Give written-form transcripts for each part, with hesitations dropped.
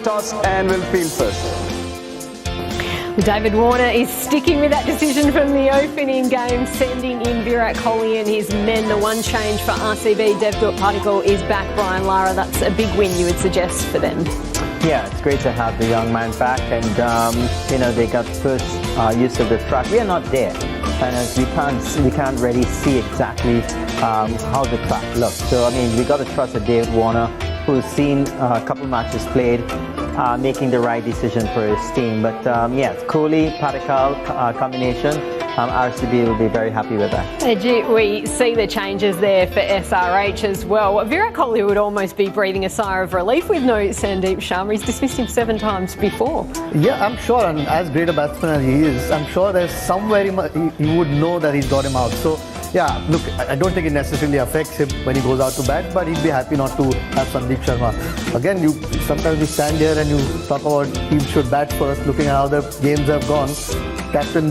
toss and will field first. David Warner is sticking with that decision from the opening game, sending in Virat Kohli and his men. The one change for RCB, Devdutt Padikkal is back. Brian Lara, that's a big win, you would suggest, for them. Yeah, it's great to have the young man back, and they got first use of the track. We are not there, and we can't really see exactly how the track looks. So I mean, we got to trust that David Warner, who's seen a couple matches played, making the right decision for his team. But yes, Kohli, Padikkal combination, RCB will be very happy with that. We see the changes there for SRH as well. Virat Kohli would almost be breathing a sigh of relief with no Sandeep Sharma. He's dismissed him 7 times before. Yeah, I'm sure, and as great a batsman as he is, I'm sure there's somewhere he would know that he's got him out. So yeah, look, I don't think it necessarily affects him when he goes out to bat, but he'd be happy not to have Sandeep Sharma. Again, sometimes we stand here and you talk about teams should bat first, looking at how the games have gone.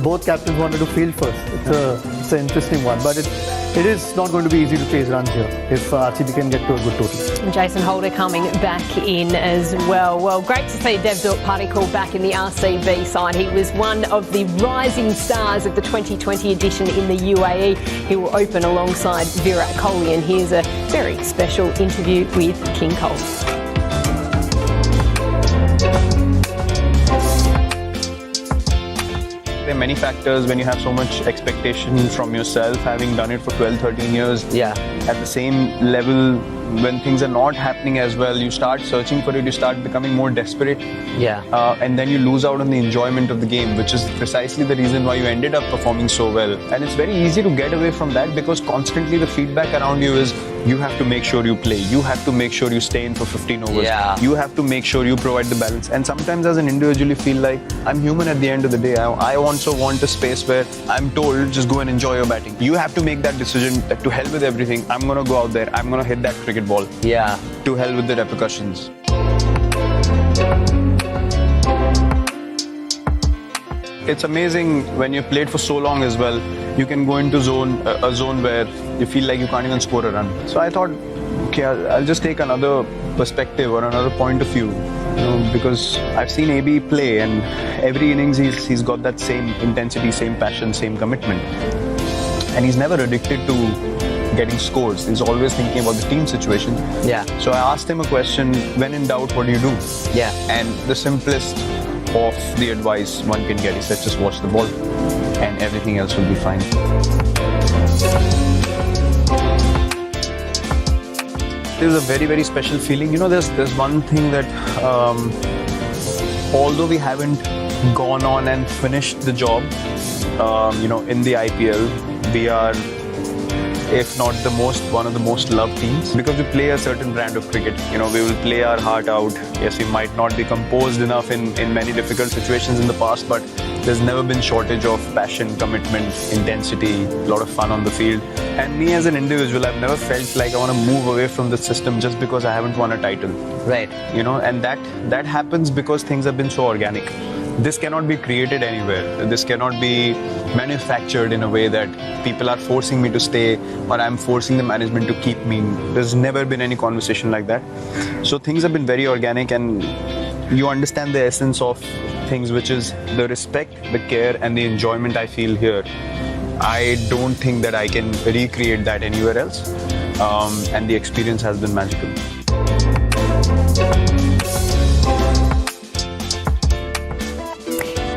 Both captains wanted to field first. It's an interesting one, but it is not going to be easy to chase runs here if RCB can get to a good total. And Jason Holder coming back in as well. Well, great to see Devdutt Padikkal back in the RCB side. He was one of the rising stars of the 2020 edition in the UAE. He will open alongside Virat Kohli, and here's a very special interview with King Cole. There are many factors when you have so much expectation from yourself, having done it for 12, 13 years. Yeah. At the same level, when things are not happening as well, you start searching for it, you start becoming more desperate. Yeah. And then you lose out on the enjoyment of the game, which is precisely the reason why you ended up performing so well. And it's very easy to get away from that because constantly the feedback around you is you have to make sure you play, you have to make sure you stay in for 15 overs, you have to make sure you provide the balance. And sometimes as an individual you feel like, I'm human at the end of the day. I also want a space where I'm told just go and enjoy your batting. You have to make that decision that to hell with everything, I'm going to go out there, I'm going to hit that cricket ball. Yeah. To hell with the repercussions. It's amazing when you've played for so long as well, you can go into a zone where you feel like you can't even score a run. So I thought, okay, I'll just take another perspective or another point of view, because I've seen AB play, and every innings he's got that same intensity, same passion, same commitment. And he's never addicted to getting scores. He's always thinking about the team situation. Yeah. So I asked him a question, when in doubt, what do you do? Yeah. And the simplest of the advice one can get, he said, just watch the ball and everything else will be fine. There's a very, very special feeling. There's one thing that although we haven't gone on and finished the job, in the IPL, we are, if not one of the most loved teams, because we play a certain brand of cricket. We will play our heart out. Yes, we might not be composed enough in many difficult situations in the past, but there's never been shortage of passion, commitment, intensity, a lot of fun on the field. And me as an individual, I've never felt like I want to move away from the system just because I haven't won a title. Right. And that happens because things have been so organic. This cannot be created anywhere. This cannot be manufactured in a way that people are forcing me to stay or I'm forcing the management to keep me. There's never been any conversation like that. So things have been very organic, and you understand the essence of things, which is the respect, the care and the enjoyment I feel here. I don't think that I can recreate that anywhere else. And the experience has been magical.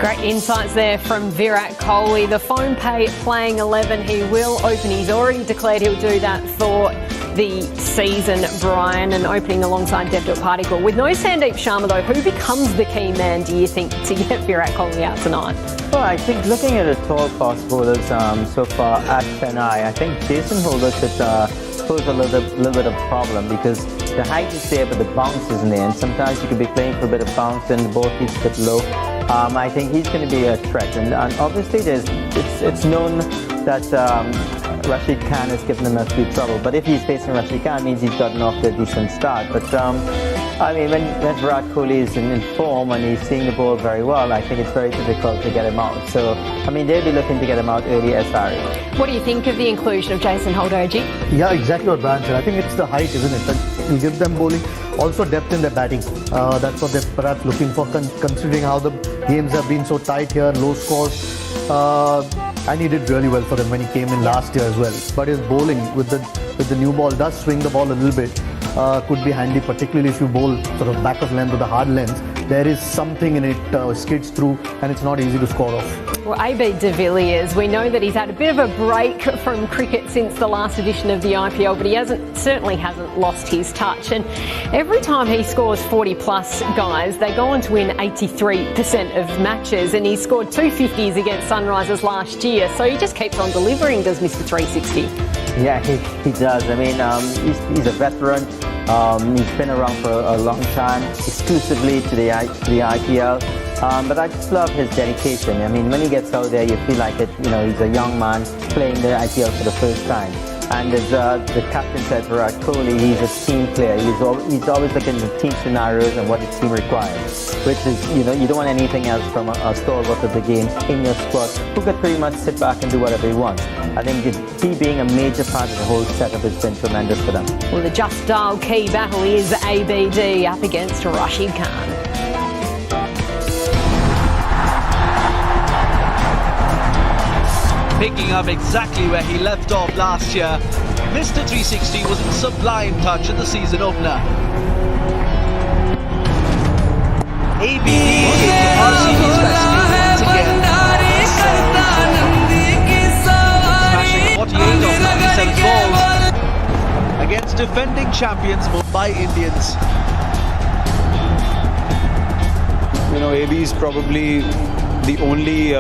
Great insights there from Virat Kohli. The phone playing 11, he will open. He's already declared he'll do that for the season, Brian, and opening alongside Devdutt Padikkal. With no Sandeep Sharma though, who becomes the key man, do you think, to get Virat Kohli out tonight? Well, I think looking at the tall fast bowlers so far at Chennai, I think Jason Holder could pose a little bit of problem, because the height is there but the bounce isn't there, and sometimes you could be playing for a bit of bounce and the ball keeps a bit low. I think he's going to be a threat, and obviously it's known that Rashid Khan has given him a few trouble, but if he's facing Rashid Khan, it means he's gotten off to a decent start. But I mean, when Virat Kohli is in form and he's seeing the ball very well, I think it's very difficult to get him out. So, I mean, they'll be looking to get him out early SRE. What do you think of the inclusion of Jason Holder, Ajit? Yeah, exactly what Brian said. I think it's the height, isn't it? He'll give them bowling. Also depth in their batting. That's what they're perhaps looking for, considering how the games have been so tight here, low scores. And he did really well for them when he came in last year as well. But his bowling with the new ball does swing the ball a little bit. Could be handy, particularly if you bowl sort of back of length or the hard length. There is something in it, skids through, and it's not easy to score off. Well, AB de Villiers, we know that he's had a bit of a break from cricket since the last edition of the IPL, but he certainly hasn't lost his touch. And every time he scores 40 plus, guys, they go on to win 83% of matches. And he scored 250s against Sunrisers last year. So he just keeps on delivering, does Mr. 360. Yeah, he does. I mean, he's a veteran. He's been around for a long time, exclusively to the IPL. But I just love his dedication. I mean, when he gets out there, you feel like it. You know, he's a young man playing the IPL for the first time. And as the captain said, Virat Kohli, he's a team player. He's always looking at team scenarios and what the team requires. Which is, you know, you don't want anything else from a stalwart of the game in your squad who could pretty much sit back and do whatever he wants. I think he being a major part of the whole setup has been tremendous for them. Well, the just dial key battle is ABD up against Rashid Khan. Picking up exactly where he left off last year, Mr. 360 was in sublime touch in the season opener. ABD is RCB's best once again. Smashing 48 of 97 balls against defending champions Mumbai Indians. You know, AB is probably the only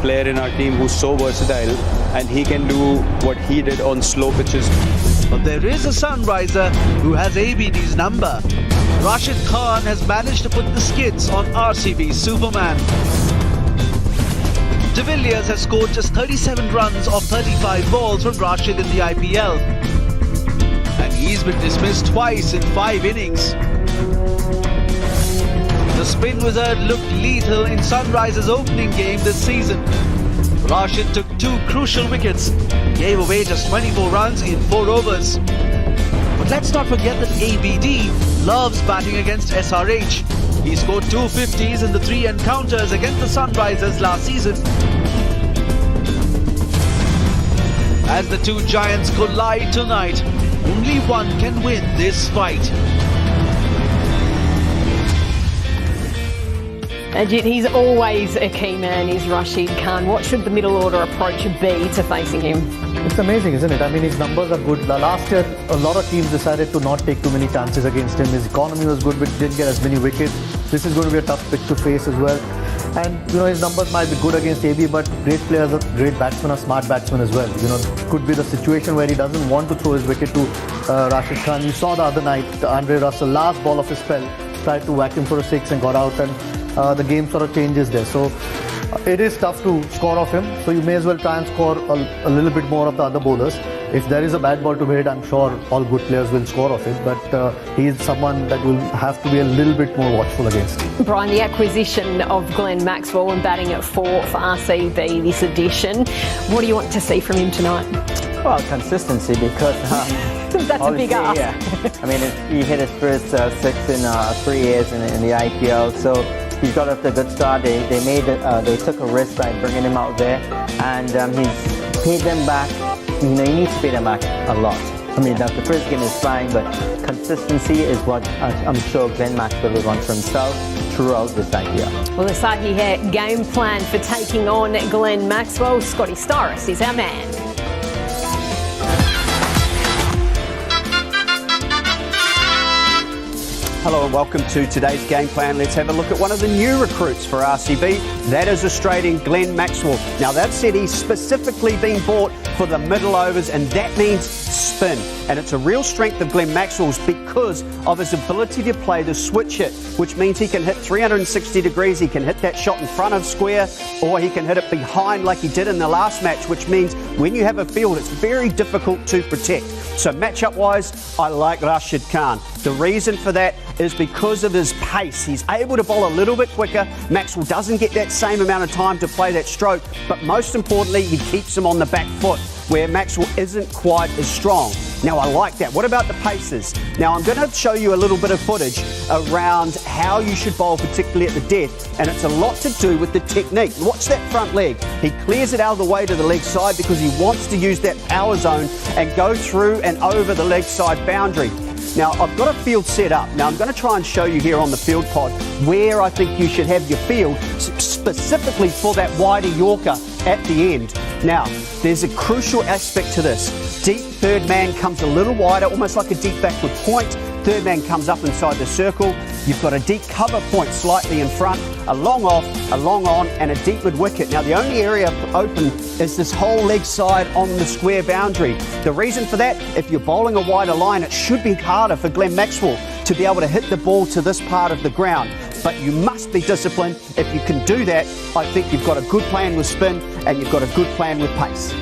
player in our team who's so versatile, and he can do what he did on slow pitches. But there is a Sunriser who has ABD's number. Rashid Khan has managed to put the skids on RCB's Superman. De Villiers has scored just 37 runs off 35 balls from Rashid in the IPL. And he's been dismissed twice in 5 innings. The spin wizard looked lethal in Sunriser's opening game this season. Rashid took 2 crucial wickets, gave away just 24 runs in 4 overs. But let's not forget that ABD loves batting against SRH. He scored 2 50s in the 3 encounters against the Sunrisers last season. As the two giants collide tonight, only one can win this fight. Ajit, he's always a key man, is Rashid Khan. What should the middle order approach be to facing him? It's amazing, isn't it? I mean, his numbers are good. Last year, a lot of teams decided to not take too many chances against him. His economy was good, but didn't get as many wickets. This is going to be a tough pitch to face as well. And, you know, his numbers might be good against AB, but great players are great batsmen, are smart batsmen as well. You know, could be the situation where he doesn't want to throw his wicket to Rashid Khan. You saw the other night, Andre Russell, last ball of his spell, tried to whack him for a 6 and got out, and the game sort of changes there. So it is tough to score off him. So you may as well try and score a little bit more of the other bowlers. If there is a bad ball to be hit, I'm sure all good players will score off it. But he is someone that will have to be a little bit more watchful against. Brian, the acquisition of Glenn Maxwell and batting at 4 for RCB this edition. What do you want to see from him tonight? Well, consistency, because that's a big ask. Yeah. I mean, he hit his first 6 in 3 years in the IPL, so he's got off to a good start. They took a risk by bringing him out there, and he's paid them back. You know, he needs to pay them back a lot. I mean, the first game is fine, but consistency is what I'm sure Glenn Maxwell will want for himself throughout this IPL. Well, the Sahi here game plan for taking on Glenn Maxwell. Scotty Starris is our man. Hello and welcome to today's game plan. Let's have a look at one of the new recruits for RCB. That is Australian Glenn Maxwell. Now, they've said he's specifically been bought for the middle overs, and that means spin. And it's a real strength of Glenn Maxwell's because of his ability to play the switch hit, which means he can hit 360 degrees. He can hit that shot in front of square, or he can hit it behind like he did in the last match, which means when you have a field, it's very difficult to protect. So matchup-wise, I like Rashid Khan. The reason for that is because of his pace. He's able to bowl a little bit quicker. Maxwell doesn't get that same amount of time to play that stroke, but most importantly, he keeps him on the back foot. where Maxwell isn't quite as strong. Now, I like that. What about the paces? Now, I'm going to show you a little bit of footage around how you should bowl, particularly at the death, and it's a lot to do with the technique. Watch that front leg. He clears it out of the way to the leg side because he wants to use that power zone and go through and over the leg side boundary. Now, I've got a field set up. Now, I'm going to try and show you here on the field pod where I think you should have your field specifically for that wider Yorker at the end. Now, there's a crucial aspect to this. Deep third man comes a little wider, almost like a deep backward point. Third man comes up inside the circle. You've got a deep cover point slightly in front, a long off, a long on, and a deep mid wicket. Now, the only area open is this whole leg side on the square boundary. The reason for that, if you're bowling a wider line, it should be harder for Glenn Maxwell to be able to hit the ball to this part of the ground. But you must be disciplined. If you can do that, I think you've got a good plan with spin and you've got a good plan with pace.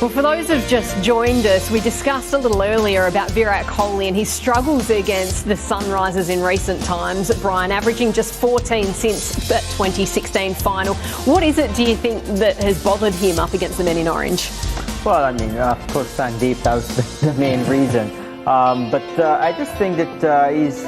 Well, for those who've just joined us, we discussed a little earlier about Virat Kohli and his struggles against the Sunrisers in recent times. Brian, averaging just 14 since that 2016 final. What is it, do you think, that has bothered him up against the men in orange? Well, I mean, of course, Sandeep, that was the main reason. But I just think that he's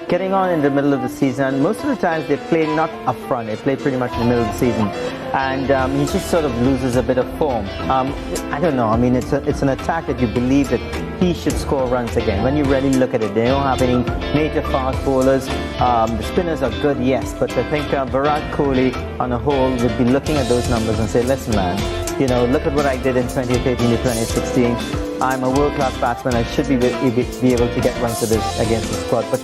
getting on in the middle of the season. And most of the times they play not up front, they play pretty much in the middle of the season. And he just sort of loses a bit of form. I don't know, I mean, it's an attack that you believe that he should score runs again. When you really look at it, they don't have any major fast bowlers. The spinners are good, yes, but I think Virat Kohli on a whole would be looking at those numbers and say, listen man, you know, look at what I did in 2013 to 2016. I'm a world-class batsman. I should be able to get runs against the squad. But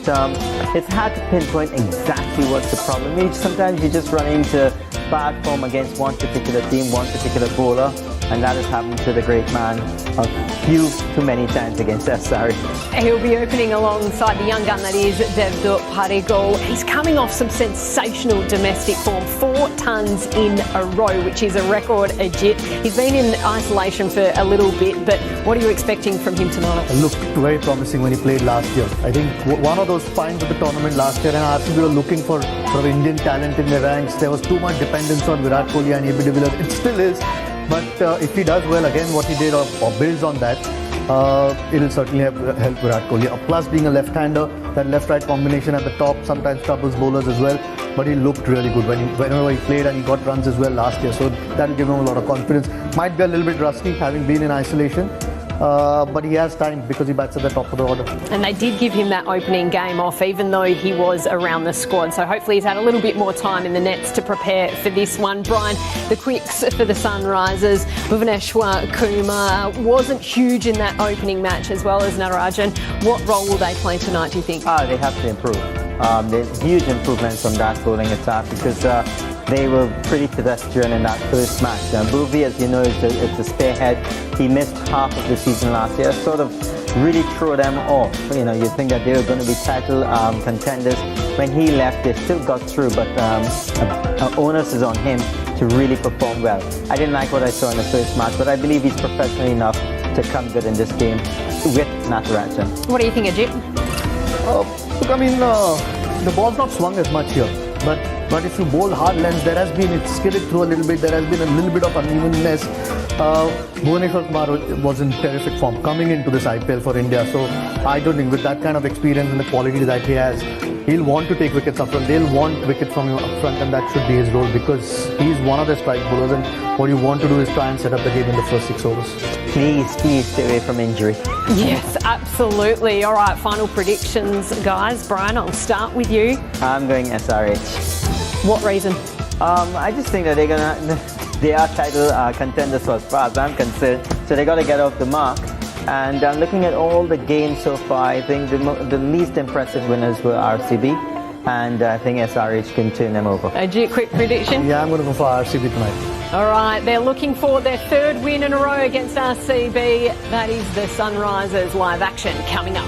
it's hard to pinpoint exactly what's the problem. Sometimes you just run into bad form against one particular team, one particular bowler, and that has happened to the great man a few too many times against SRH. He'll be opening alongside the young gun that is Devdutt Padikkal. He's coming off some sensational domestic form, 4 tons in a row, which is a record, Ajit. He's been in isolation for a little bit, but what are you expecting from him tonight? It looked very promising when he played last year. I think one of those finds of the tournament last year, and RCB were looking for sort of Indian talent in their ranks. There was too much dependence on Virat Kohli and AB de Villiers. It still is. But if he does well again, what he did or builds on that, it'll certainly help Virat Kohli. Plus, being a left-hander, that left-right combination at the top sometimes troubles bowlers as well. But he looked really good whenever he played, and he got runs as well last year. So that'll give him a lot of confidence. Might be a little bit rusty having been in isolation. But he has time because he bats at the top of the order. And they did give him that opening game off, even though he was around the squad. So hopefully he's had a little bit more time in the nets to prepare for this one. Brian, the quicks for the Sunrisers, Bhuvaneshwar Kumar wasn't huge in that opening match, as well as Natarajan. What role will they play tonight, do you think? They have to improve. There's huge improvements on that bowling attack because they were pretty pedestrian in that first match. Bhuvi, as you know, is the spearhead. He missed half of the season last year, sort of really threw them off. You know, you think that they were going to be title contenders. When he left, they still got through, but onus is on him to really perform well. I didn't like what I saw in the first match, but I believe he's professional enough to come good in this game with Natarajan. What do you think, Ajit? Look, I mean, the ball's not swung as much here, but if you bowl hard lengths, it's skidded through a little bit. There has been a little bit of unevenness. Bhuvaneshwar Kumar was in terrific form coming into this IPL for India. So I don't think with that kind of experience and the quality that he has, he'll want to take wickets up front. They'll want wickets from him up front, and that should be his role because he's one of the strike bowlers, and what you want to do is try and set up the game in the first 6 overs. Please stay away from injury. Yes, absolutely. All right, final predictions, guys. Brian, I'll start with you. I'm going SRH. What reason? I just think that they are title contenders as far as I'm concerned, so they got to get off the mark. And looking at all the games so far, I think the least impressive winners were RCB, and I think SRH can turn them over. Ajit, quick prediction? Yeah, I'm going to go for RCB tonight. All right, they're looking for their 3rd win in a row against RCB. That is the Sunrisers live action coming up.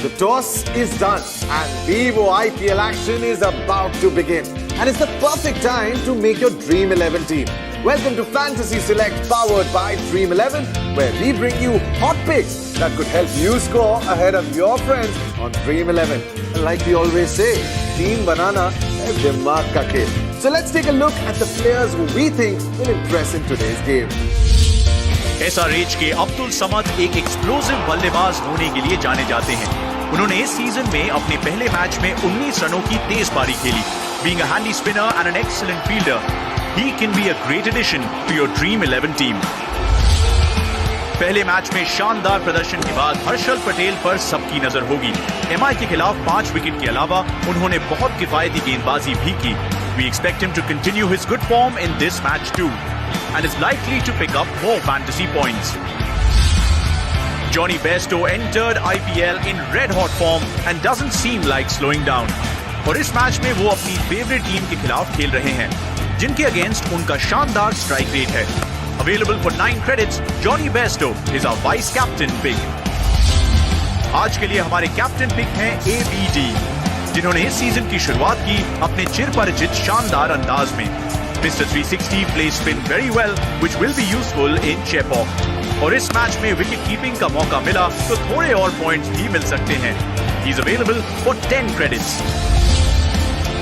The toss is done and VIVO IPL action is about to begin. And it's the perfect time to make your Dream 11 team. Welcome to Fantasy Select powered by Dream 11, where we bring you hot picks that could help you score ahead of your friends on Dream 11. And like we always say, team banana hai dimag ka khel. So let's take a look at the players who we think will impress in today's game. SRH के अब्दुल समद एक explosive बल्लेबाज होने के लिए जाने जाते हैं। उन्होंने इस सीजन में अपने पहले मैच में 19 रनों की तेज पारी खेली। Being a handy spinner and an excellent fielder, he can be a great addition to your Dream 11 team. पहले मैच में शानदार प्रदर्शन के बाद हर्षल पटेल पर सबकी नजर होगी। MI के खिलाफ 5 विकेट के अलावा उन्होंने बहुत किफायती गेंदबाजी भी की। We expect him to continue his good form in this match too, and is likely to pick up more fantasy points. Johnny Bairstow entered IPL in red-hot form and doesn't seem like slowing down. और इस match में वो अपनी favourite team के खिलाफ खेल रहे हैं, जिनके अगेंस्ट उनका शानदार स्ट्राइक रेट है। Available for 9 credits, Johnny Bairstow is our vice captain pick. आज के लिए हमारे कैप्टन पिक हैं ABD, जिन्होंने इस सीजन की शुरुआत की अपने चिरपरिचित शानदार अंदाज में। Mr. 360 plays spin very well, which will be useful in Chepauk. और इस मैच में विकेट कीपिंग का मौका मिला तो थोड़े और पॉइंट्स भी मिल सकते हैं। He is available for 10 credits.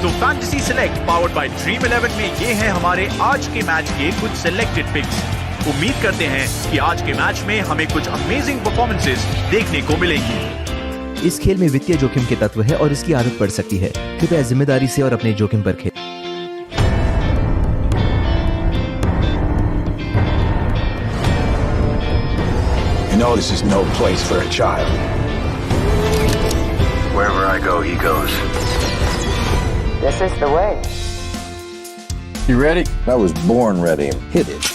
तो fantasy select powered by dream 11 में ये हैं हमारे आज के मैच के कुछ सिलेक्टेड पिक्स। उम्मीद करते हैं कि आज के मैच में हमें कुछ अमेजिंग परफॉर्मेंसेस देखने को मिलेंगी। इस खेल में वित्तीय जोखिम के तत्व है और इसकी आदत पड़ सकती है। कृपया जिम्मेदारी से और अपने जोखिम पर खेलें। You know this is no place for a child. Wherever I go, he goes. This is the way. You ready? I was born ready. Hit it.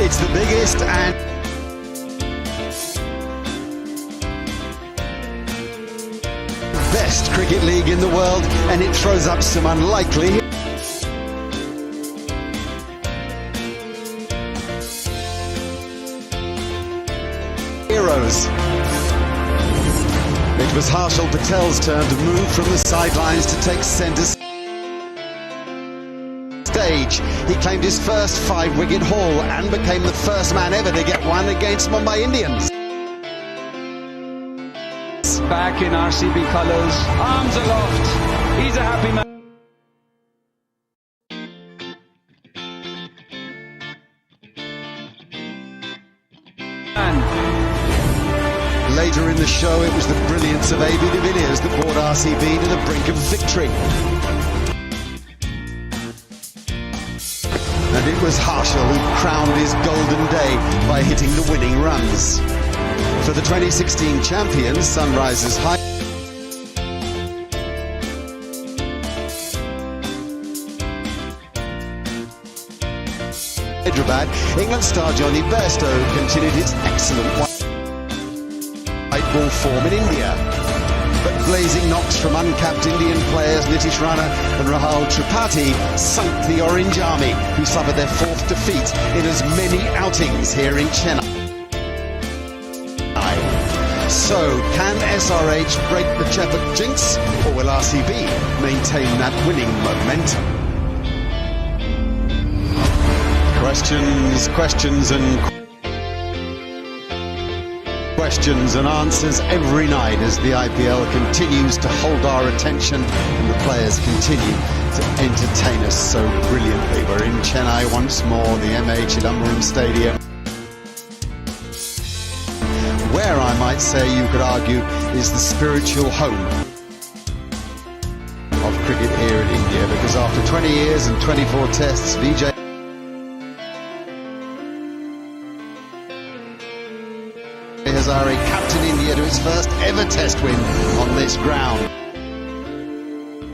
It's the biggest and best cricket league in the world, and it throws up some unlikely heroes. It was Harshal Patel's turn to move from the sidelines to take centre stage. He claimed his first 5-wicket haul and became the first man ever to get one against Mumbai Indians. Back in RCB colours, arms aloft. He's a happy man. Later in the show, it was the brilliance of AB de Villiers that brought RCB to the brink of victory. And it was Harshal who crowned his golden day by hitting the winning runs. For the 2016 champions, Sunrisers Hyderabad, England star Johnny Bairstow continued his excellent white ball form in India. But blazing knocks from uncapped Indian players Nitish Rana and Rahul Tripathi sunk the Orange Army, who suffered their 4th defeat in as many outings here in Chennai. So, can SRH break the Chepauk jinx, or will RCB maintain that winning momentum? Questions and questions and answers every night as the IPL continues to hold our attention and the players continue to entertain us so brilliantly. We're in Chennai once more, the MA Chidambaram Stadium, where I might say you could argue is the spiritual home of cricket here in India, because after 20 years and 24 tests, Vijay Hazare captained India to its first ever test win on this ground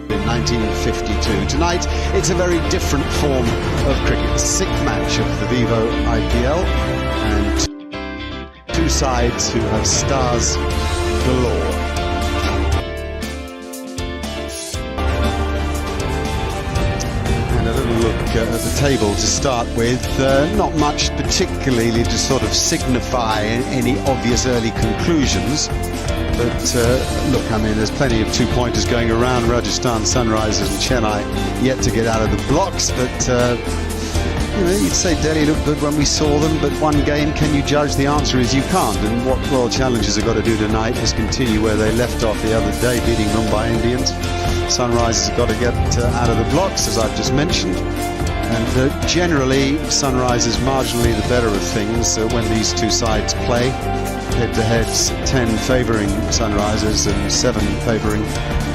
in 1952. Tonight, it's a very different form of cricket. The sixth match of the VIVO IPL, and two sides who have stars galore. And a little look at the table to start with. Not much particularly to sort of signify any obvious early conclusions. But look, I mean, there's plenty of two-pointers going around. Rajasthan, Sunrisers and Chennai yet to get out of the blocks. But, you know, you'd say Delhi looked good when we saw them. But one game, can you judge? The answer is you can't. And what Royal Challengers have got to do tonight is continue where they left off the other day, beating Mumbai Indians. Sunrisers have got to get out of the blocks, as I've just mentioned. And generally, Sunrise is marginally the better of things when these two sides play. Head-to-heads, 10 favouring Sunrisers and 7 favouring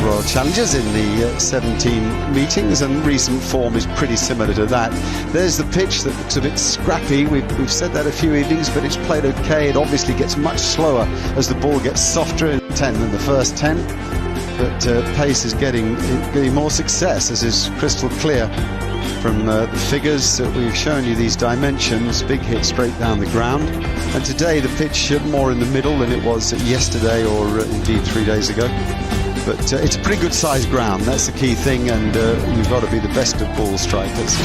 Royal Challengers in the 17 meetings, and recent form is pretty similar to that. There's the pitch that looks a bit scrappy. We've said that a few evenings, but it's played okay. It obviously gets much slower as the ball gets softer in 10 than the first 10. But pace is getting more success, as is crystal clear from the figures. We've shown you these dimensions, big hit straight down the ground. And today the pitch more in the middle than it was yesterday, or indeed 3 days ago. But it's a pretty good sized ground, that's the key thing, and you've got to be the best of ball strikers.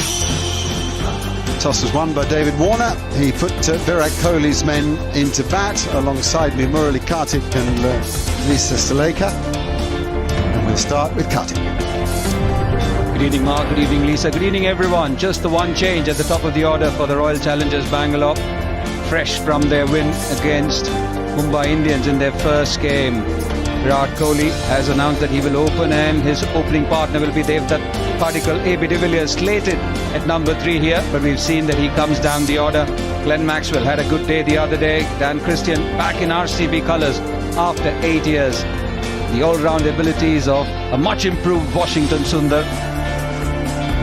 Toss was won by David Warner. He put Virat Kohli's men into bat alongside Murali Kartik and Lisa Saleka. And we'll start with Kartik. Good evening, Mark. Good evening, Lisa. Good evening, everyone. Just the one change at the top of the order for the Royal Challengers Bangalore. Fresh from their win against Mumbai Indians in their first game. Virat Kohli has announced that he will open, and his opening partner will be Devdutt Padikkal. AB de Villiers slated at number 3 here, but we've seen that he comes down the order. Glenn Maxwell had a good day the other day. Dan Christian back in RCB colours after 8 years. The all-round abilities of a much improved Washington Sundar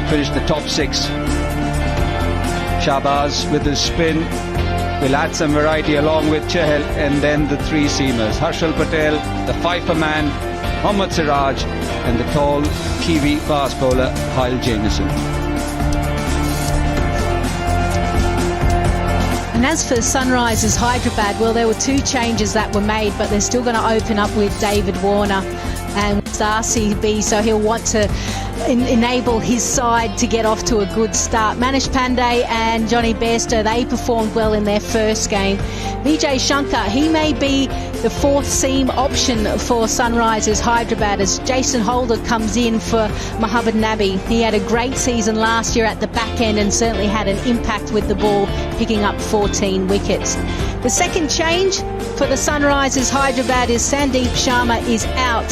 finished the top 6. Shahbaz with his spin will add some variety along with Chahal, and then the 3 seamers. Harshal Patel, the Fifer man, Mohammad Siraj, and the tall Kiwi fast bowler Kyle Jamieson. And as for Sunrisers Hyderabad, well, there were 2 changes that were made, but they're still going to open up with David Warner and RCB, so he'll want to enable his side to get off to a good start. Manish Pandey and Johnny Bairstow, they performed well in their first game. Vijay Shankar, he may be the 4th seam option for Sunrisers Hyderabad as Jason Holder comes in for Mohammad Nabi. He had a great season last year at the back end and certainly had an impact with the ball, picking up 14 wickets. The second change for the Sunrisers Hyderabad is Sandeep Sharma is out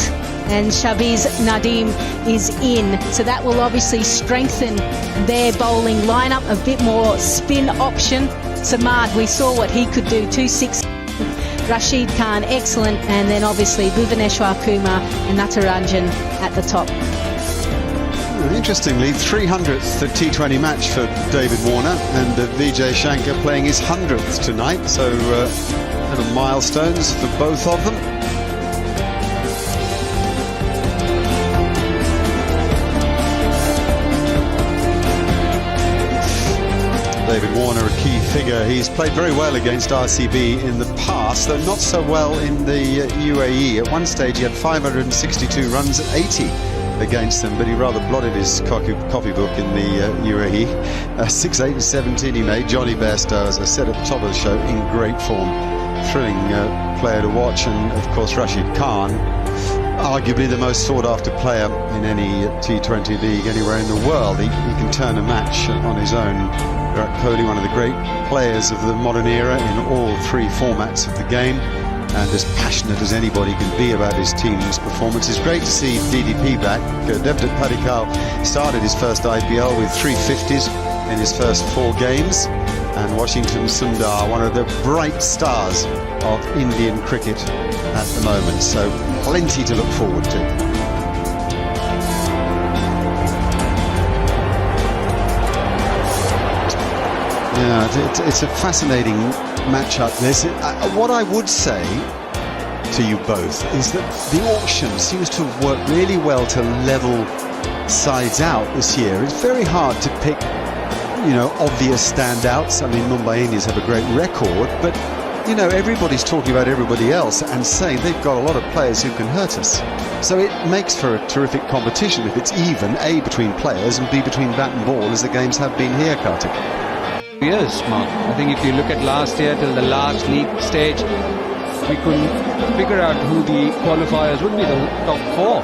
and Shahbaz Nadeem is in. So that will obviously strengthen their bowling lineup, a bit more spin option. Samad, we saw what he could do, 2-6. Rashid Khan, excellent. And then obviously Bhuvaneshwar Kumar and Natarajan at the top. Interestingly, 300th T20 match for David Warner, and Vijay Shankar playing his 100th tonight. So little milestones for both of them. David Warner, a key figure. He's played very well against RCB in the past, though not so well in the UAE. At one stage he had 562 runs at 80 against them, but he rather blotted his copybook in the UAE. 6, 8 and 17 he made. Johnny Bairstow, as I said at the top of the show, in great form. Thrilling player to watch, and of course Rashid Khan, arguably the most sought-after player in any T20 league anywhere in the world. He can turn a match on his own. Virat Kohli, one of the great players of the modern era in all 3 formats of the game. and as passionate as anybody can be about his team's performance. It's great to see DDP back. Devdutt Padikkal started his first IPL with 350s in his first 4 games, and Washington Sundar, one of the bright stars of Indian cricket at the moment, so plenty to look forward to. Yeah, it's a fascinating match-up this. What I would say to you both is that the auction seems to have worked really well to level sides out this year. It's very hard to pick, you know, obvious standouts. I mean, Mumbai Indians have a great record, but you know, everybody's talking about everybody else and saying they've got a lot of players who can hurt us. So it makes for a terrific competition if it's even, A, between players, and B, between bat and ball, as the games have been here, Kartik. Yes, Mark. I think if you look at last year till the last league stage, we couldn't figure out who the qualifiers would be, the top 4.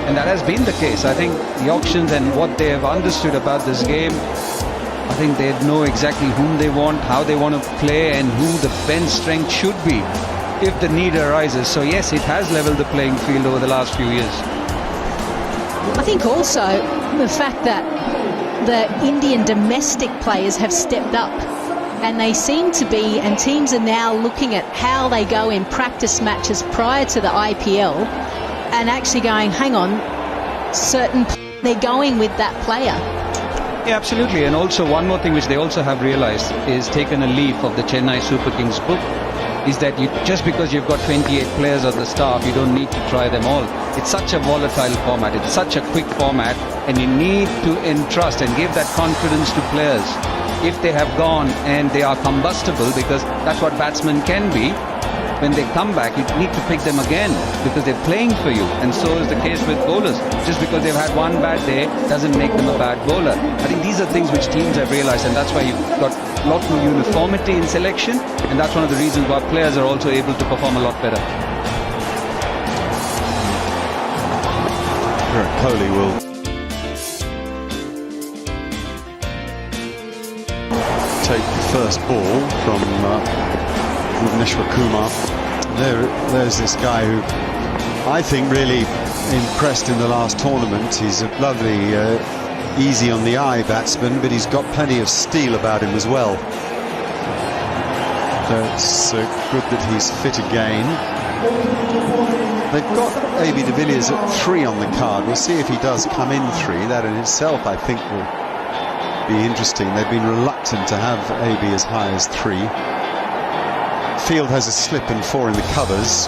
And that has been the case. I think the auctions and what they have understood about this game, I think they know exactly whom they want, how they want to play, and who the bench strength should be if the need arises. So yes, it has leveled the playing field over the last few years. I think also the fact that the Indian domestic players have stepped up, and they seem to be, and teams are now looking at how they go in practice matches prior to the IPL and actually going, hang on, they're going with that player. Yeah, absolutely. And also one more thing which they also have realized is taken a leaf of the Chennai Super Kings book, is that you, just because you've got 28 players on the staff, you don't need to try them all. It's such a volatile format, it's such a quick format, and you need to entrust and give that confidence to players. If they have gone and they are combustible, because that's what batsmen can be, when they come back, you need to pick them again because they're playing for you. And so is the case with bowlers. Just because they've had one bad day doesn't make them a bad bowler. I think these are things which teams have realized, and that's why you've got a lot more uniformity in selection, and that's one of the reasons why players are also able to perform a lot better. Virat Kohli will take the first ball from Bhuvaneshwar Kumar. There's this guy who I think really impressed in the last tournament. He's a lovely, easy on the eye batsman, but he's got plenty of steel about him as well. So it's good that he's fit again. They've got AB de Villiers at 3 on the card. We'll see if he does come in 3. That in itself, I think, will be interesting. They've been reluctant to have AB as high as 3. Field has a slip and 4 in the covers.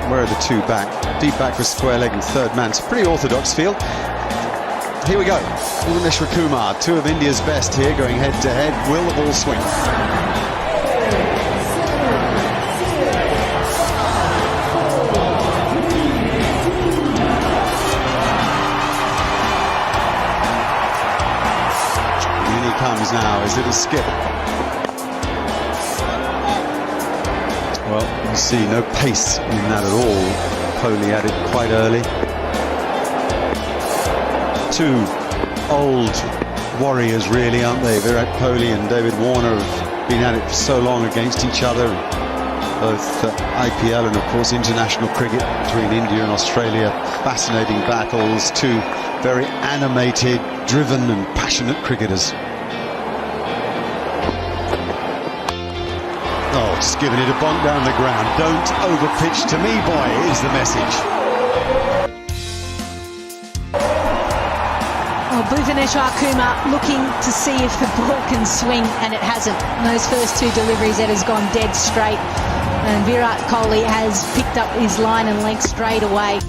Where are the 2 back? Deep back with square leg and third man. It's a pretty orthodox field. Here we go. Bhuvaneshwar Kumar, 2 of India's best here, going head to head. Will the ball swing? And in he comes now. Is it a skip? Well, you see no pace in that at all. Kohli had it quite early. 2 old warriors really, aren't they? Virat Kohli and David Warner have been at it for so long against each other. Both IPL and of course international cricket between India and Australia. Fascinating battles. 2 very animated, driven and passionate cricketers. Oh, just giving it a bonk down the ground. Don't overpitch to me, boy, is the message. Well, Bhuvaneshwar Kumar looking to see if the ball can swing, and it hasn't. In those first 2 deliveries, it has gone dead straight. And Virat Kohli has picked up his line and length straight away.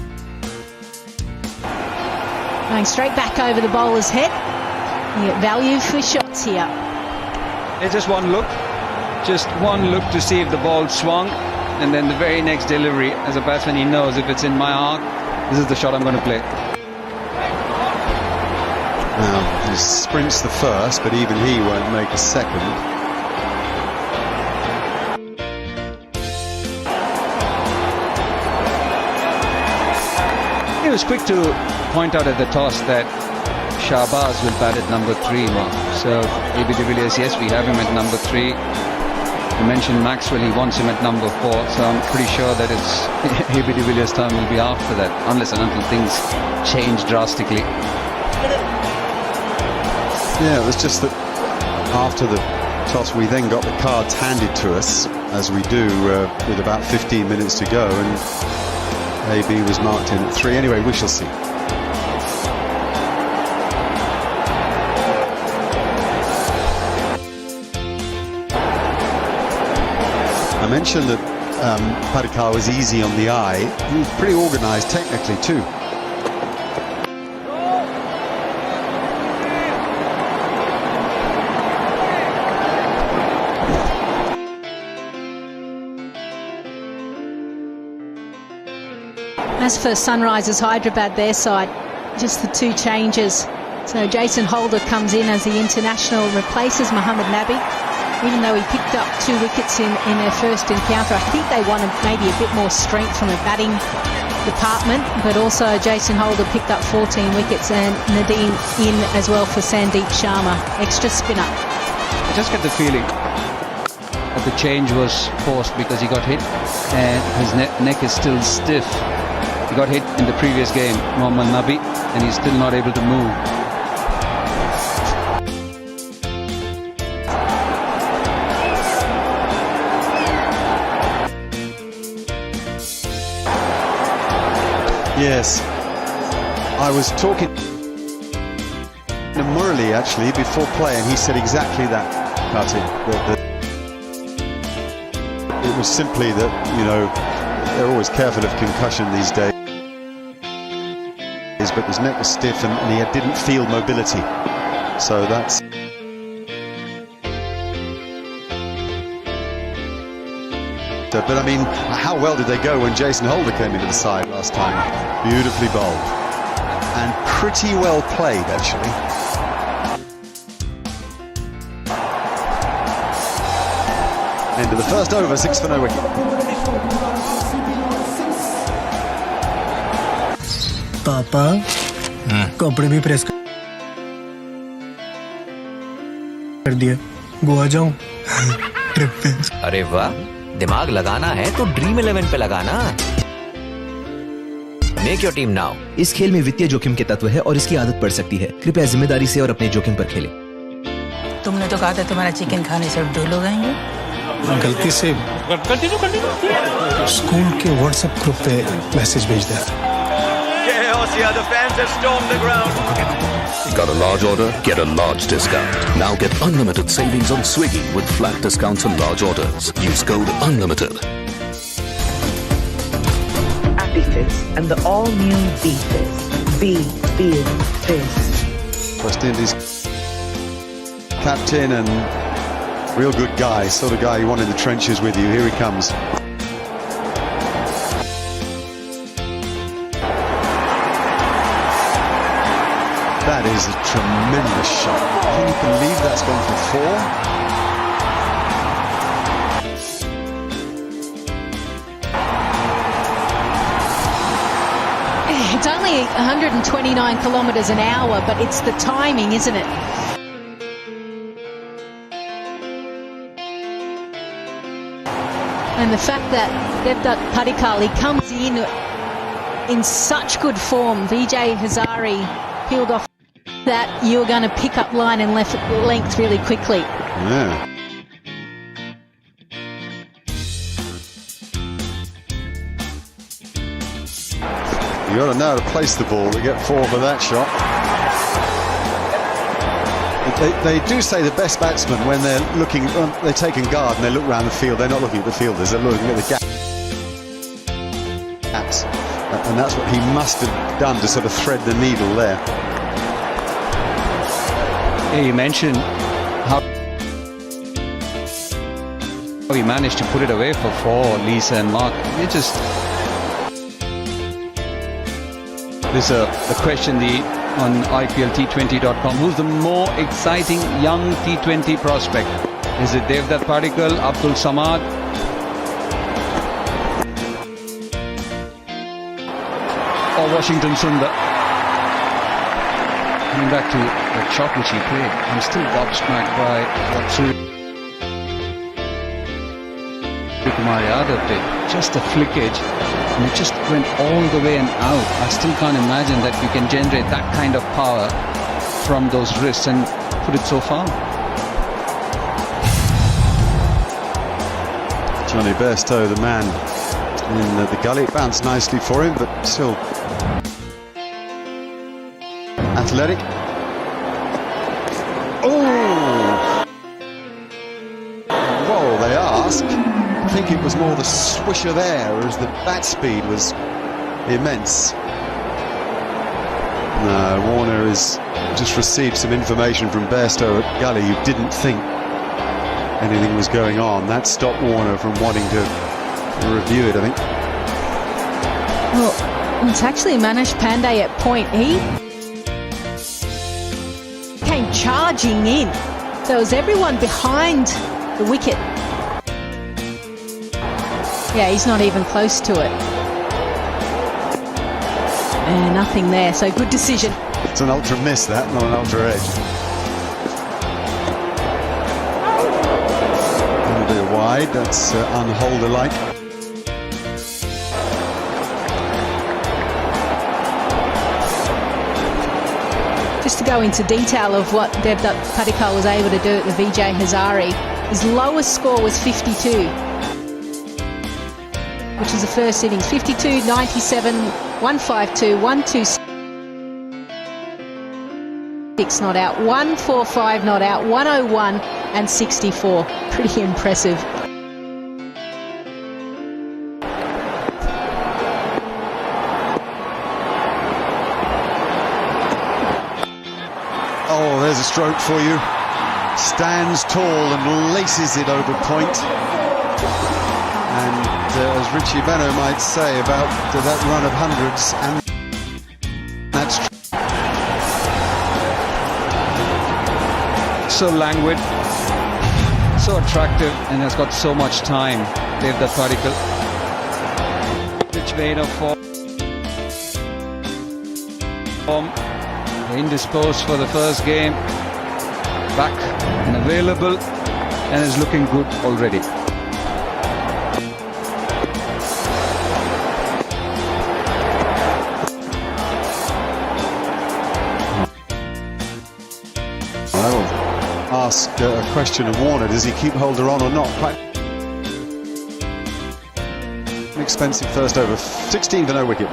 Going straight back over the bowler's head. You get value for shots here. It's just one look. Just one look to see if the ball swung, and then the very next delivery, as a batsman, he knows if it's in my arc, this is the shot I'm going to play. Now, he sprints the first, but even he won't make a second. He was quick to point out at the toss that Shahbaz will bat at number 3, Mark. So AB de Villiers, yes, we have him at number 3. You mentioned Maxwell, he wants him at number 4, so I'm pretty sure that it's AB de Villiers' time will be after that, unless and until things change drastically. Yeah, it was just that after the toss we then got the cards handed to us, as we do with about 15 minutes to go, and AB was marked in at 3. Anyway, we shall see. I mentioned that Padikkal was easy on the eye. He was pretty organised technically too. As for Sunrisers Hyderabad, their side, just the 2 changes. So Jason Holder comes in as the international, replaces Mohammad Nabi. Even though he picked up 2 wickets in their first encounter, I think they wanted maybe a bit more strength from the batting department, but also Jason Holder picked up 14 wickets and Nadeem in as well for Sandeep Sharma, extra spinner. I just get the feeling that the change was forced because he got hit and his neck is still stiff. He got hit in the previous game, Mohammad Nabi, and he's still not able to move. Yes, I was talking to Murali actually before play, and he said exactly that, Kartik. It was simply that, you know, they're always careful of concussion these days, but his neck was stiff and he didn't feel mobility. So that's... But I mean, how well did they go when Jason Holder came into the side last time? Beautifully bowled. And pretty well played, actually. End of the first over, 6 for no wicket. पापा कपड़े भी press कर दिए गोवा जाऊं trip पे अरे वाह दिमाग लगाना है तो ड्रीम 11 पे लगाना मेक योर टीम नाउ इस खेल में वित्तीय जोखिम के तत्व है और इसकी आदत पड़ सकती है कृपया जिम्मेदारी से और अपने जोखिम पर खेलें तुमने तो कहा था तुम्हारा चिकन खाने से 2 लोग आएंगे गलती से स्कूल के व्हाट्सएप ग्रुप पे मैसेज भेज दिया Yeah, the fans have stormed the ground. Got a large order? Get a large discount. Now get unlimited savings on Swiggy with flat discounts on large orders. Use code UNLIMITED. Fizz and the all-new B-Fizz. B-Fizz. West Indies captain and real good guy, sort of guy you want in the trenches with you. Here he comes. That is a tremendous shot. Can you believe that's gone for 4? It's only 129 kilometres an hour, but it's the timing, isn't it? And the fact that Devdutt Padikkal, he comes in such good form. Vijay Hazare peeled off that you're going to pick up line and length really quickly. Yeah. You got to know how to place the ball to get 4 for that shot. They do say the best batsmen, when they're looking, they're taking guard and they look around the field, they're not looking at the fielders, they're looking at the gaps. And that's what he must have done to sort of thread the needle there. Yeah, you mentioned how he managed to put it away for 4, Lisa and Mark. It just... There's a question on IPL-T20.com. Who's the more exciting young T20 prospect? Is it Devdutt Padikkal, Abdul Samad? Or Washington Sundar? Coming back to that shot which he played, I'm still gobsmacked by what Suryakumar Yadav did. Just a flickage, and it just went all the way and out. I still can't imagine that you can generate that kind of power from those wrists and put it so far. Johnny Bairstow, the man in the gully, bounced nicely for him, but still athletic. Oh! Well, they ask. I think it was more the swish of air, as the bat speed was immense. No, Warner has just received some information from Bairstow at gully who didn't think anything was going on. That stopped Warner from wanting to review it, I think. Well, it's actually Manish Pandey at point. He came charging in. So it was everyone behind the wicket. Yeah, he's not even close to it. And nothing there, so good decision. It's an ultra miss, that, not an ultra edge. A little bit wide, that's unholder-like. Just to go into detail of what Devdutt Padikkal was able to do at the Vijay Hazare, his lowest score was 52, which is the first innings. 52, 97, 152, 126 not out, 145 not out, 101 and 64. Pretty impressive. Oh, there's a stroke for you. Stands tall and laces it over point. And as Richie Beno might say about that run of hundreds, and that's so languid, so attractive, and has got so much time. Devdutt Padikkal. Which vein of form. Indisposed for the first game, back and available, and is looking good already. I will ask a question of Warner. Does he keep Holder on or not? Quite an expensive first over. 16 for no wicket.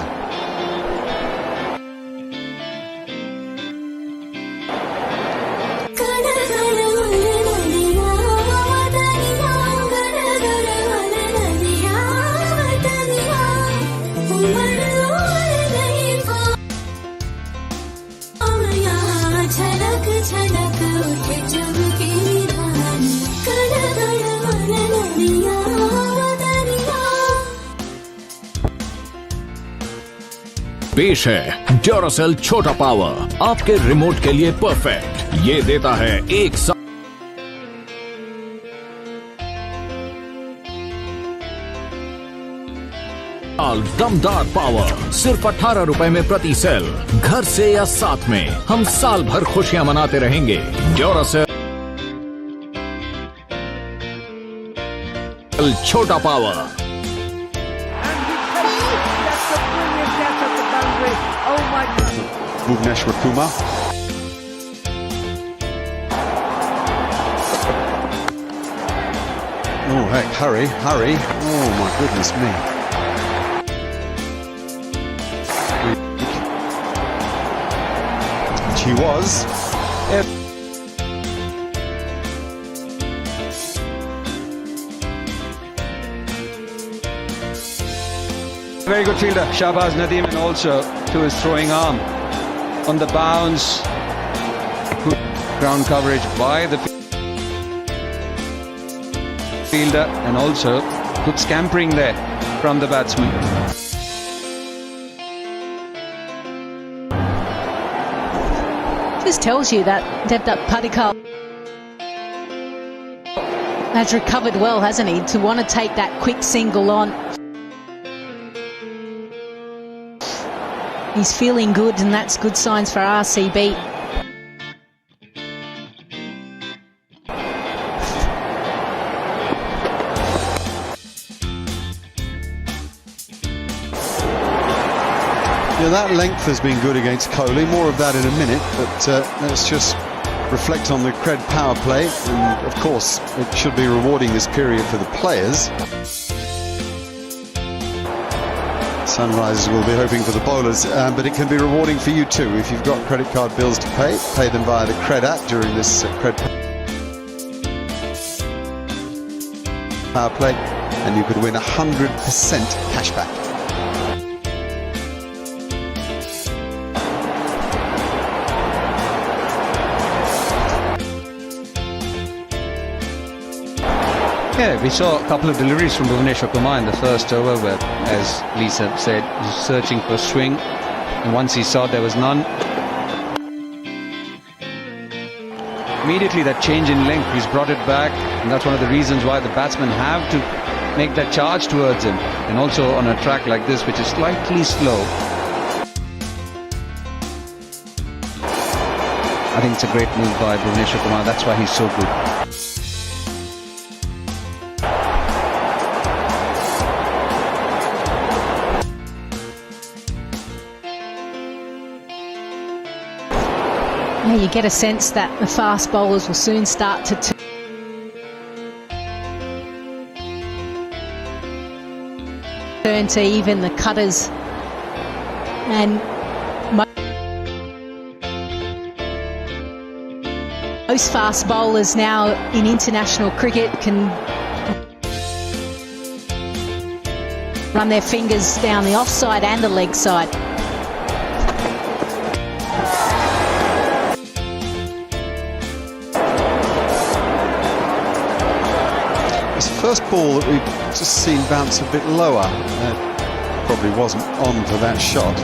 पेश है Duracell छोटा power, आपके remote के लिए perfect. ये देता है एक साल दमदार पावर, सिर्फ 18 रुपए में प्रति सेल। घर से या साथ में, हम साल भर खुशियां मनाते रहेंगे। ड्यूरासेल छोटा power. Bhuvneshwar Kumar. Oh heck, hurry, hurry. Oh my goodness me. Which he was. Very good fielder, Shahbaz Nadeem, and also to his throwing arm. On the bounce, good ground coverage by the fielder, and also good scampering there from the batsman. This tells you that Devdutt Padikkal has recovered well, hasn't he, to want to take that quick single on. He's feeling good, and that's good signs for RCB. Yeah, that length has been good against Kohli. More of that in a minute, but let's just reflect on the cred power play, and of course it should be rewarding this period for the players. Sunrisers will be hoping for the bowlers, but it can be rewarding for you too. If you've got credit card bills to pay them via the Cred app during this cred power play, and you could win 100% cashback. Yeah, we saw a couple of deliveries from Bhuvneshwar Kumar in the first over where, as Lisa said, he was searching for a swing, and once he saw there was none, immediately that change in length, he's brought it back, and that's one of the reasons why the batsmen have to make that charge towards him, and also on a track like this which is slightly slow. I think it's a great move by Bhuvneshwar Kumar, that's why he's so good. Yeah, you get a sense that the fast bowlers will soon start to turn to even the cutters, and most fast bowlers now in international cricket can run their fingers down the offside and the leg side. First ball that we've just seen bounce a bit lower, probably wasn't on for that shot.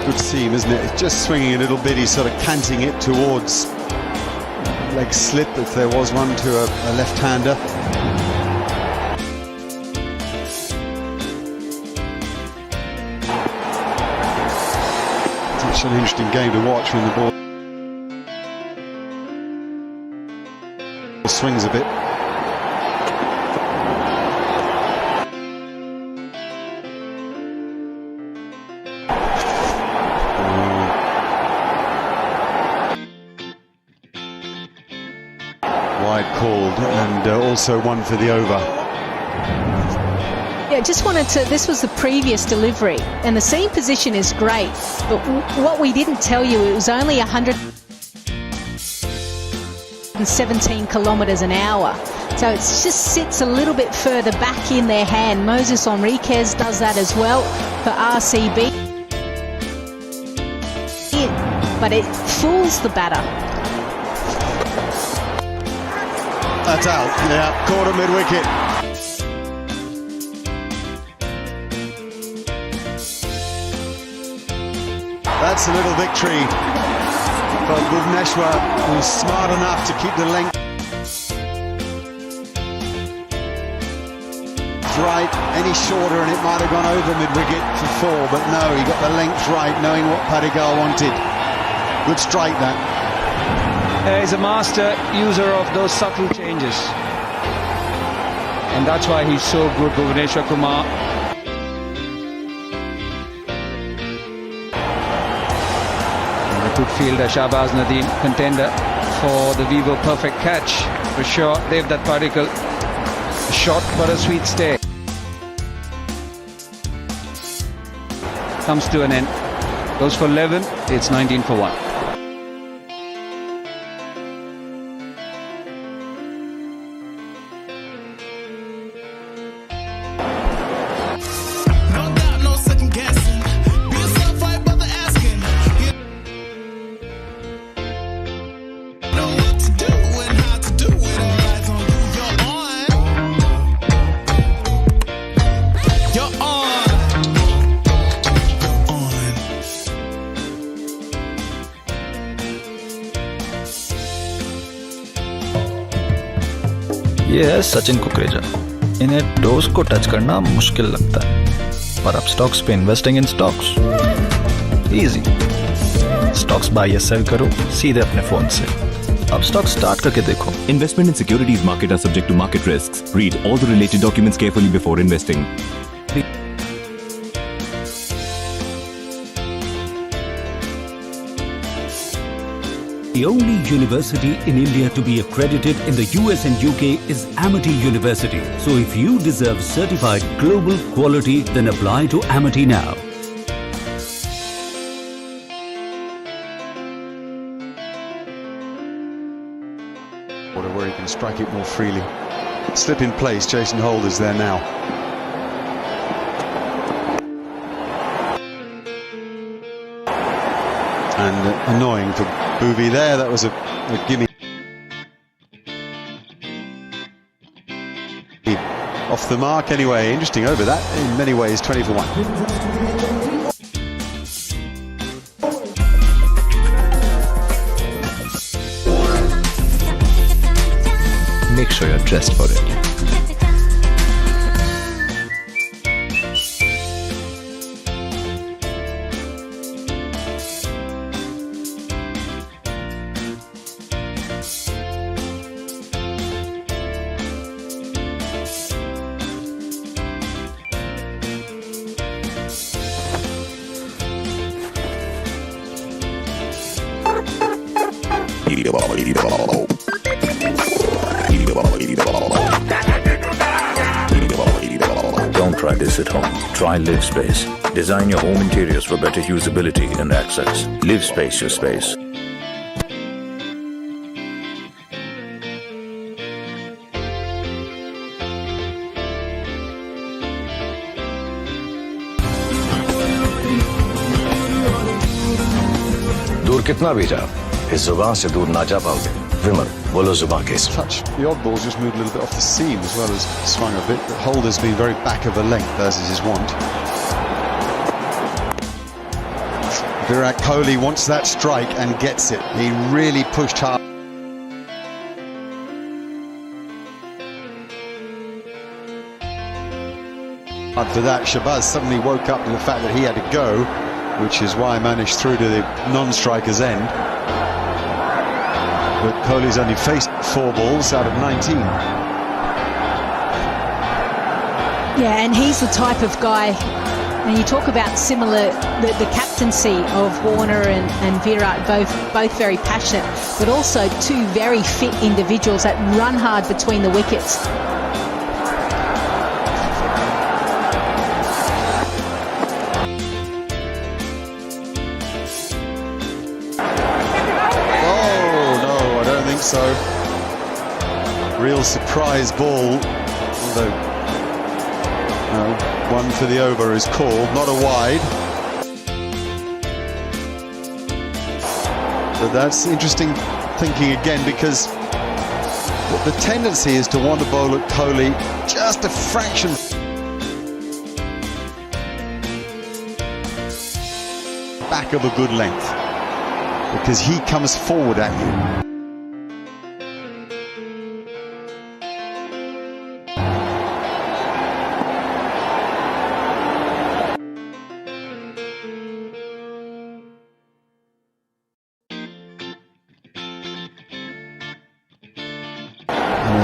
Good seam, isn't it? It's just swinging a little bit, he's sort of canting it towards leg slip if there was one to a left-hander. It's an interesting game to watch when the ball swings a bit. Wide called, and also one for the over. Yeah, just wanted to, this was the previous delivery, and the seam position is great, but what we didn't tell you, it was only 117 kilometres an hour. So it just sits a little bit further back in their hand. Moses Enriquez does that as well for RCB. But it fools the batter. That's out, yeah, caught him mid-wicket. That's a little victory for Bhuvneshwar, who's smart enough to keep the length right. Any shorter and it might have gone over mid-wicket for four, but no, he got the length right, knowing what Padikkal wanted. Good strike, that. He's a master user of those subtle changes, and that's why he's so good, Bhuvneshwar Kumar. Good fielder Shahbaz Nadeem, contender for the VIVO perfect catch for sure. Devdutt Padikkal, a short but a sweet stay. Comes to an end, goes for 11, it's 19 for 1. ये है सचिन कुकरेजा। इन्हें dose को touch करना मुश्किल लगता है, पर अब स्टॉक्स पे investing in stocks easy. Stocks buy या सेल करो सीधे अपने फोन से। अब स्टॉक स्टार्ट करके देखो। Investment in securities market are subject to market risks. Read all the related documents carefully before investing. The only university in India to be accredited in the US and UK is Amity University. So if you deserve certified global quality, then apply to Amity now. Where he can strike it more freely. Slip in place, Jason Holder's there now. And annoying for Bhuvi there, that was a gimme. Off the mark anyway, interesting over that, in many ways 20 for 1. Make sure you're dressed for it. Don't try this at home. Try LiveSpace. Design your home interiors for better usability and access. LiveSpace your space. दूर कितना भी जा, इस जुबान से दूर ना जा पाओगे। विमल, बोलो जुबान के इसमें। Touch. The odd ball's just moved a little bit off the seam as well as swung a bit. But Holder's been very back of the length, as is his wont. Virat Kohli wants that strike and gets it. He really pushed hard. For that, Shabazz suddenly woke up to the fact that he had to go, which is why he managed through to the non-striker's end. But Kohli's only faced 4 balls out of 19. Yeah, and he's the type of guy, and you talk about similar, the captaincy of Warner and Virat, both very passionate, but also two very fit individuals that run hard between the wickets. So, real surprise ball, although one for the over is called, not a wide. But that's interesting thinking again, because the tendency is to want to bowl at Kohli just a fraction back of a good length, because he comes forward at you.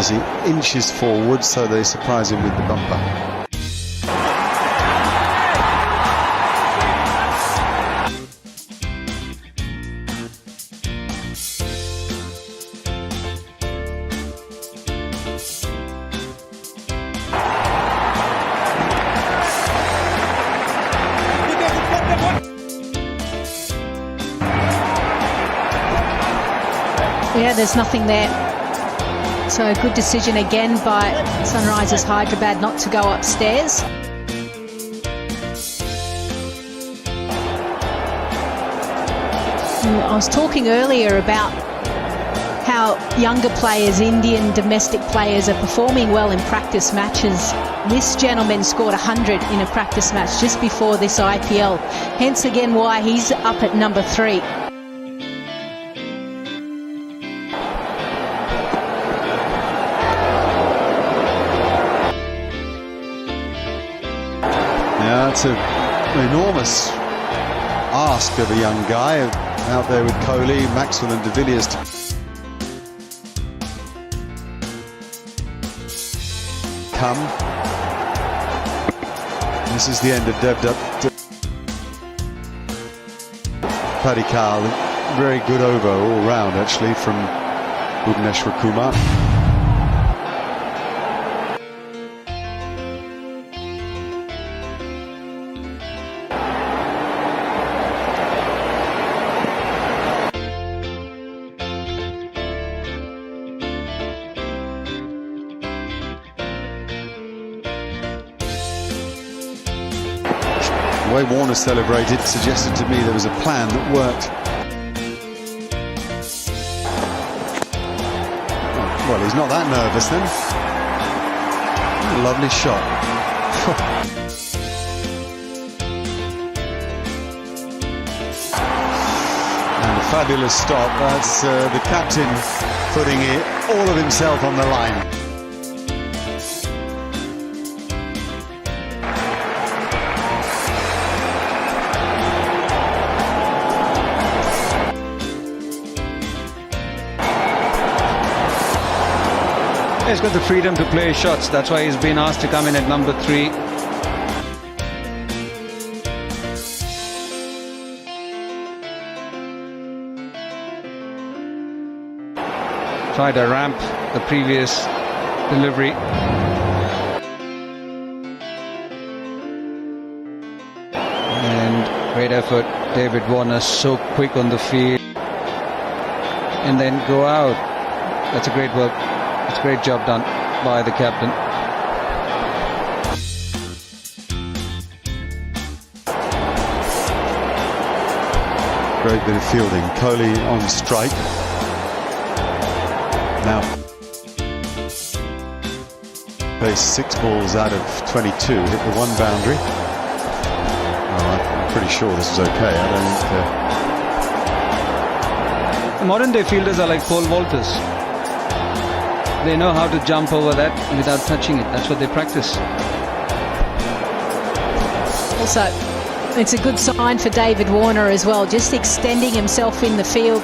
As he inches forward, so they surprise him with the bumper. Yeah, there's nothing there. So a good decision again by Sunrisers Hyderabad not to go upstairs. I was talking earlier about how younger players, Indian domestic players, are performing well in practice matches. This gentleman scored 100 in a practice match just before this IPL. Hence again why he's up at number 3. Yeah, it's an enormous ask of a young guy. Out there with Kohli, Maxwell and de Villiers. Come. This is the end of Devdutt. Padikkal, very good over all round actually from Bhuvneshwar Kumar. The way Warner celebrated suggested to me there was a plan that worked. Oh, well, he's not that nervous then. Lovely shot. And a fabulous stop. That's the captain putting all of himself on the line. He's got the freedom to play shots. That's why he's been asked to come in at number 3. Tried to ramp the previous delivery. And great effort. David Warner so quick on the field. And then go out. That's a great work. It's a great job done by the captain. Great bit of fielding. Kohli on strike. Now faced 6 balls out of 22. Hit the 1 boundary. I'm pretty sure this is okay. I don't. The modern day fielders are like pole vaulters. They know how to jump over that without touching it. That's what they practice. Also, it's a good sign for David Warner as well, just extending himself in the field.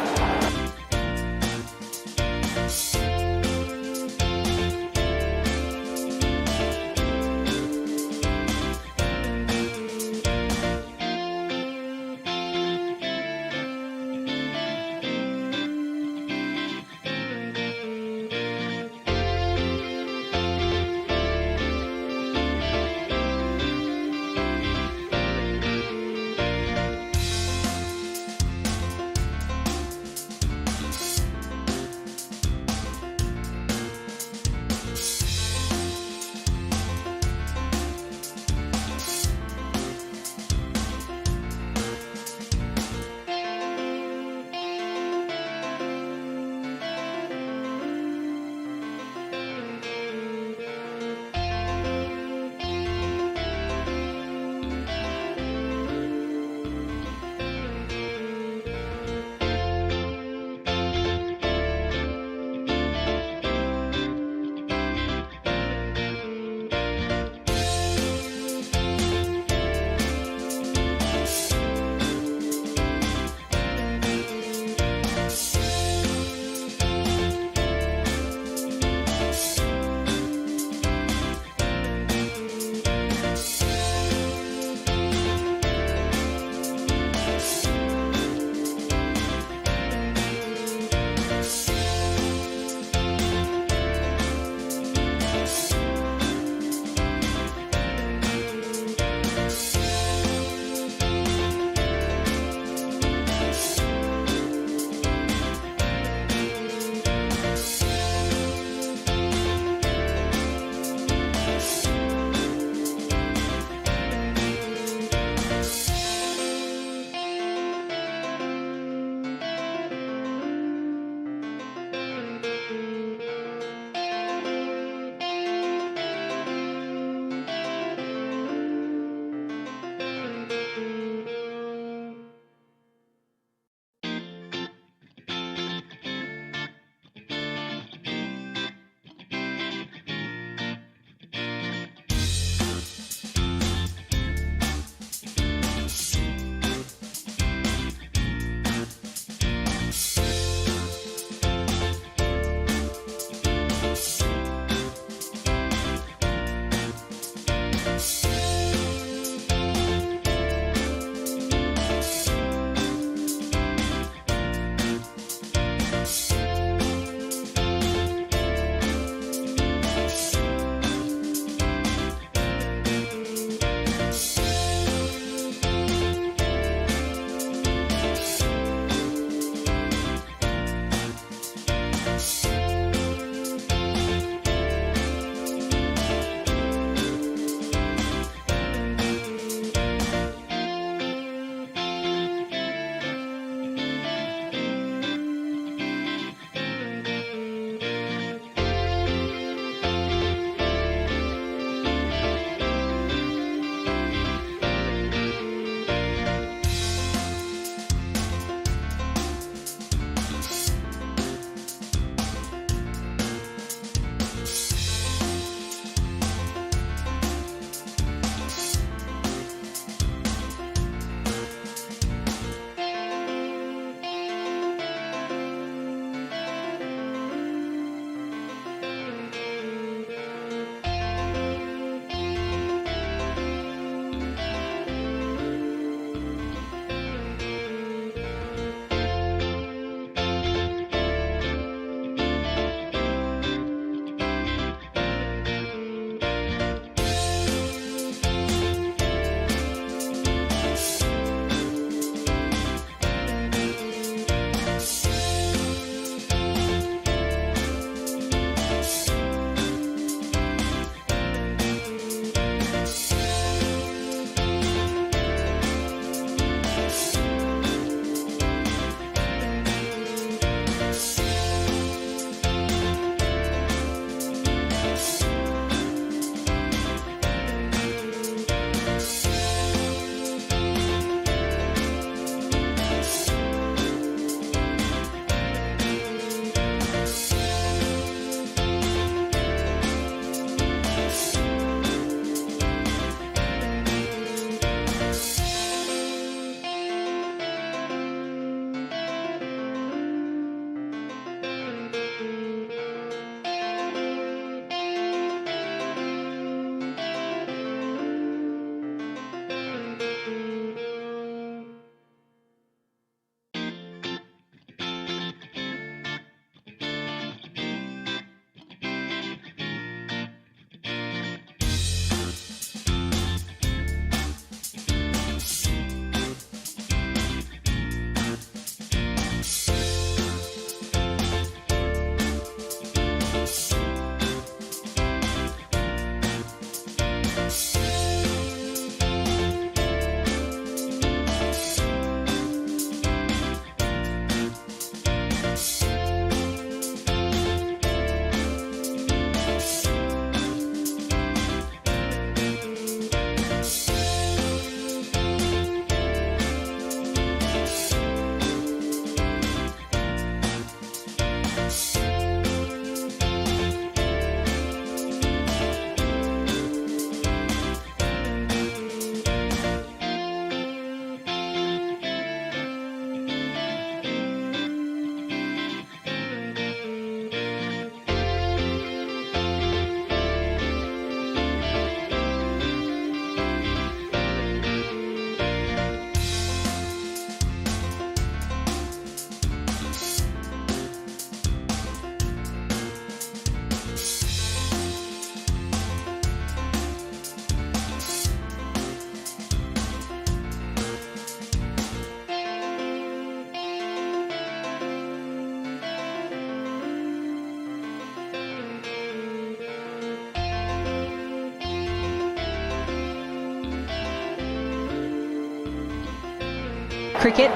cricket,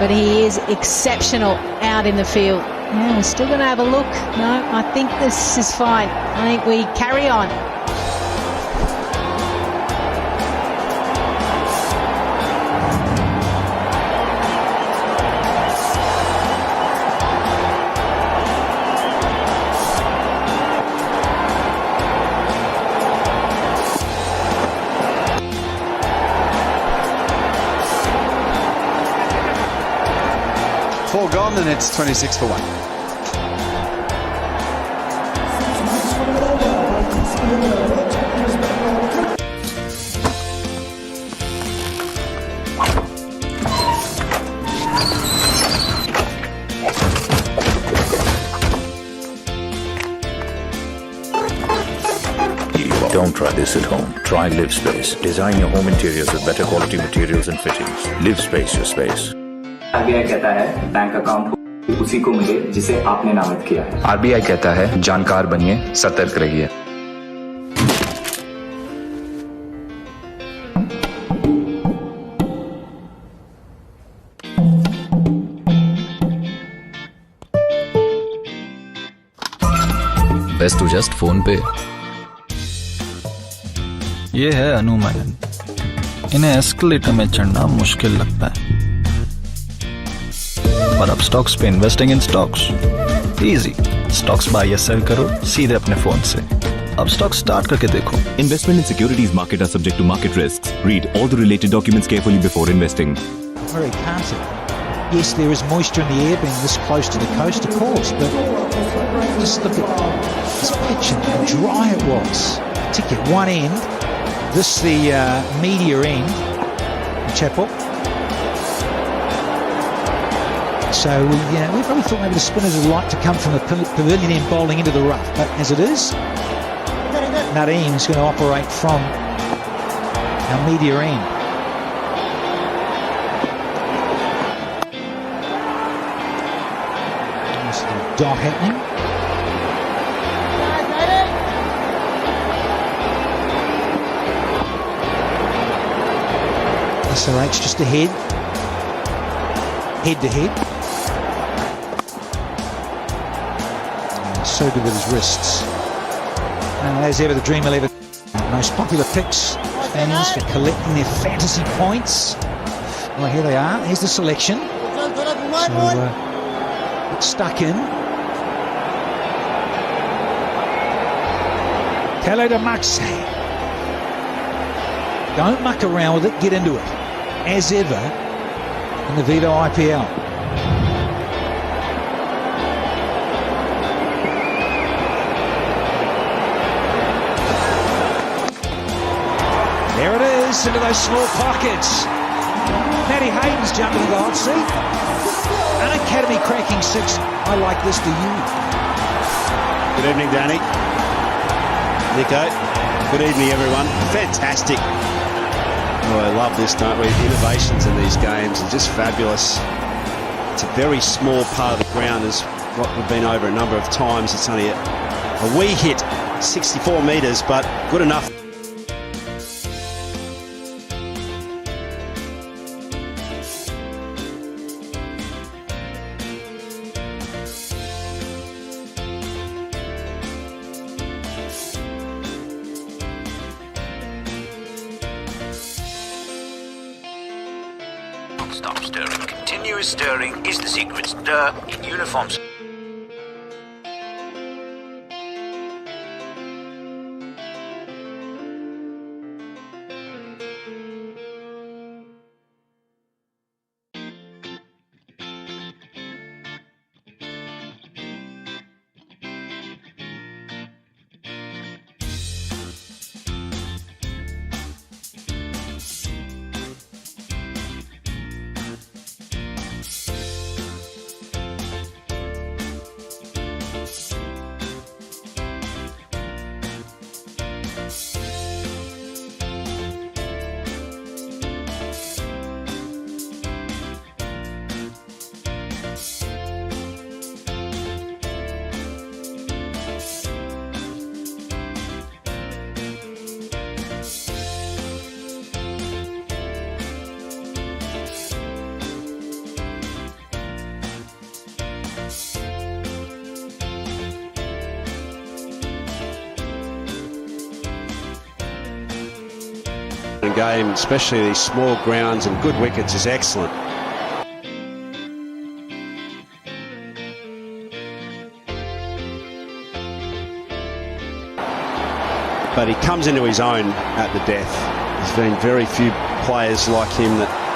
but he is exceptional out in the field. Yeah, we're still going to have a look. No, I think this is fine. I think we carry on. Four gone and it's 26 for 1. Don't try this at home. Try LiveSpace. Design your home interiors with better quality materials and fittings. LiveSpace your space. RBI कहता है bank account उसी को मिले जिसे आपने नामित किया है। आरबीआई कहता है जानकार बनिए, सतर्क रहिए। बेस्ट टू जस्ट फोन पे। ये है अनुमानन। इन्हें एस्केलेटर में चढ़ना मुश्किल लगता है, पर अब स्टॉक्स पे investing in stocks easy. Stocks buy या सेल करो सीधे अपने फोन से। अब स्टॉक स्टार्ट करके देखो। Investment in securities market are subject to market risks. Read all the related documents carefully before investing. Very calm. Yes, there is moisture in the air being this close to the coast, of course, but just look at this pitch and how dry it was. Particularly at one end, this the media end, Chapel. So we probably thought maybe the spinners would like to come from the pavilion end bowling into the rough, but as it is, Nadeem's going to operate from our media end. Nice little dot happening. SRH just ahead. Head to head. So good with his wrists. And as ever, the Dream 11 most popular picks. Fans for collecting their fantasy points. Well, here they are. Here's the selection. So it's stuck in. Hello to Maxey. Don't muck around with it. Get into it. As ever in the VIVO IPL. There it is, into those small pockets. Matty Hayden's jumping in the hot seat. An Academy cracking 6. I like this, do you? Good evening, Danny. Nico. Good evening, everyone. Fantastic. Oh, I love this, don't we? Innovations in these games are just fabulous. It's a very small part of the ground, as what we've been over a number of times. It's only a wee hit, 64 metres, but good enough. Stop stirring. Continuous stirring is the secret. Stir in uniforms. game, especially these small grounds and good wickets, is excellent. But he comes into his own at the death. There's been very few players like him that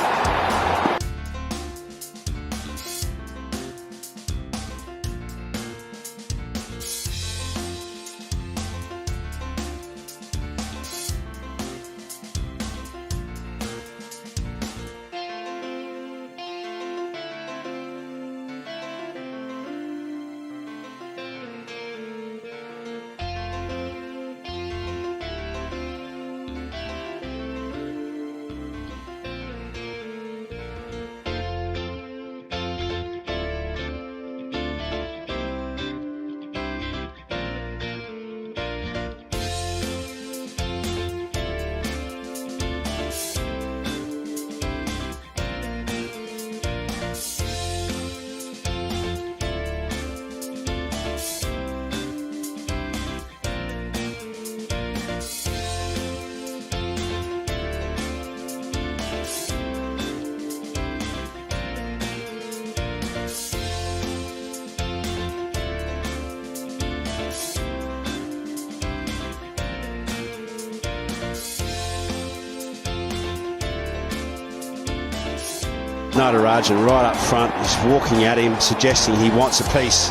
Natarajan right up front is walking at him, suggesting he wants a piece.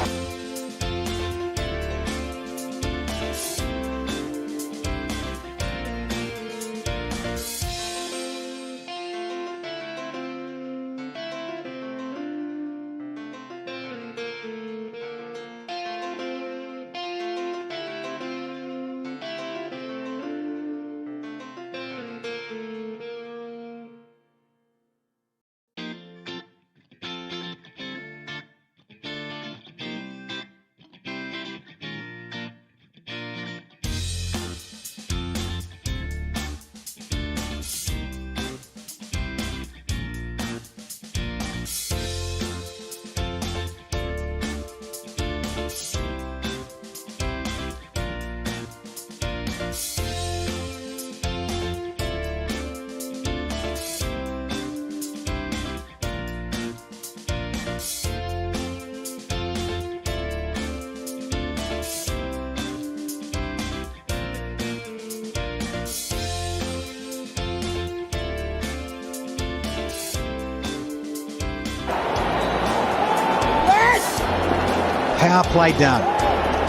Power play done.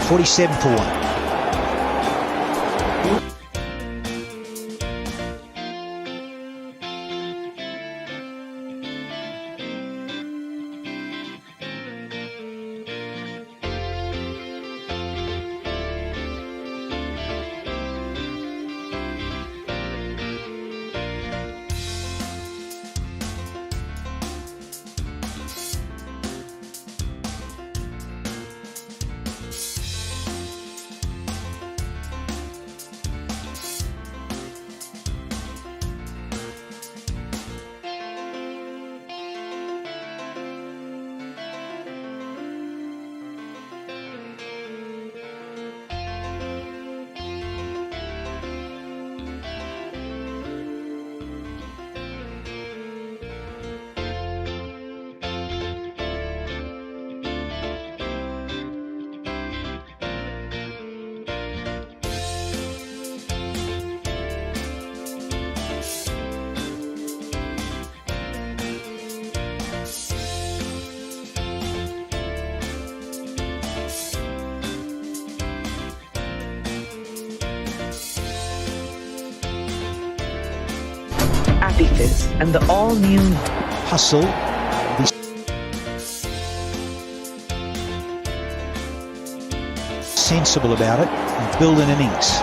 47 for 1. Fizz and the all-new Hustle. Be sensible about it and build an innings.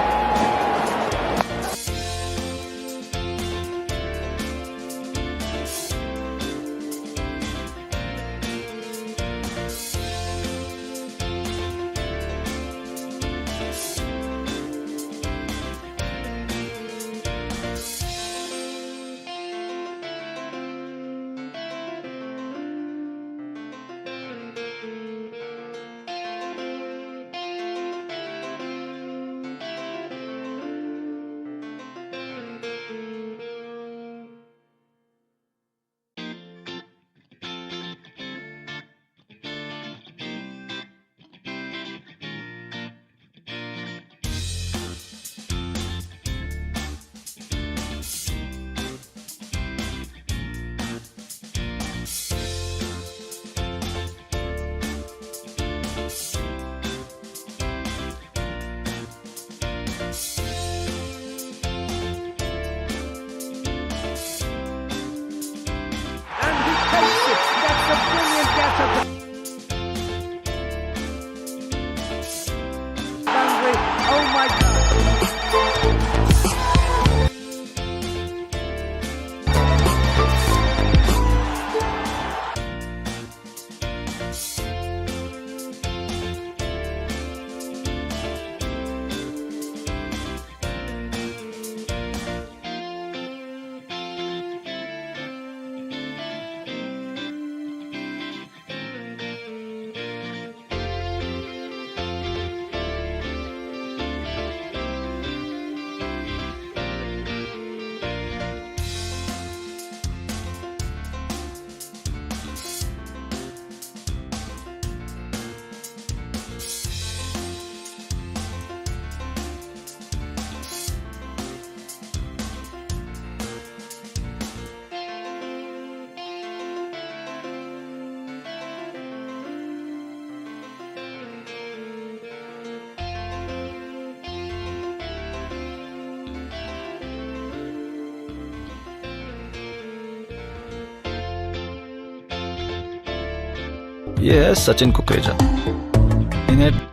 ये है सचिन कुकरेजा। इन्हें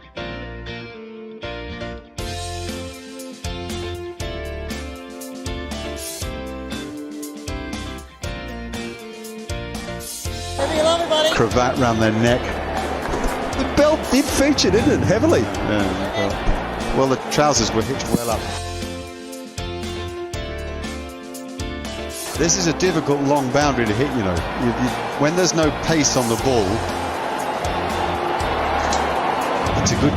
cravat round their neck. The belt did feature, didn't it? Heavily. Yeah, well, the trousers were hitched well up. This is a difficult long boundary to hit, you know. When there's no pace on the ball, it's a good...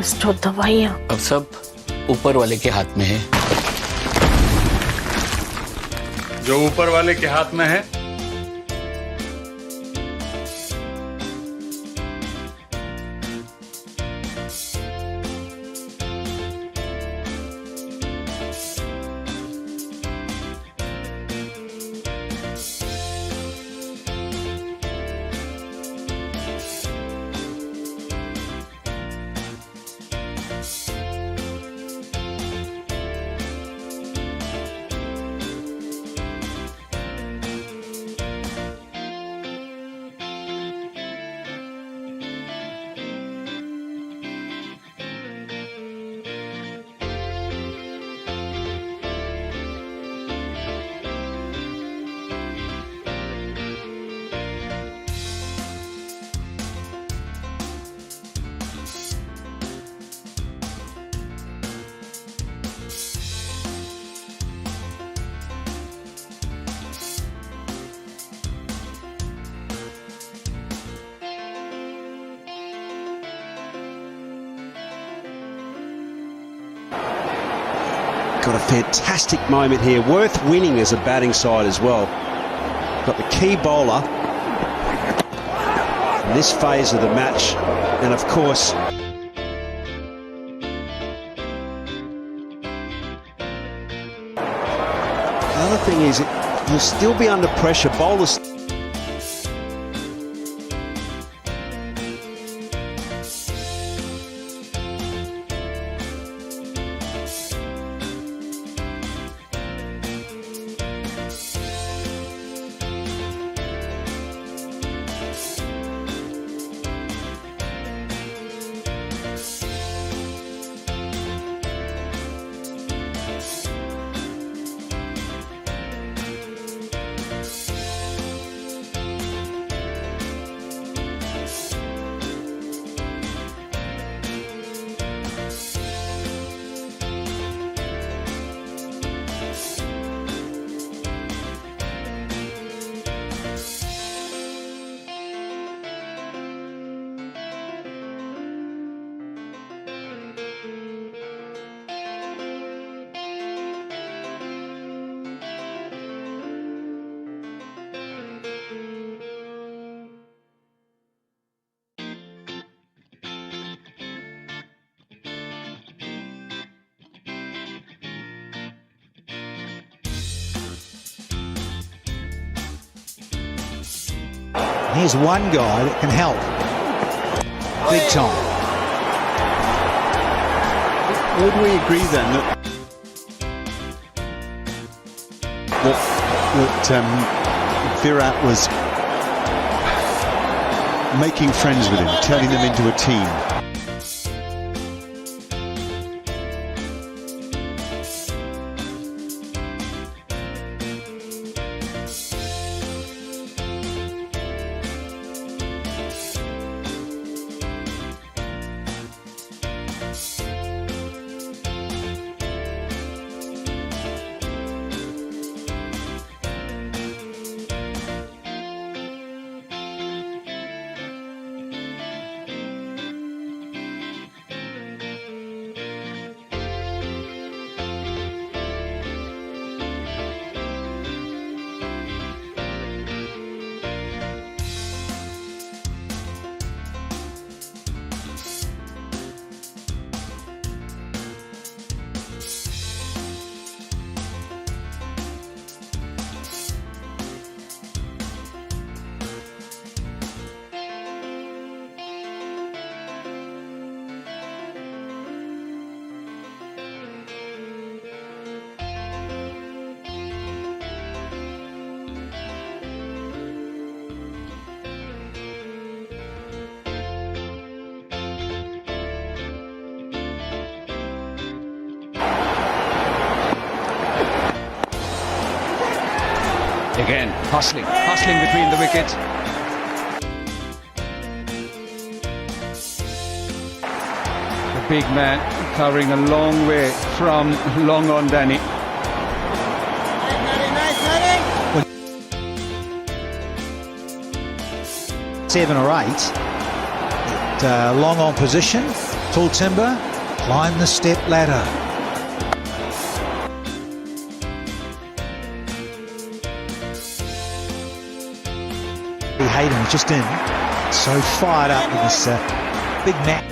stop दवाइयाँ अब सब ऊपर वाले के हाथ में है। जो ऊपर वाले के हाथ में है Got a fantastic moment here, worth winning as a batting side as well. Got the key bowler in this phase of the match, and of course the other thing is you'll still be under pressure. Bowlers Here's one guy that can help. Big time. Would we agree then that Virat was making friends with him, turning them into a team? Again, hustling between the wickets. The big man covering a long way from long on Danny. Seven or eight. Long on position, tall timber, climb the step ladder. Hayden was just in, so fired up with this big match.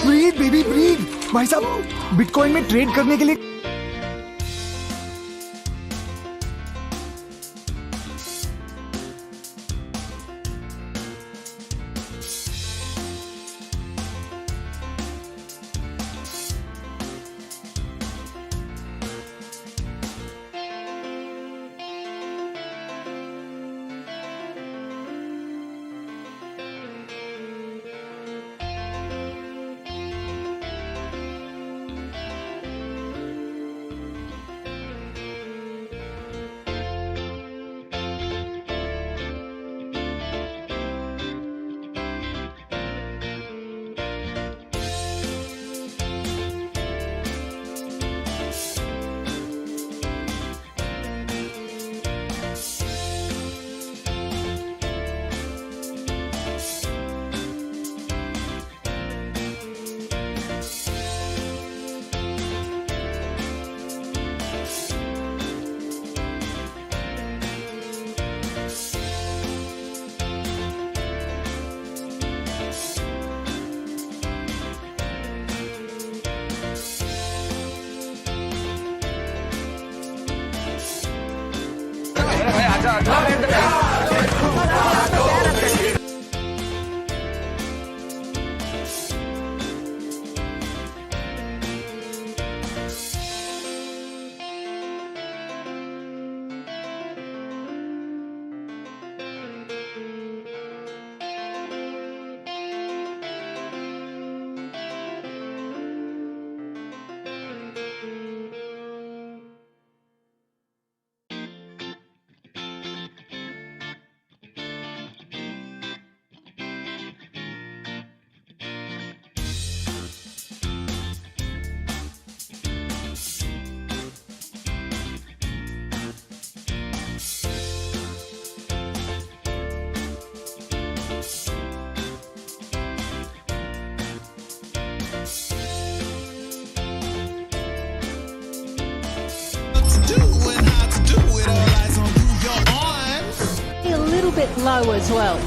Breathe baby breathe. भाई साहब bitcoin में trade करने के लिए bit low as well.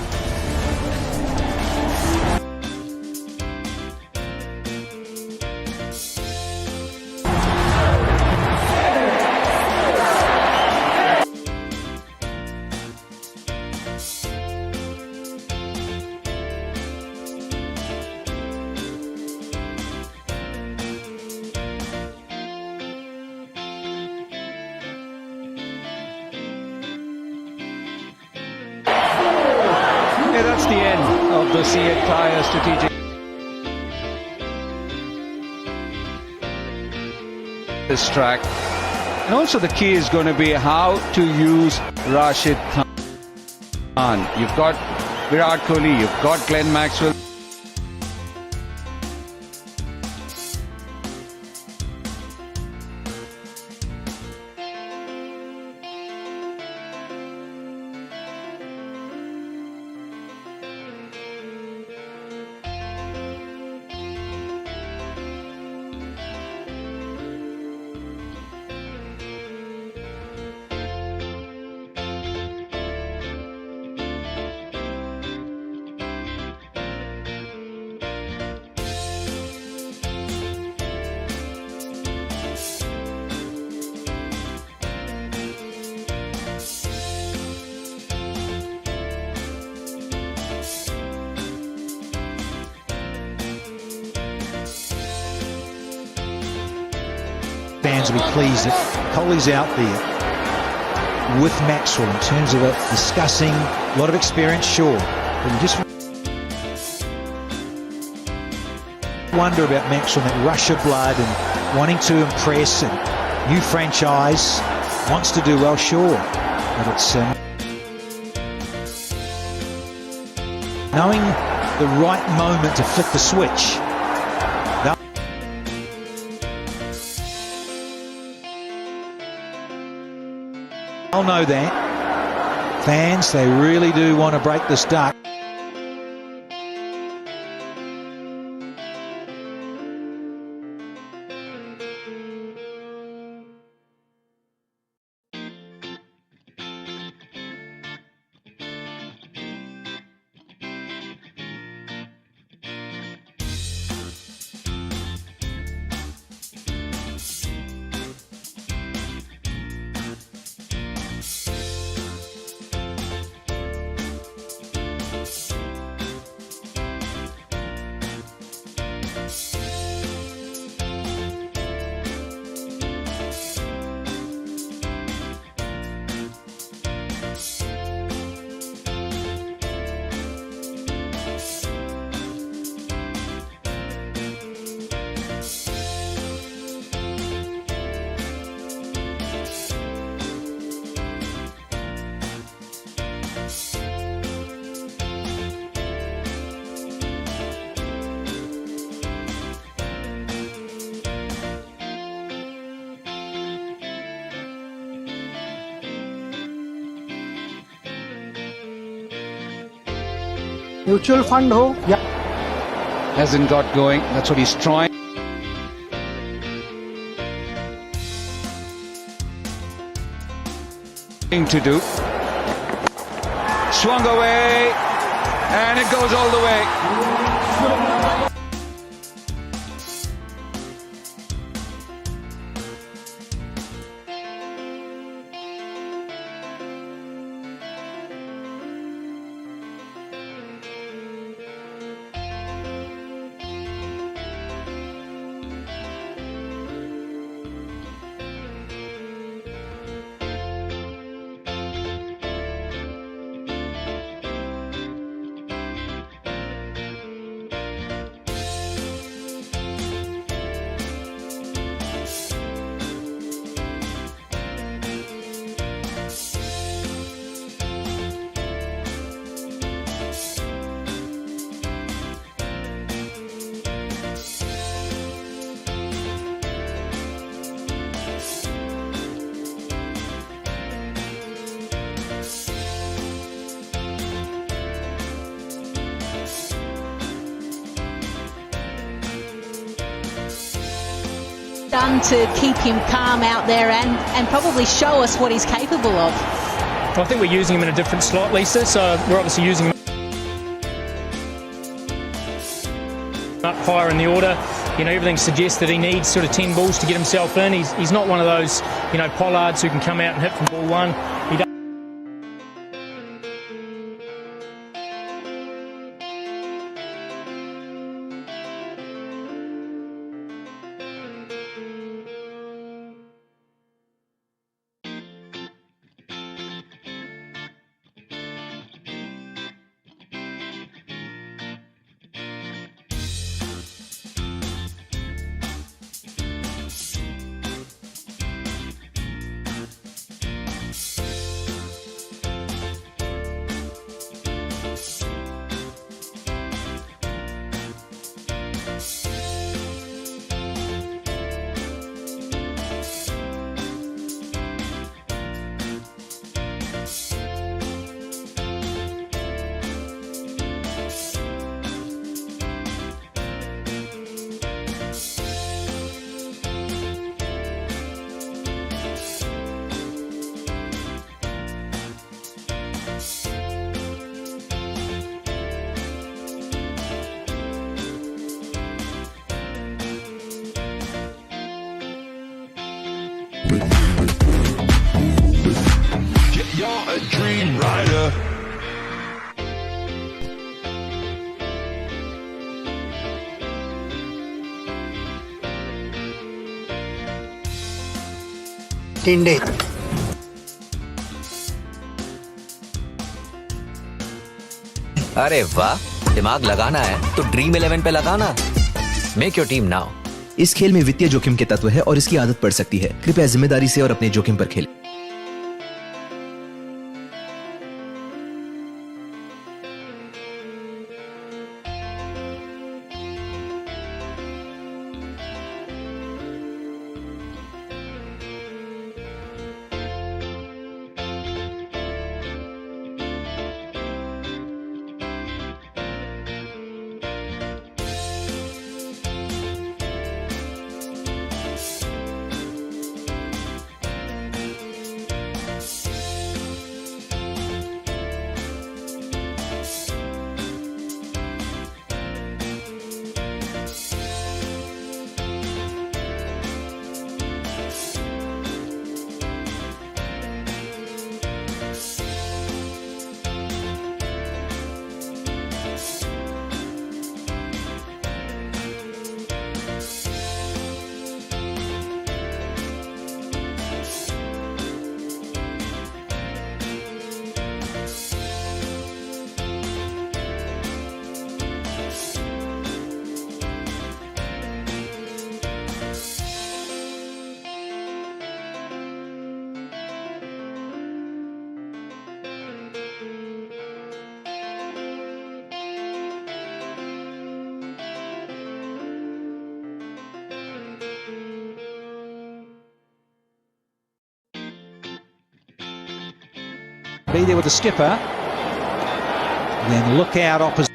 the end of the Siet Tyre strategic this track. And also the key is going to be how to use Rashid Khan. You've got Virat Kohli, you've got Glenn Maxwell. Fans will be pleased that Kohli's out there with Maxwell in terms of discussing a lot of experience, sure. But you just wonder about Maxwell, that rush of blood and wanting to impress, and new franchise, wants to do well, sure. But it's knowing the right moment to flick the switch. They'll know that. Fans, they really do want to break this duck. Mutual fund हो या hasn't got going. That's what he's trying to do. Swung away, and it goes all the way. Done to keep him calm out there and probably show us what he's capable of. I think we're using him in a different slot, Lisa, so we're obviously using him up higher in the order. You know, everything suggests that he needs sort of 10 balls to get himself in. He's not one of those, you know, Pollards who can come out and hit from ball one. He does. टिंडे। अरे वाह, दिमाग लगाना है तो dream 11 पे लगाना। Make your team now. इस खेल में वित्तीय जोखिम के तत्व है और इसकी आदत पड़ सकती है। कृपया जिम्मेदारी से और अपने जोखिम पर खेलें। Be there with the skipper, then look out opposite.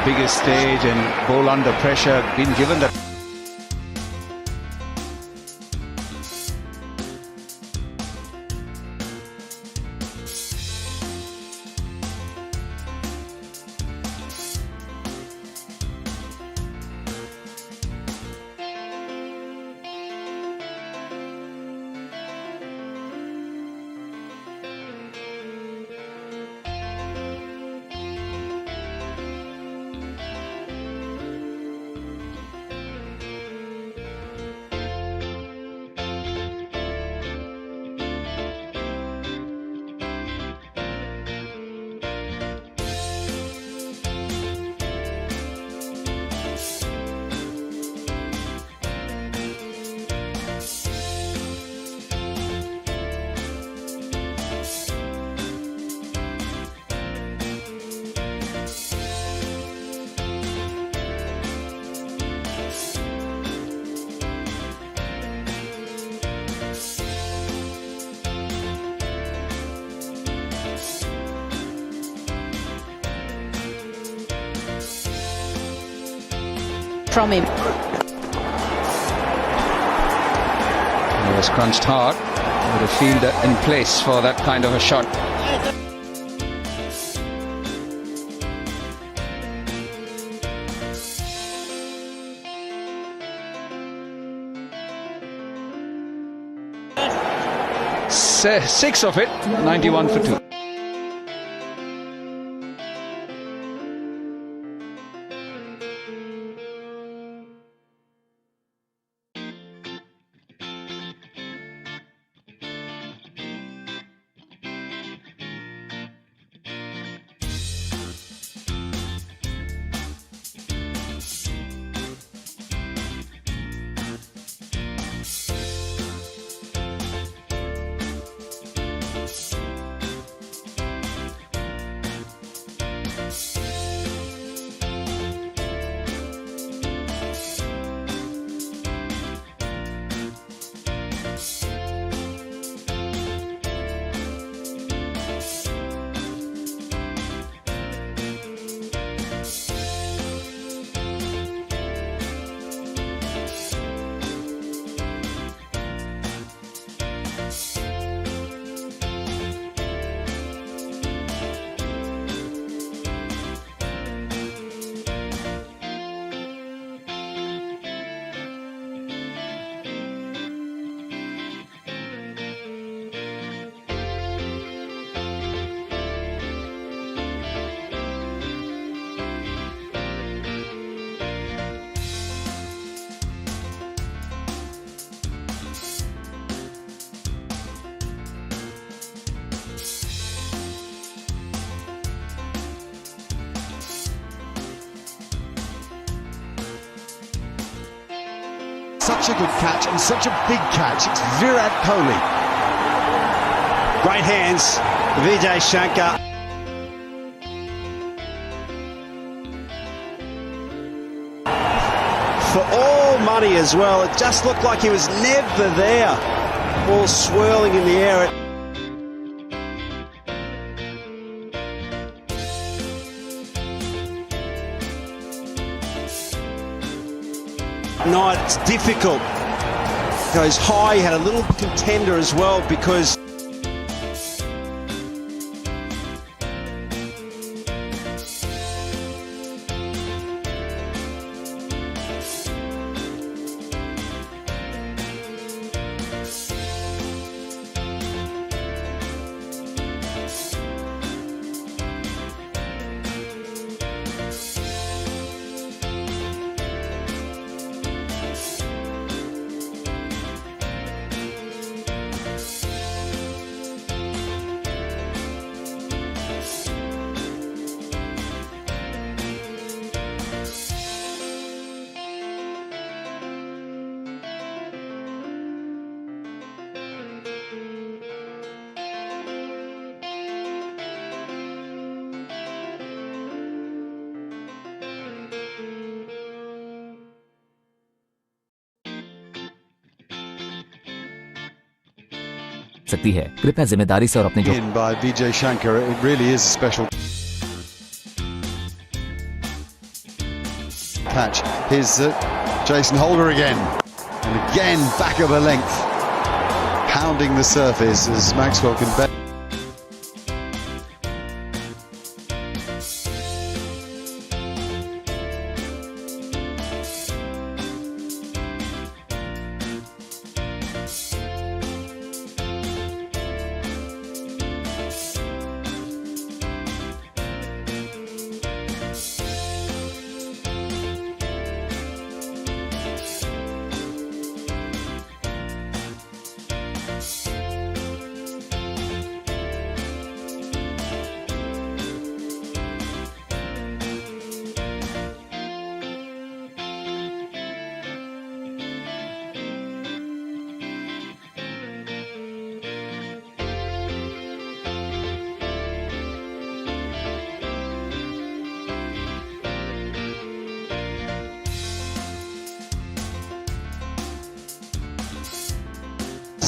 Biggest stage and ball under pressure, been given that. From him. He was crunched hard with a fielder in place for that kind of a shot. Six of it, 91 for 2. such a good catch and such a big catch. It's Virat Kohli. Great hands, Vijay Shankar. For all money as well, it just looked like he was never there. Ball swirling in the air. No, it's difficult. Goes high, he had a little contender as well because सकती है। कृपया जिम्मेदारी से और अपने जो In by Vijay Shankar, it really is a special catch. Here's Jason Holder again, and again back of a length, pounding the surface as Maxwell can bet.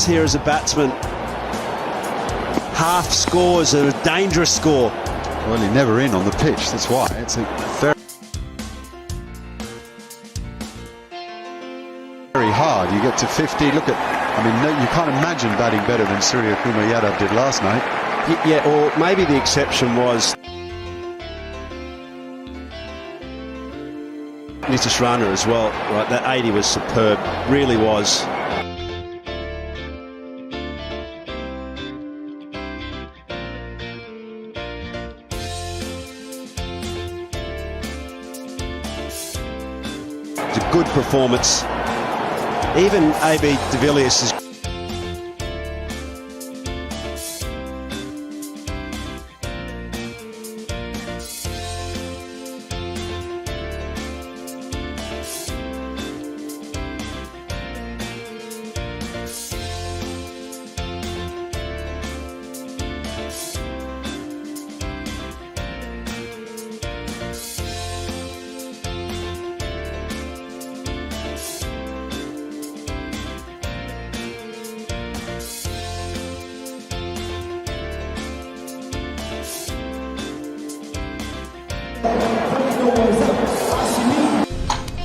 Here as a batsman, half scores are a dangerous score. Well, he's never in on the pitch, that's why. It's a very hard. You get to 50, look at, I mean, no, you can't imagine batting better than Surya Kumar Yadav did last night. Yeah, or maybe the exception was Nitish Rana as well. Right, that 80 was superb, really was. Good performance. Even AB de Villiers is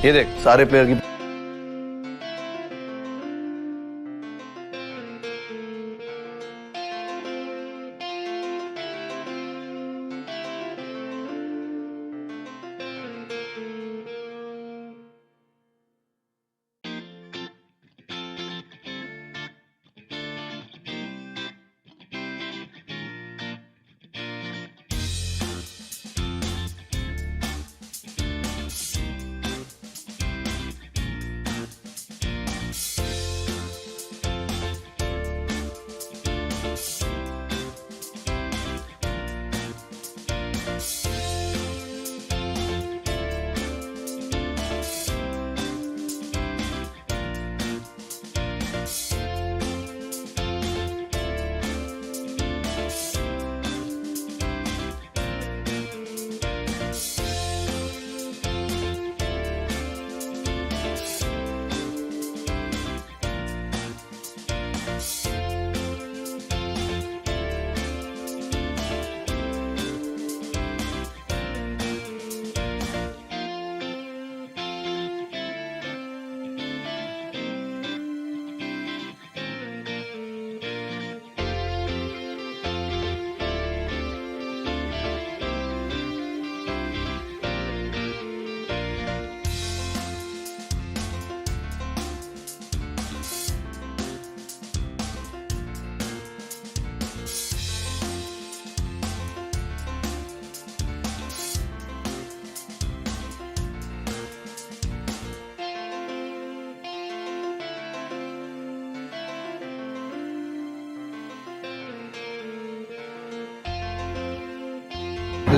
ये देख सारे player की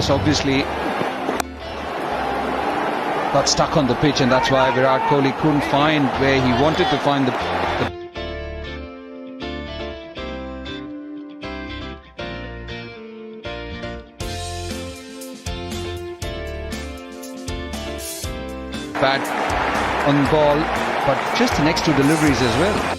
this obviously got stuck on the pitch, and that's why Virat Kohli couldn't find where he wanted to find the bat on ball, but just the next two deliveries as well.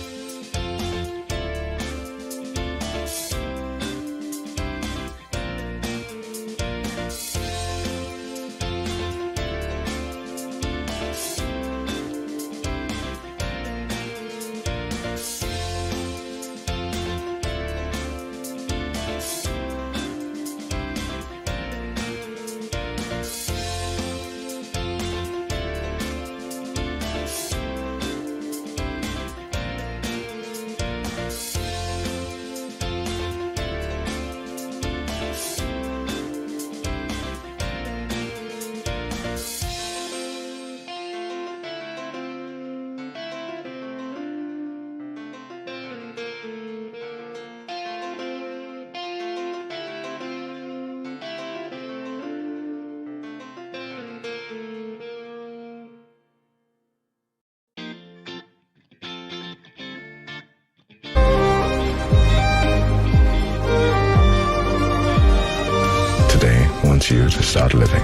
wants you to start living.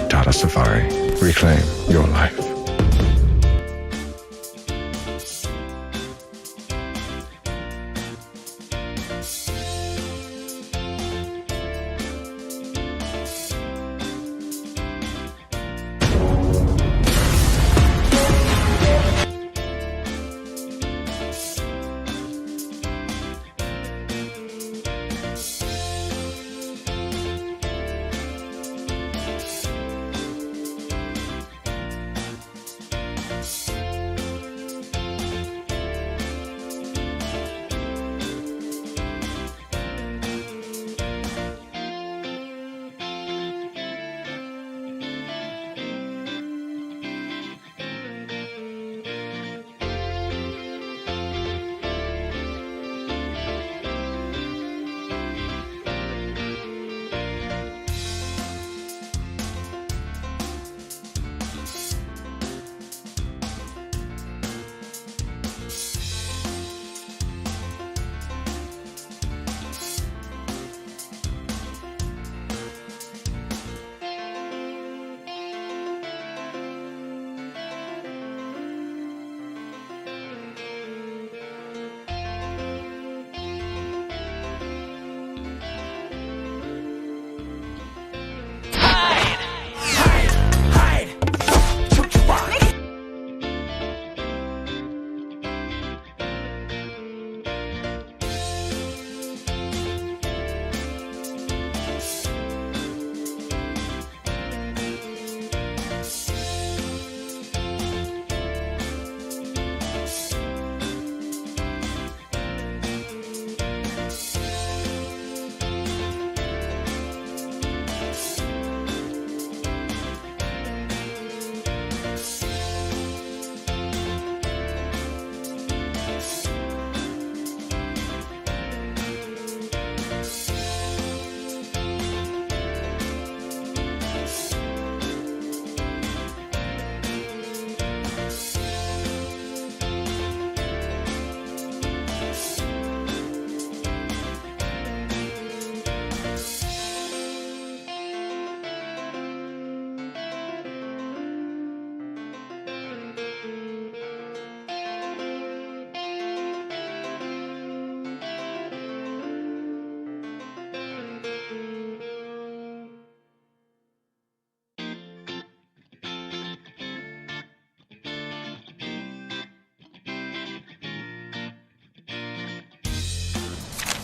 Tata Safari. Reclaim your life.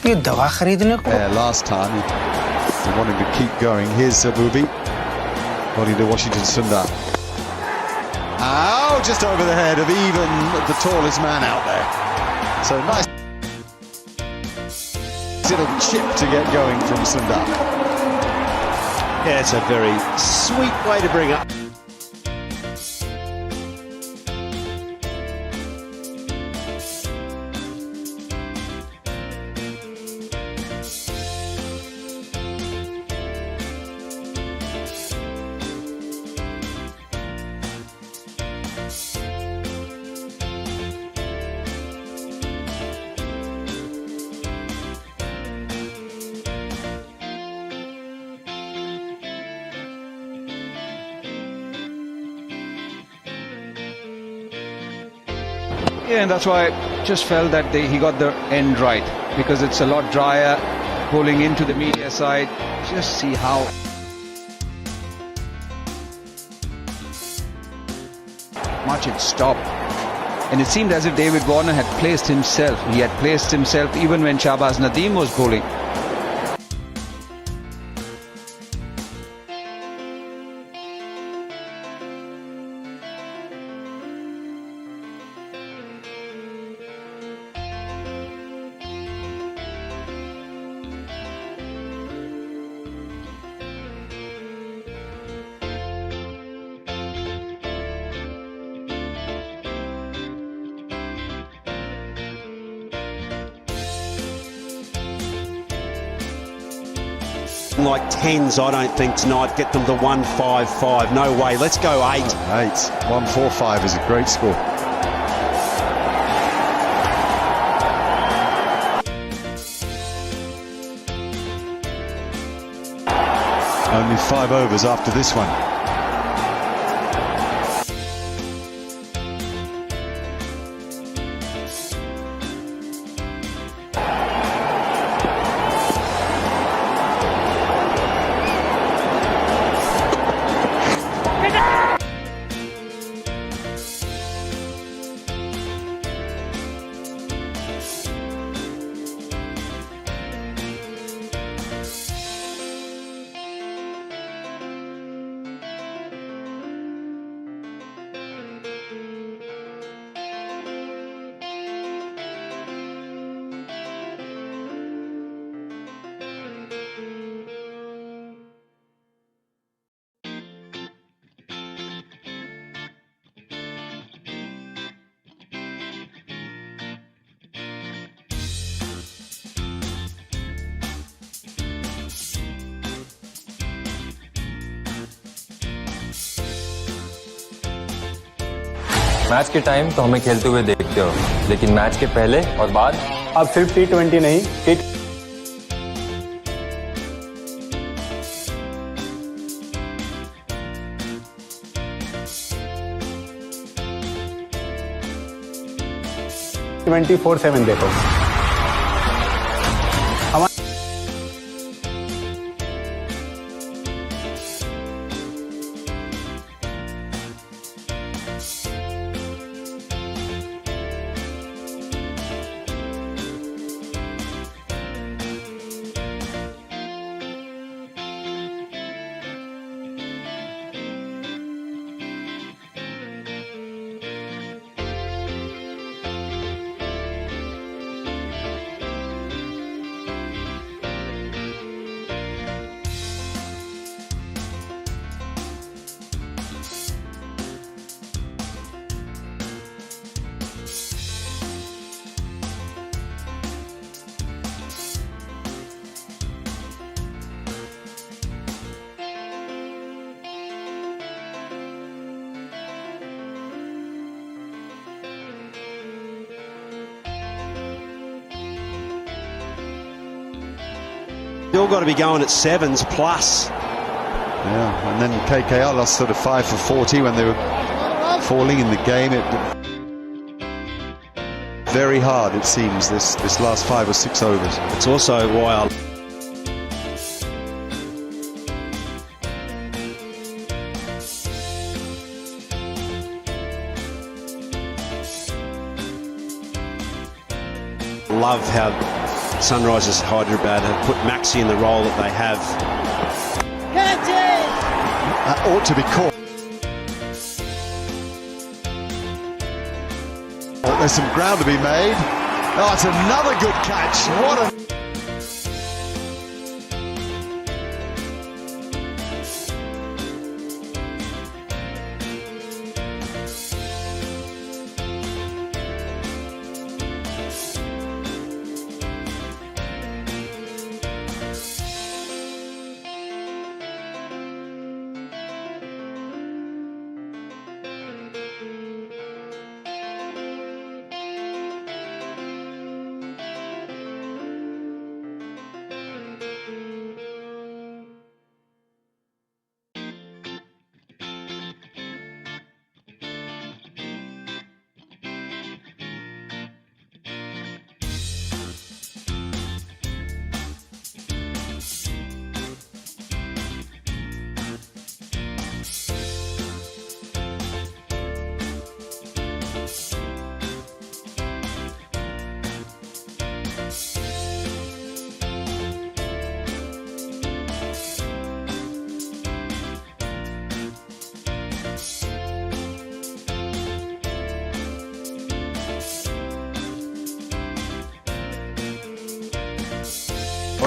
ये दवा खरीदने को last time he wanted to keep going. Here's Booby bowling to Washington Sundar. Oh, just over the head of even the tallest man out there. So nice little chip to get going from Sundar. Yeah, it's a very sweet way to bring up. Yeah, and that's why I just felt that he got the end right, because it's a lot drier, pulling into the media side. Just see how much it stopped. And it seemed as if David Warner had placed himself. He had placed himself even when Shahbaz Nadeem was bowling. Like tens, I don't think tonight. Get them to 155. No way. Let's go 8. 145 is a great score. Only 5 overs after this one. Match के time तो हमें खेलते हुए देखते हो, लेकिन match के पहले और बाद अब सिर्फ T20 नहीं, T20 24/7 देखो। Still got to be going at 7s plus. Yeah, and then KKR lost sort of 5 for 40 when they were falling in the game. Very hard, it seems, this last 5 or 6 overs. It's also why I love how Sunrisers Hyderabad have put Maxi in the role that they have. Catch it! That ought to be caught. Oh, there's some ground to be made. Oh, it's another good catch. What a...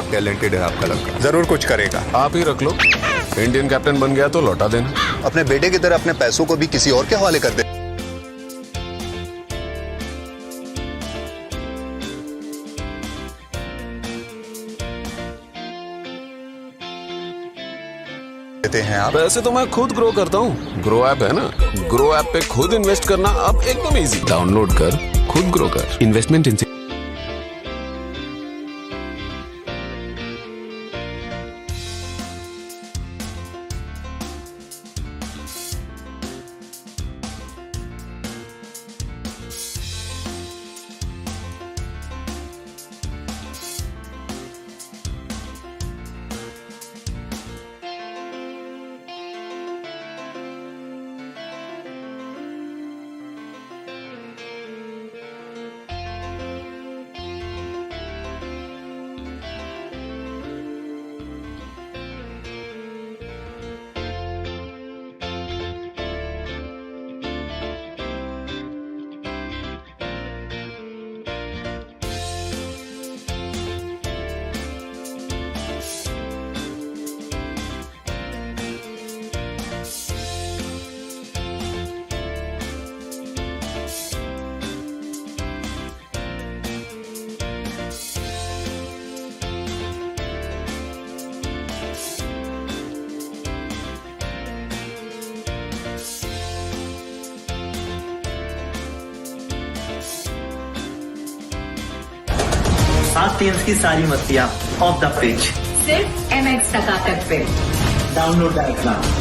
बहुत talented है आपका लड़का, जरूर कुछ करेगा। आप ही रख लो, Indian captain बन गया तो लौटा देना। अपने बेटे की तरह अपने पैसों को भी किसी और के हवाले कर दे। हैं आप? वैसे तो मैं खुद ग्रो करता हूँ, ग्रो ऐप है ना, ग्रो ऐप पे खुद इन्वेस्ट करना अब एकदम इजी। डाउनलोड कर, खुद ग्रो कर। इन्वेस्टमेंट इन सात टीम्स की सारी मस्तियां ऑफ द पिच सिर्फ MX टकाटक पे। Download the app now.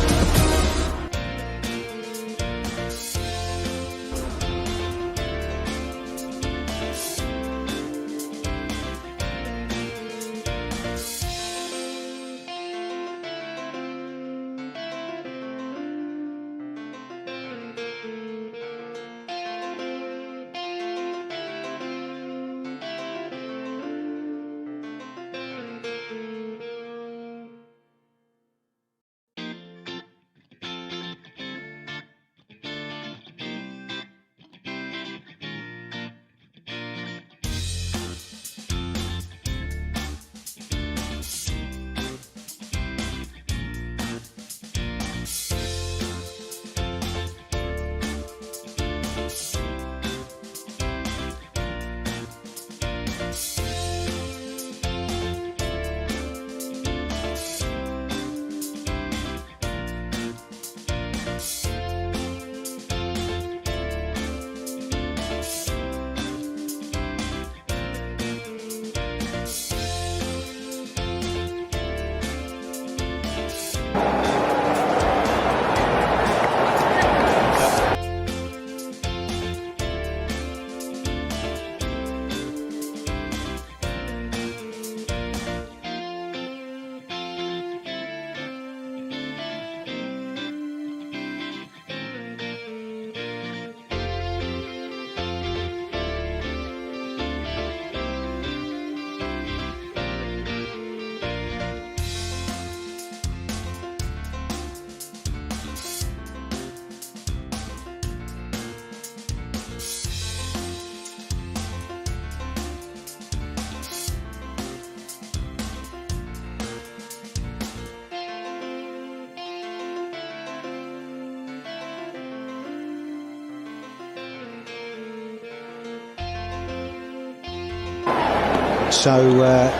So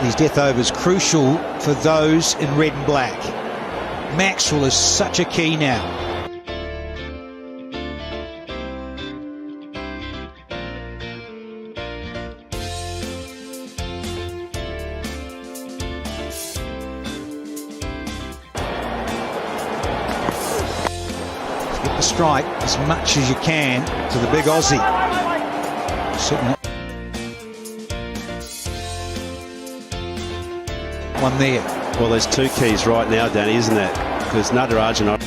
these death overs crucial for those in red and black. Maxwell is such a key now. Get the strike as much as you can to the big Aussie. Sitting one there. Well, there's two keys right now, Danny, isn't it? Because Nadaraj and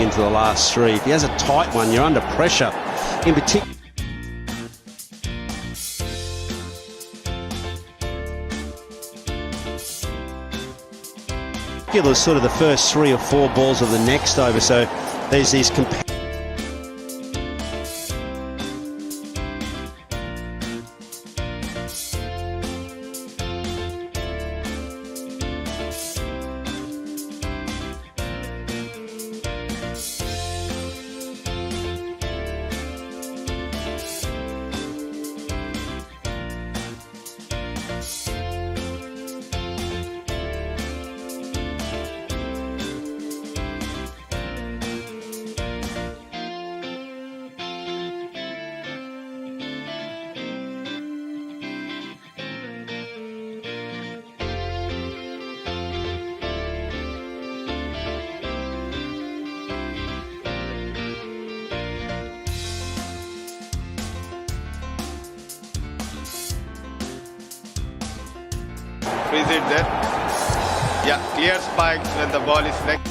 into the last three. If he has a tight one, you're under pressure. In particular, sort of the first 3 or 4 balls of the next over. So there's these visit that. Yeah, clear spikes when the ball is next.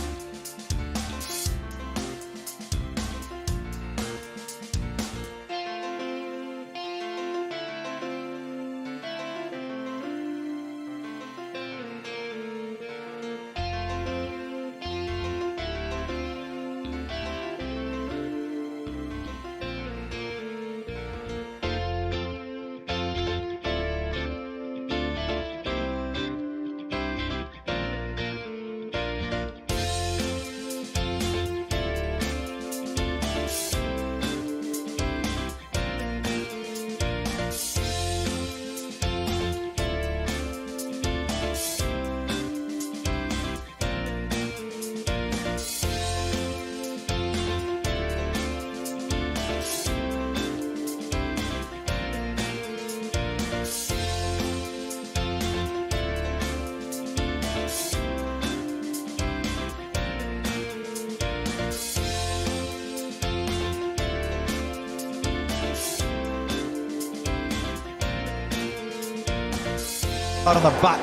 on the back.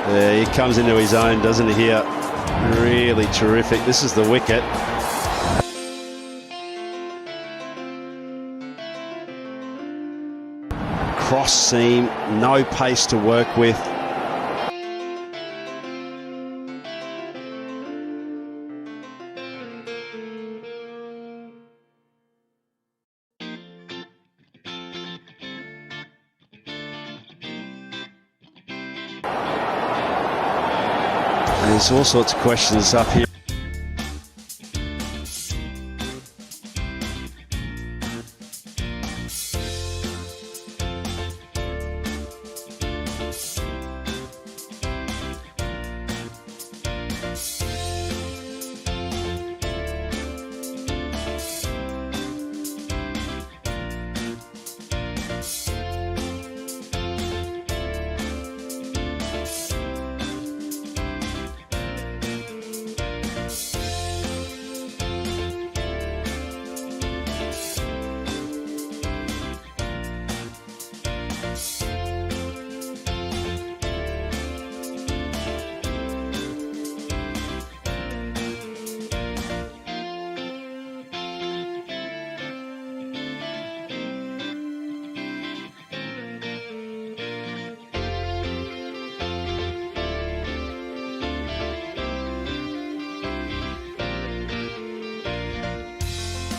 Yeah, he comes into his own, doesn't he, here? Really terrific. This is the wicket. Cross seam, no pace to work with. There's all sorts of questions up here.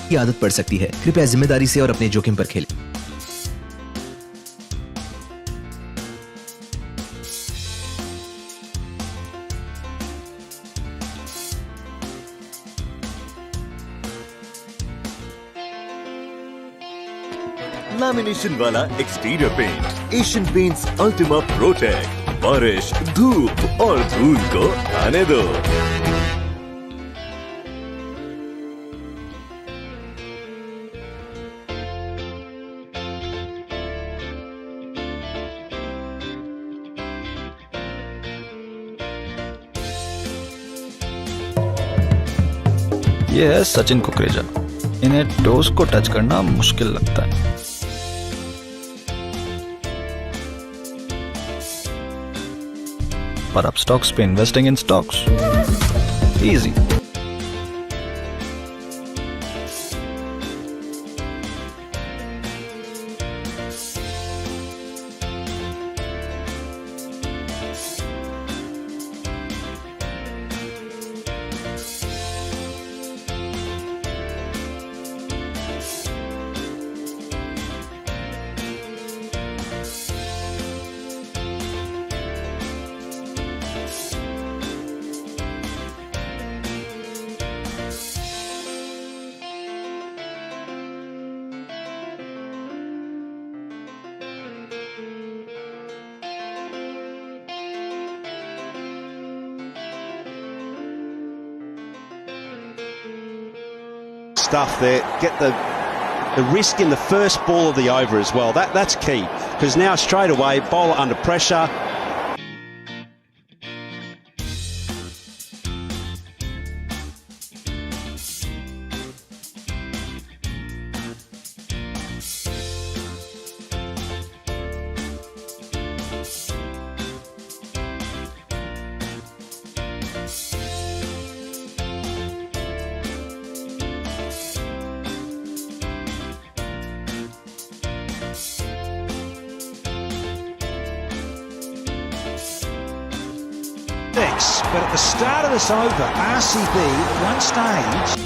की आदत पड़ सकती है। कृपया जिम्मेदारी से और अपने जोखिम पर खेलें। लैमिनेशन वाला exterior paint Asian Paints Ultima Protect. बारिश, धूप और धूल को आने दो। ये है सचिन कुकरेजा। इन्हें टोस को टच करना मुश्किल लगता है। पर अब स्टॉक्स पे investing in stocks easy. stuff there. Get the risk in the first ball of the over as well. That's key, because now straight away, bowler under pressure. But at the start of this over, RCB at one stage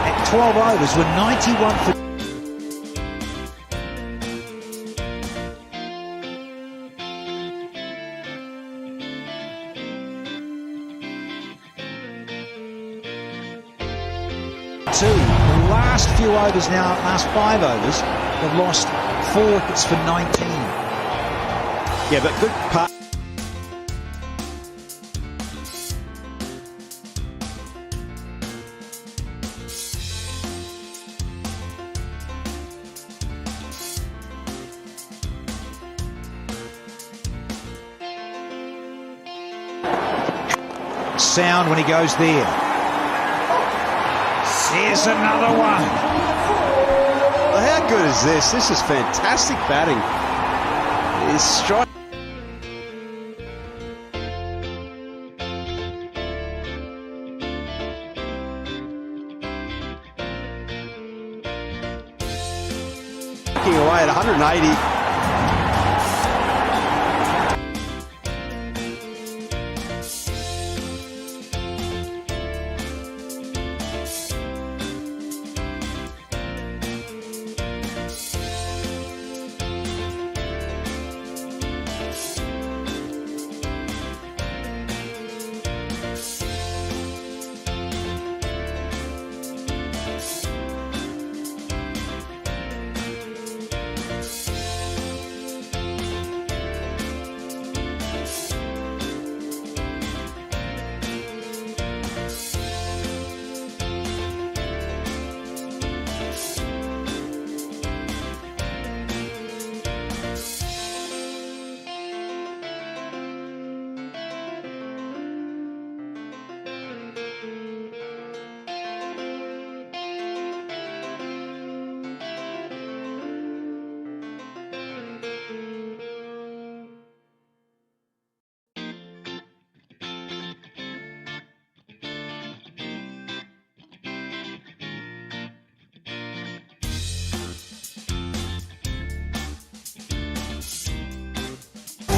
at 12 overs were 91 for 2. The last few overs now, last 5 overs, they've lost 4 wickets for 19. Yeah, but good part. Sound when he goes there. Here's another one. Well, how good is this? This is fantastic batting. He's striking. Away at 180.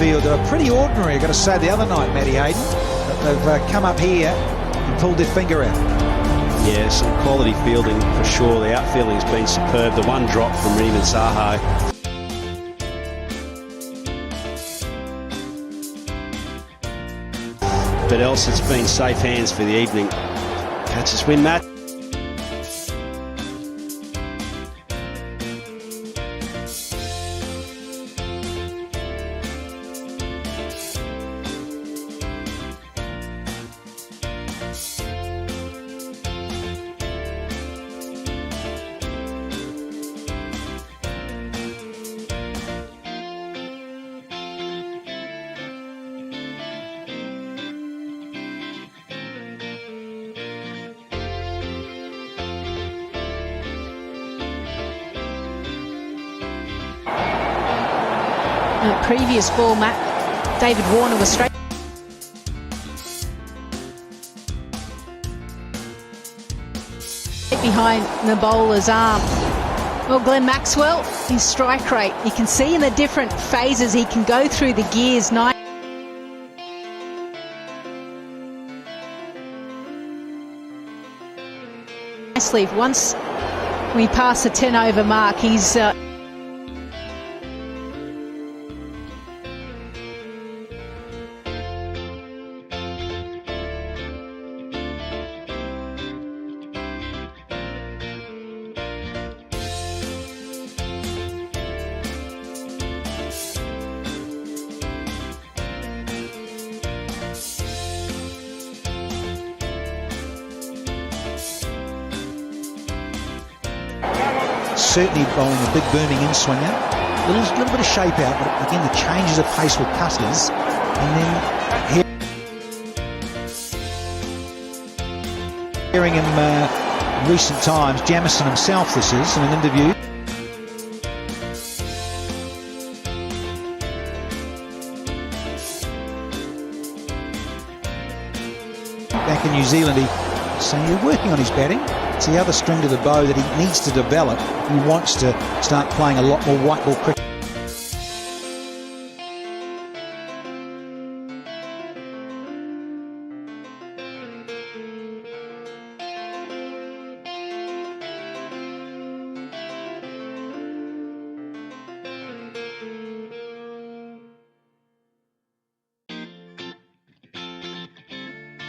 Field are pretty ordinary, I've got to say, the other night, Matty Hayden. But they've come up here and pulled their finger out. Yeah, some quality fielding for sure. The outfielding has been superb. The one drop from Rehman Saha. But else it's been safe hands for the evening. Catches win, Matt. Previous ball, David Warner was straight behind the bowler's arm. Well, Glenn Maxwell, his strike rate, you can see in the different phases he can go through the gears. Nicely, once we pass the 10 over mark, he's certainly bowling a big booming in swinger. A little bit of shape out, but again the changes of pace with cutters, and then hearing him in recent times, Jamieson himself this is, in an interview. Back in New Zealand, he's saying he's working on his batting. It's the other string to the bow that he needs to develop. He wants to start playing a lot more white ball cricket.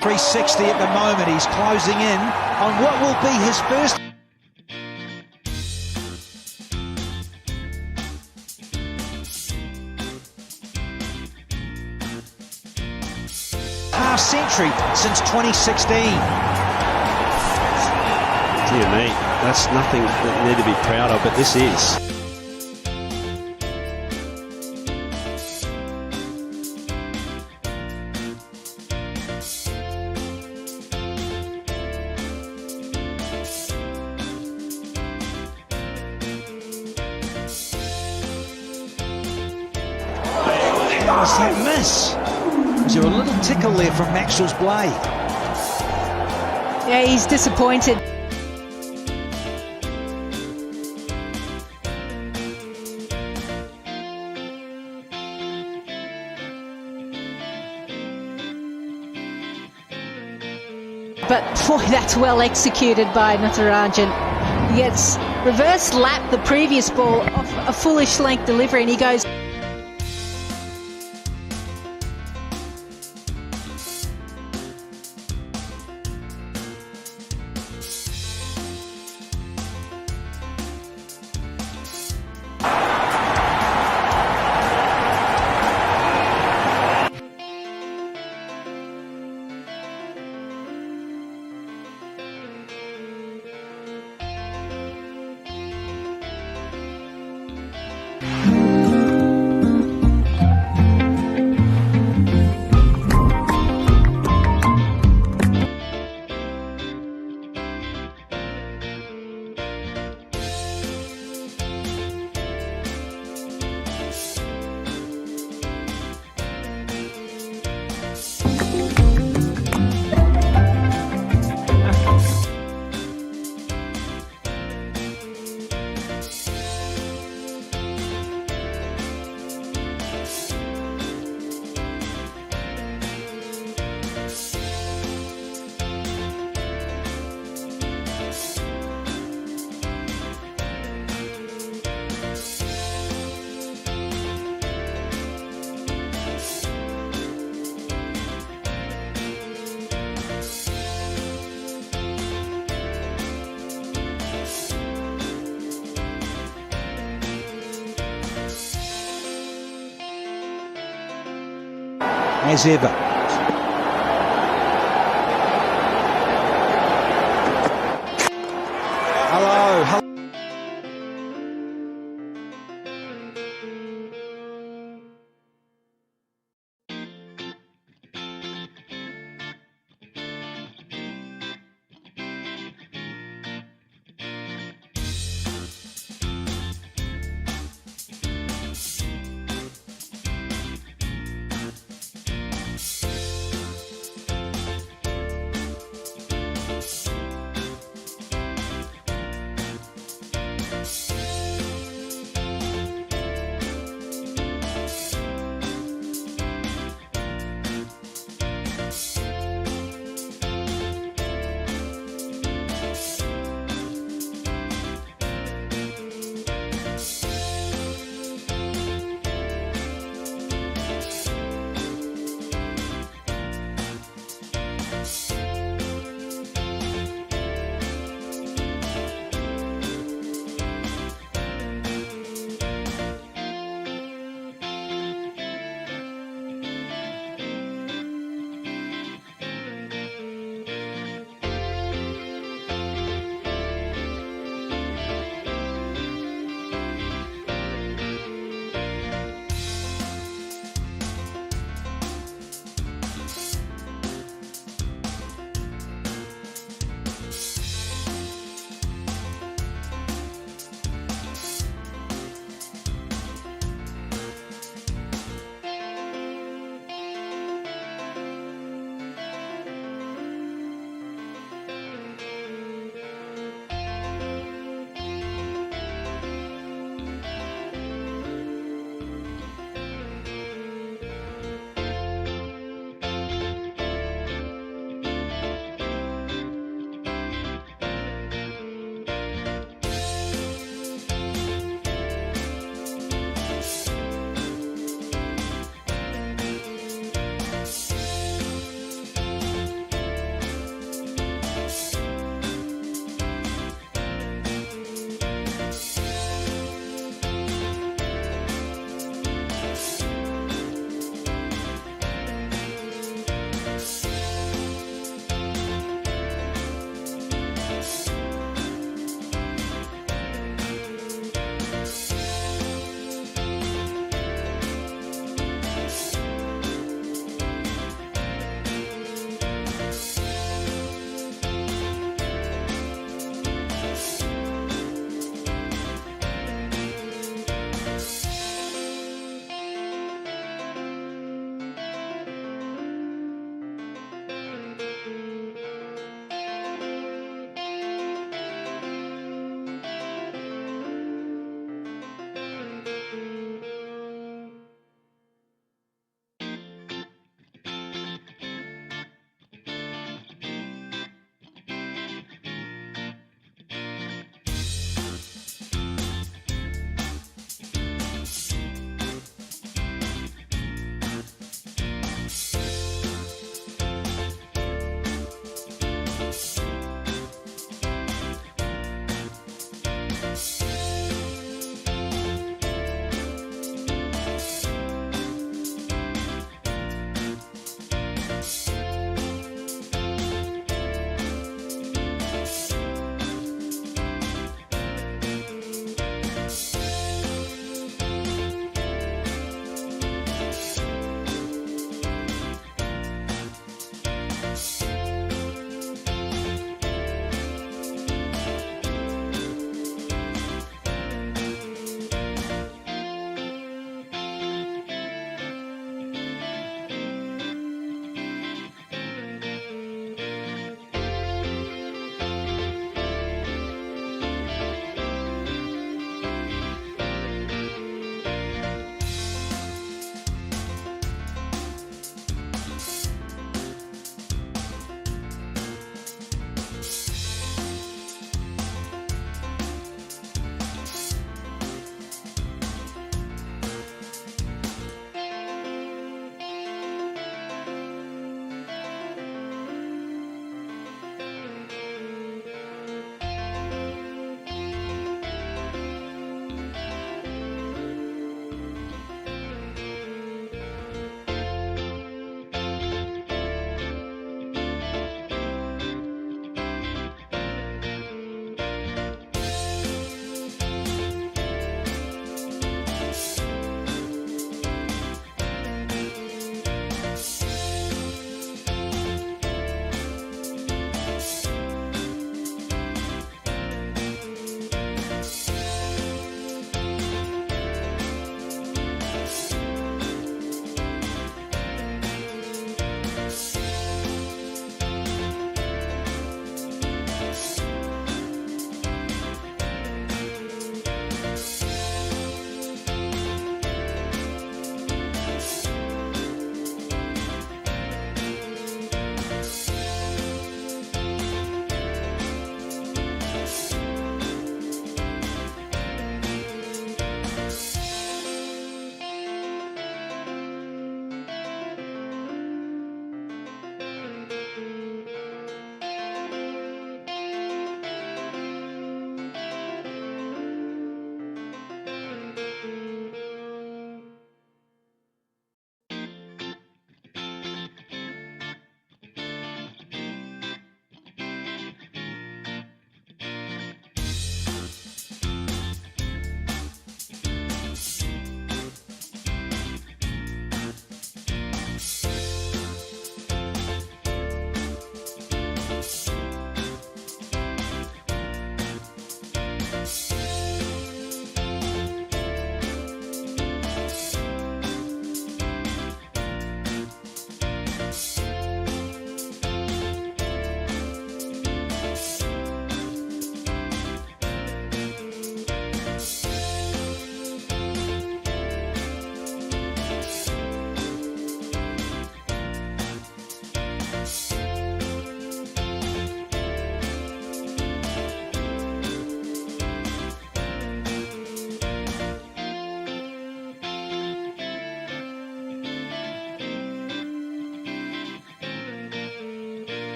.360 at the moment. He's closing in on what will be his first half century since 2016. Dear me, that's nothing that you need to be proud of, but this is. How was that miss? Was there a little tickle there from Maxwell's blade? Yeah, he's disappointed. But boy, that's well executed by Natarajan. He gets reverse lap the previous ball off a foolish length delivery, and he goes. As ever. Hello.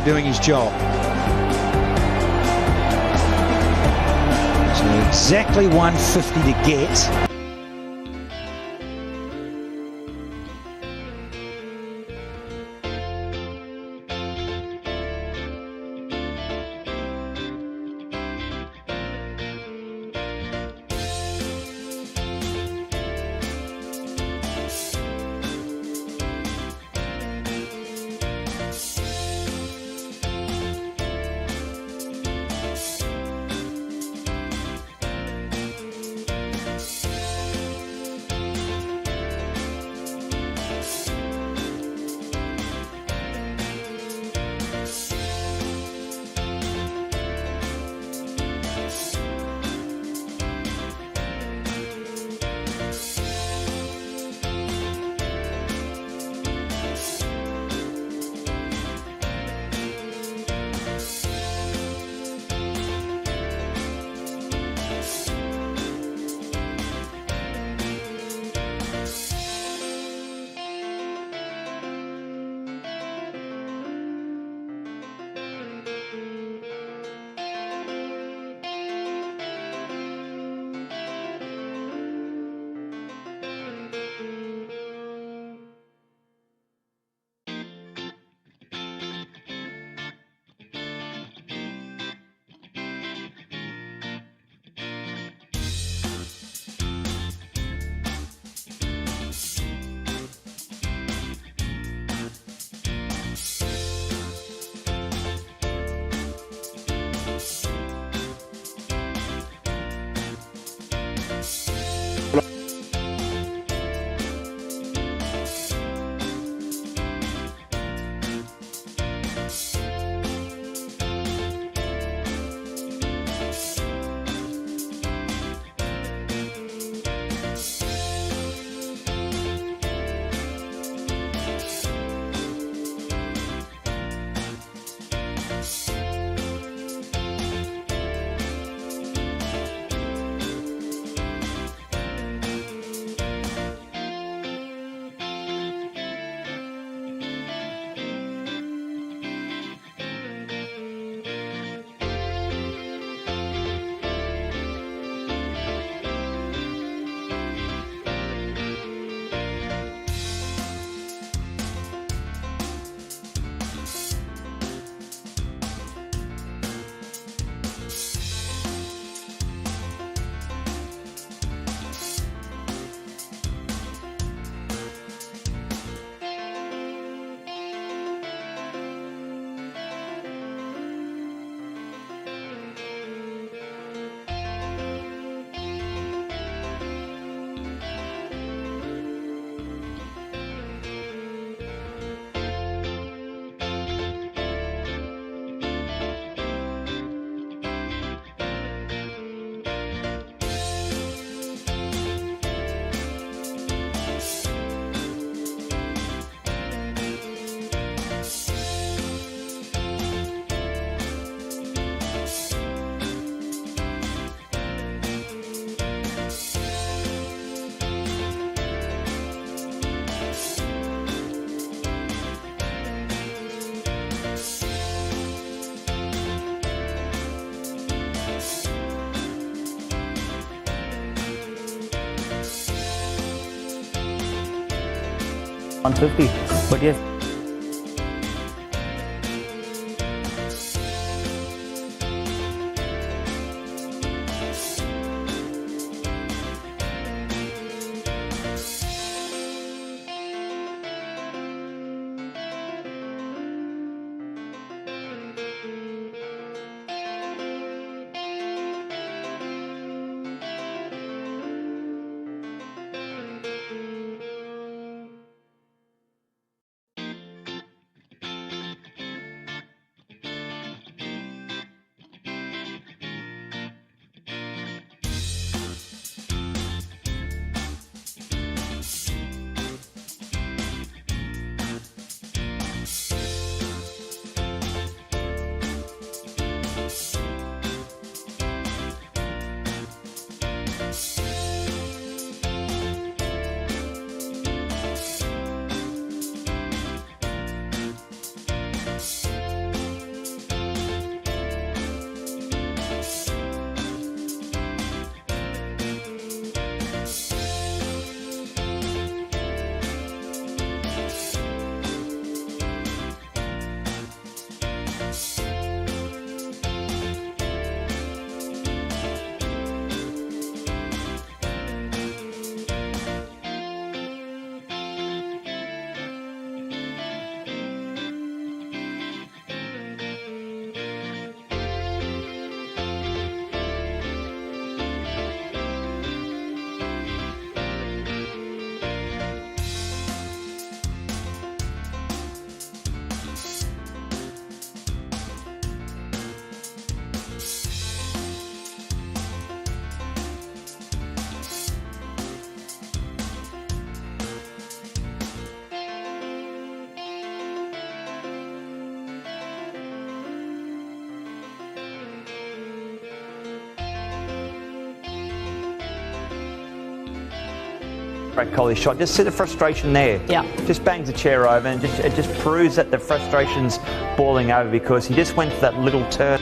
Doing his job. So exactly 150 to get. 150. But yes. Great Kohli shot. Just see the frustration there. Yeah. Just bangs the chair over, and it just proves that the frustration's boiling over because he just went for that little turn.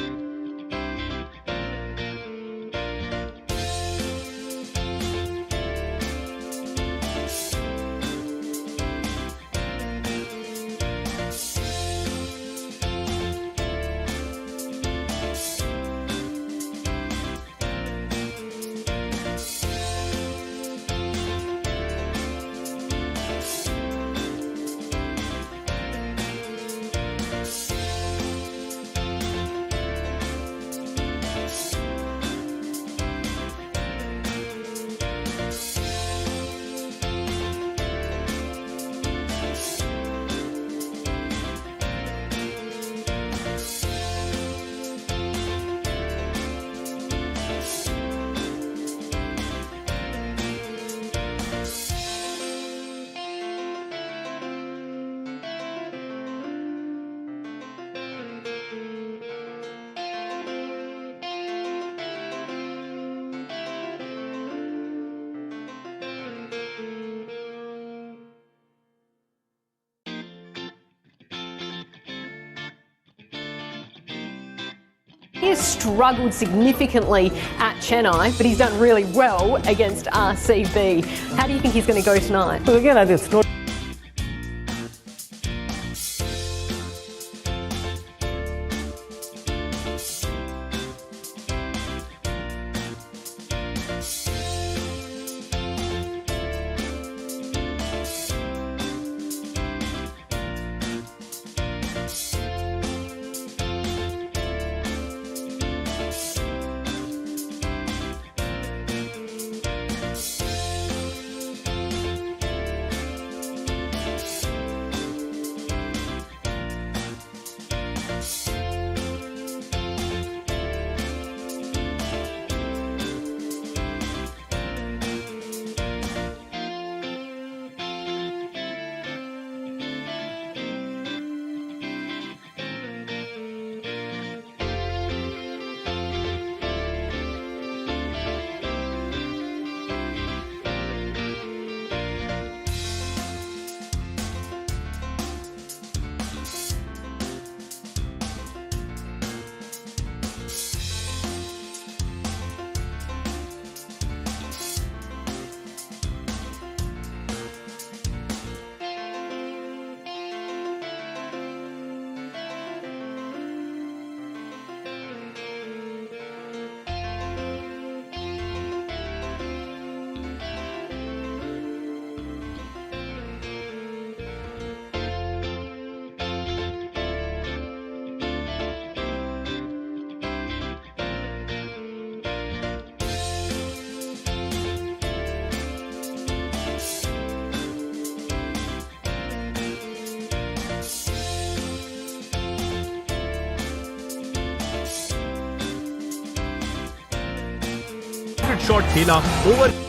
He has struggled significantly at Chennai, but he's done really well against RCB. How do you think he's going to go tonight? Well, again, I think it's not. Accurate shot खेला over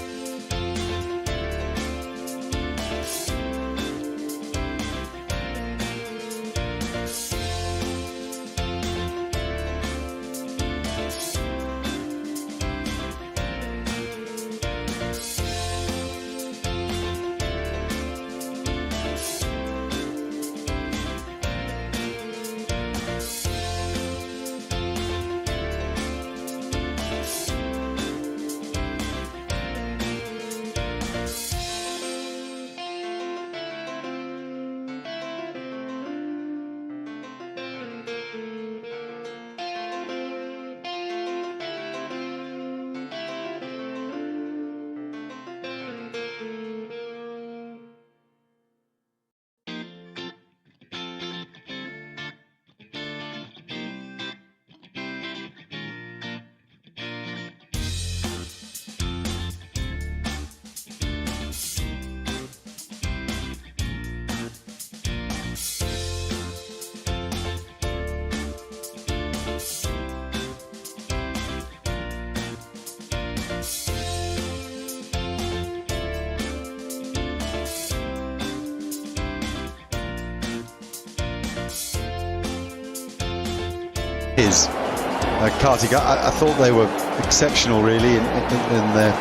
Kartik, I thought they were exceptional really in their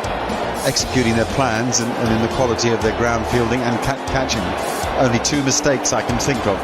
executing their plans and in the quality of their ground fielding and catching. Only 2 mistakes I can think of.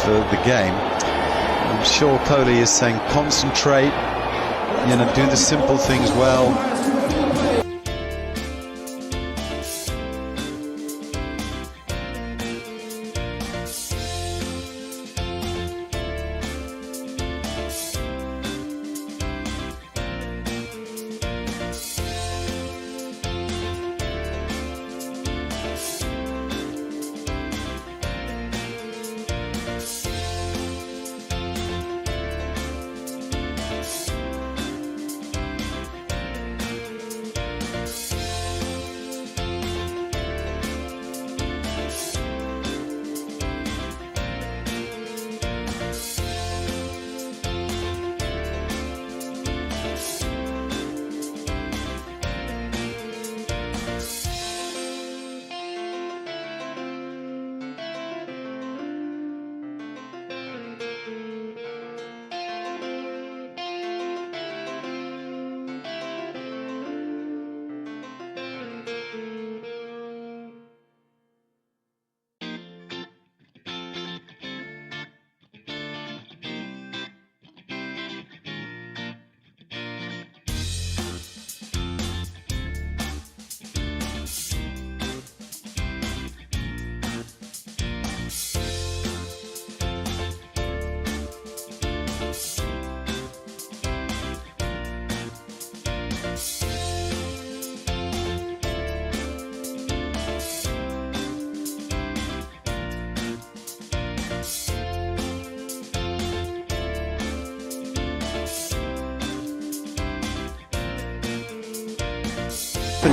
Of the game, I'm sure Kohli is saying concentrate, do the simple things well.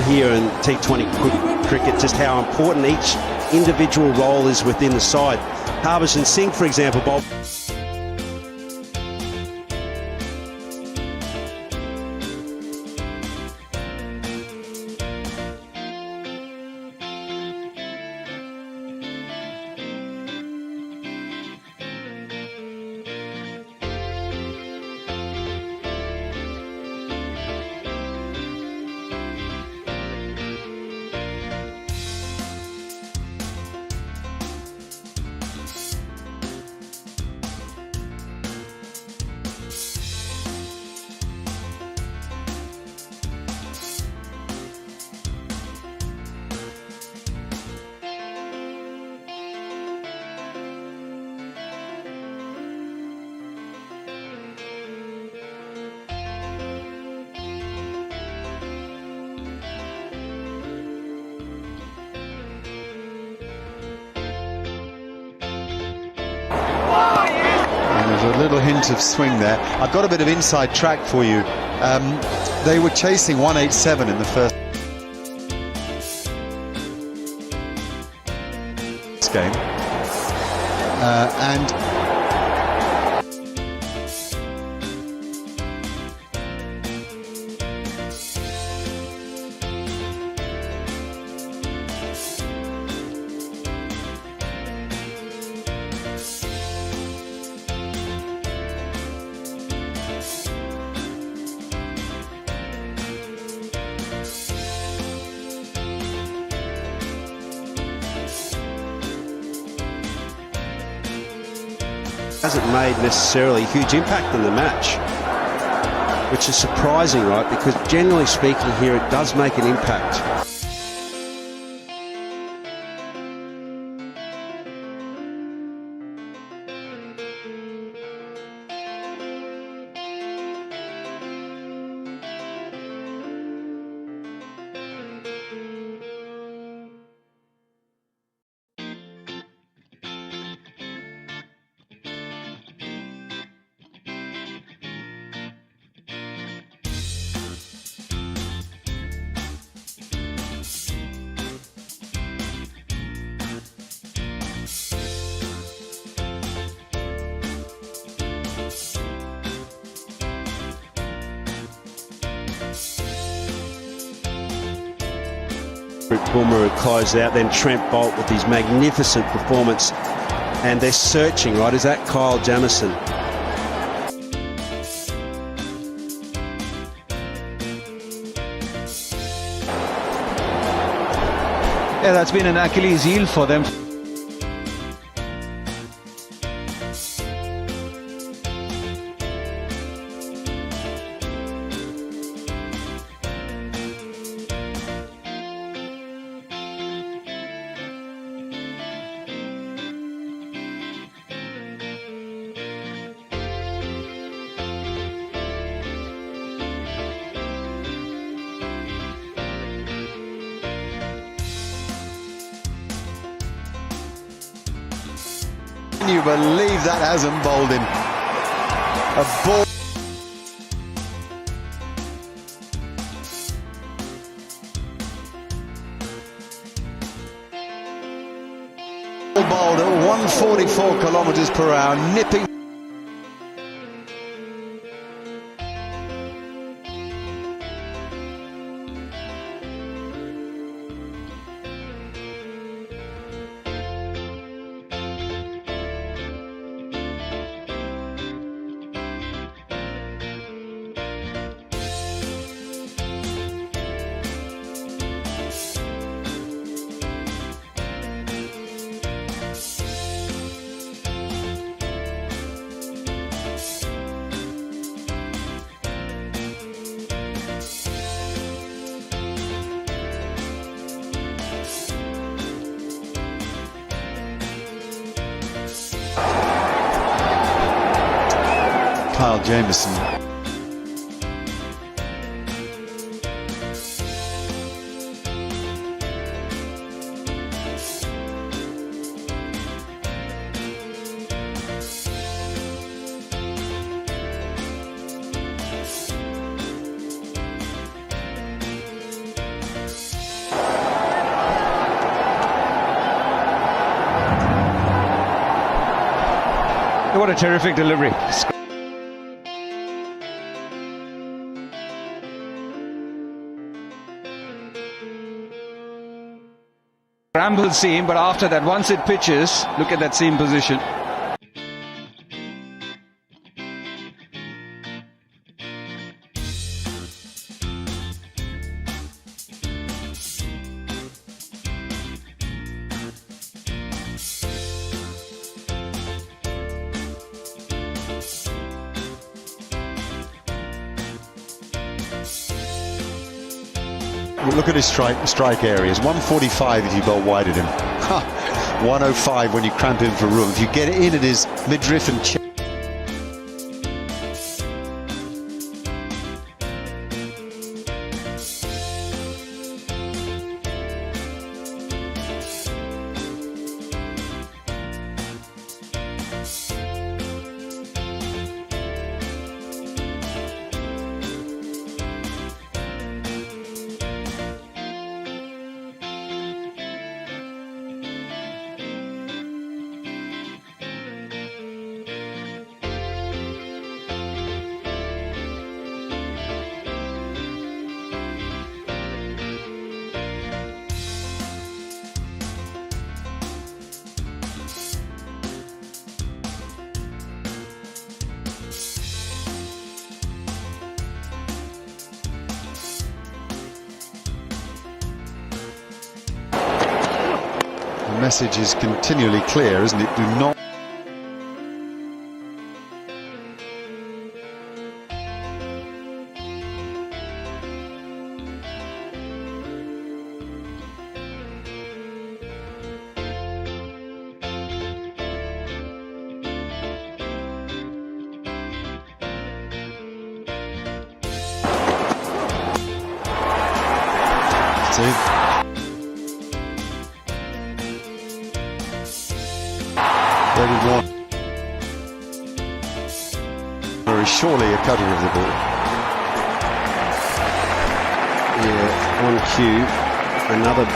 Here in T20 cricket, just how important each individual role is within the side. Harbhajan Singh, for example, bowled a little hint of swing there. I've got a bit of inside track for you. They were chasing 187 in the first game. And hasn't made necessarily a huge impact on the match, which is surprising, right? Because generally speaking here, it does make an impact. Boomer closed out, then Trent Bolt with his magnificent performance, and they're searching, right? Is that Kyle Jamieson? Yeah, that's been an Achilles heel for them. Can you believe that hasn't bowled in? A ball. Bowled at 144 kilometers per hour, nipping. Kyle Jamieson. What a terrific delivery. Scramble seam, but after that, once it pitches, look at that seam position. Look at his strike areas. 145 if you bowl wide at him. 105 when you cramp in for room. If you get it in at his midriff and chest. message is continually clear, isn't it? Do not. Very surely a cutter of the ball. Yeah, on cue, another.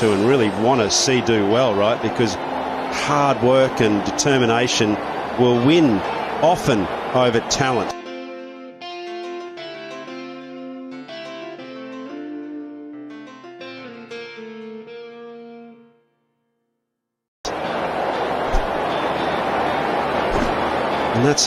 And really want to see do well, right? Because hard work and determination will win often over talent. And that's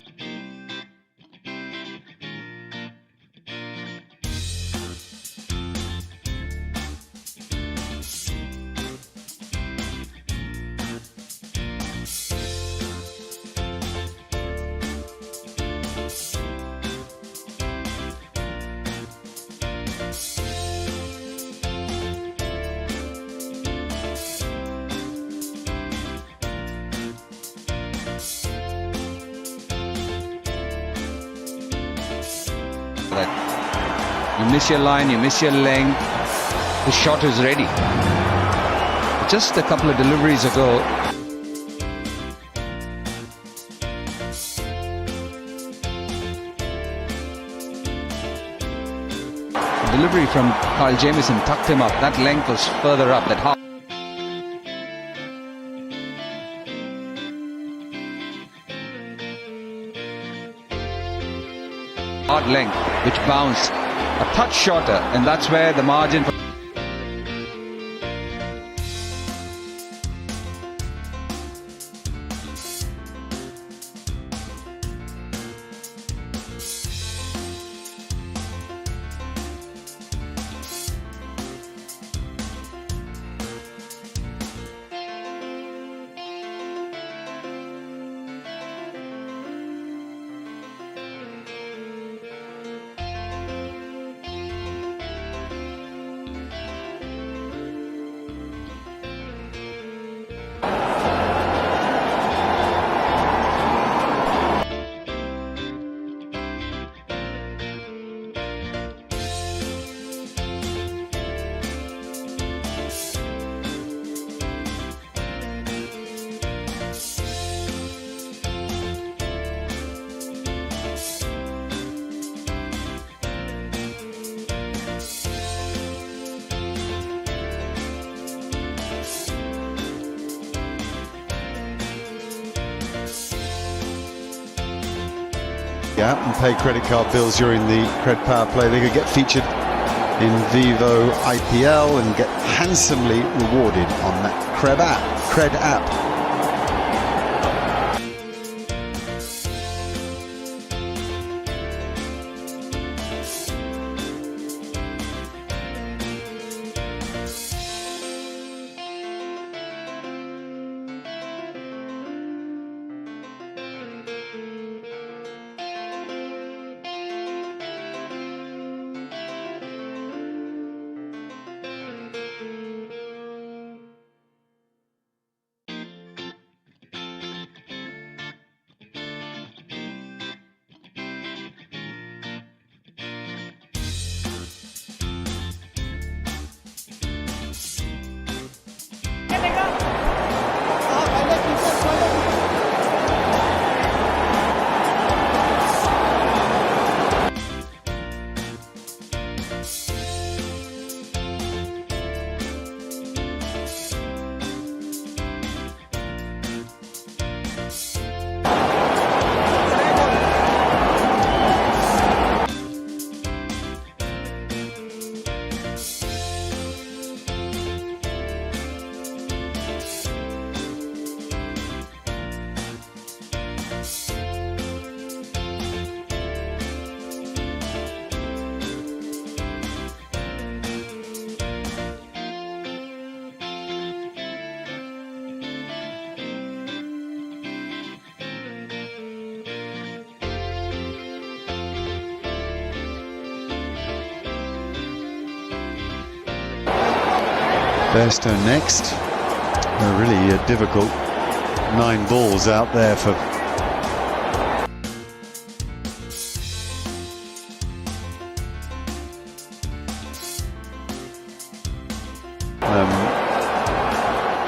You miss your line, you miss your length, the shot is ready. Just a couple of deliveries ago, the delivery from Kyle Jamieson tucked him up. That length was further up, that half. Hard length, which bounced a touch shorter, and that's where the margin. Yeah, and pay credit card bills during the Cred Power Play. They could get featured in VIVO IPL and get handsomely rewarded on that Cred app. Bairstow next. A really difficult 9 balls out there for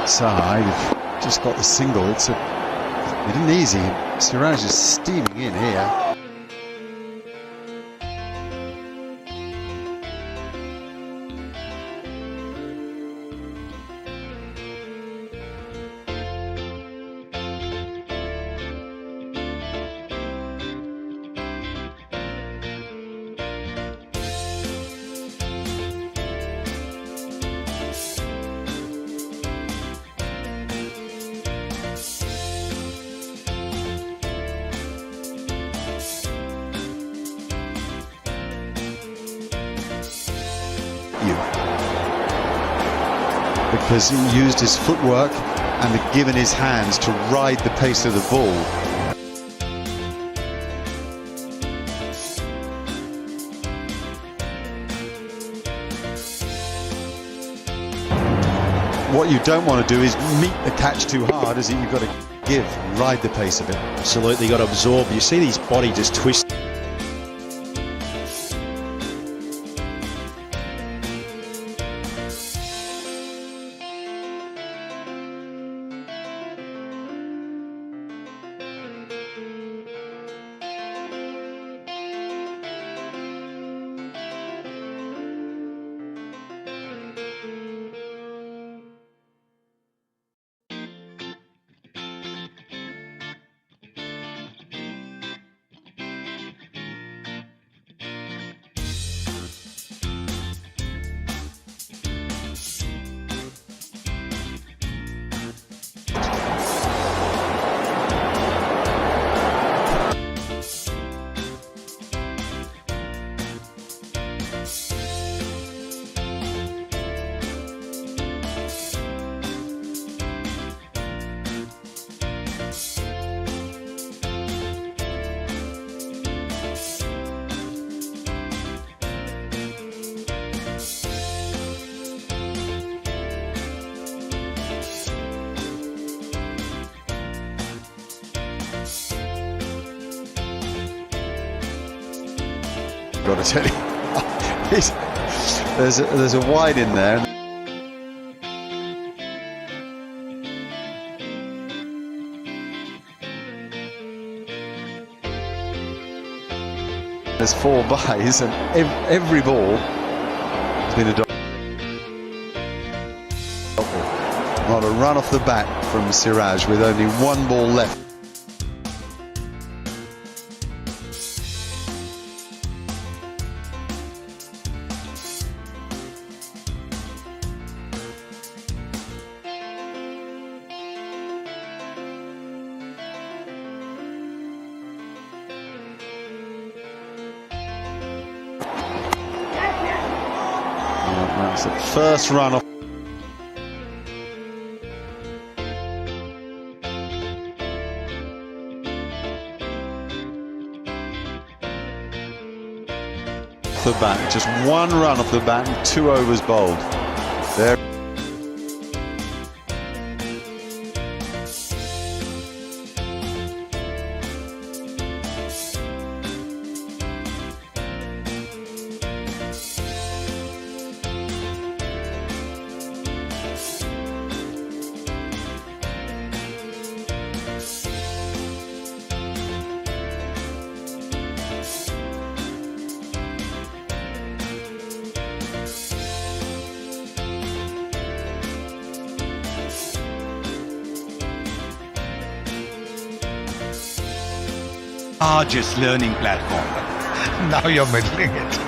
Saha. You've just got the single. It isn't easy. Siraj is steaming in here. Because he used his footwork and had given his hands to ride the pace of the ball. What you don't want to do is meet the catch too hard, is it? You've got to give, ride the pace of it. Absolutely, got to absorb. You see his body just twist. Got to tell you, there's a wide in there. There's 4 byes, and every ball has been a double. Not a run off the bat from Siraj with only 1 ball left. That's the first run off. The bat, just 1 run off the bat and 2 overs bowled. There. Largest learning platform. Now you're middling it.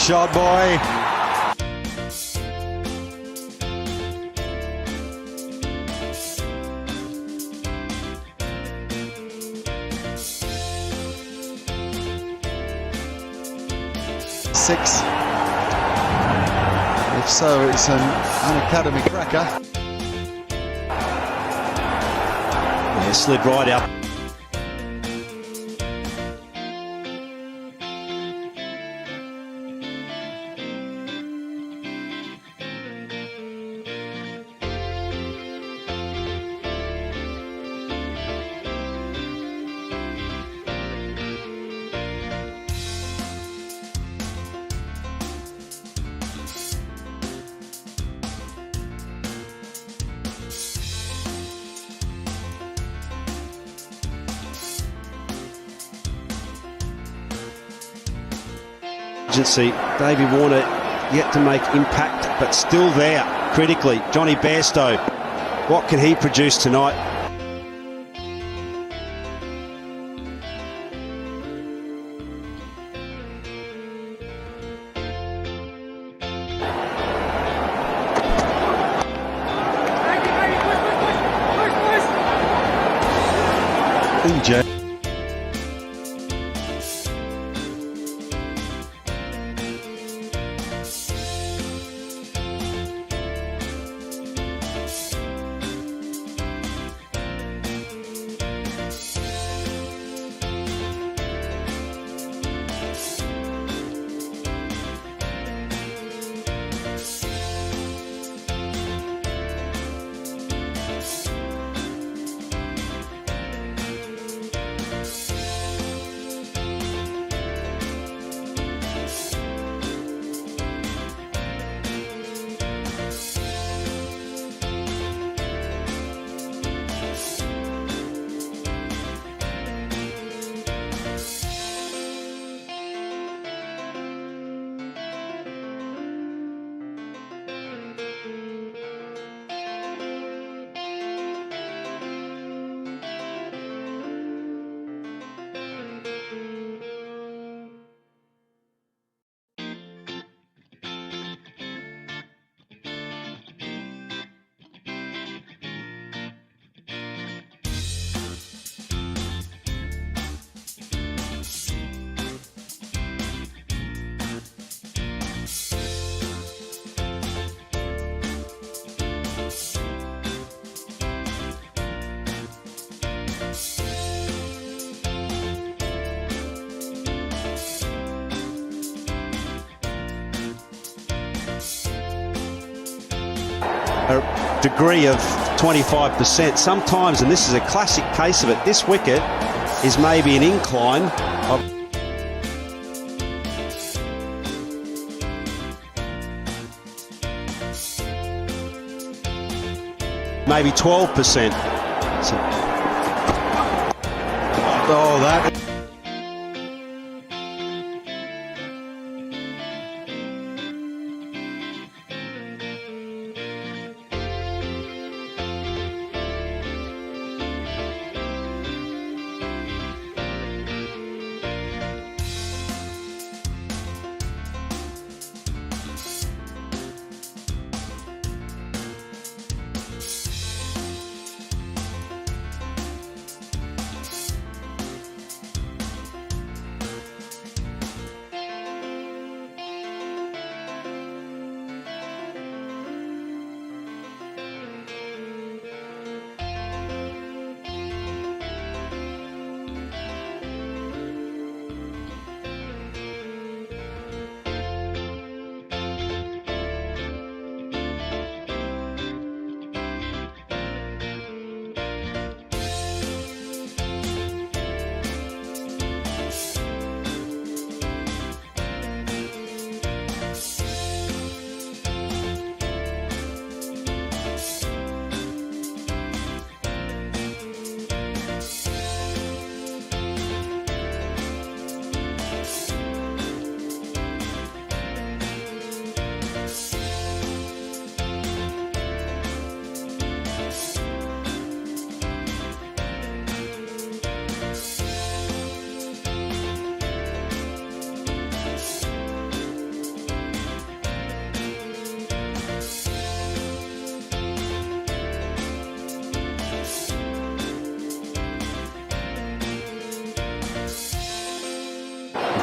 shot, boy. Six. If so, it's an academy cracker. Yeah, slid right up. David Warner yet to make impact, but still there critically. Johnny Bairstow, what can he produce tonight? EJ. A degree of 25%. Sometimes, and this is a classic case of it, this wicket is maybe an incline of maybe 12%. So, oh, that.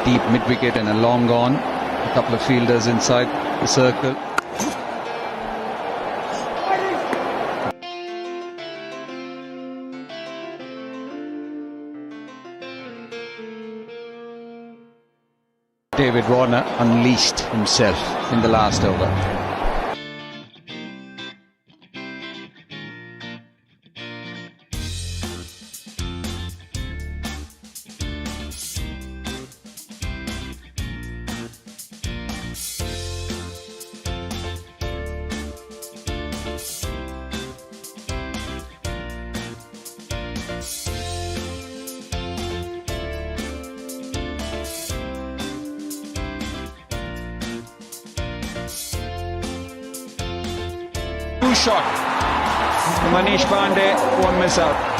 deep mid-wicket and a long on. A couple of fielders inside the circle. David Warner unleashed himself in the last over. Shot. Manish Pandey won't miss out.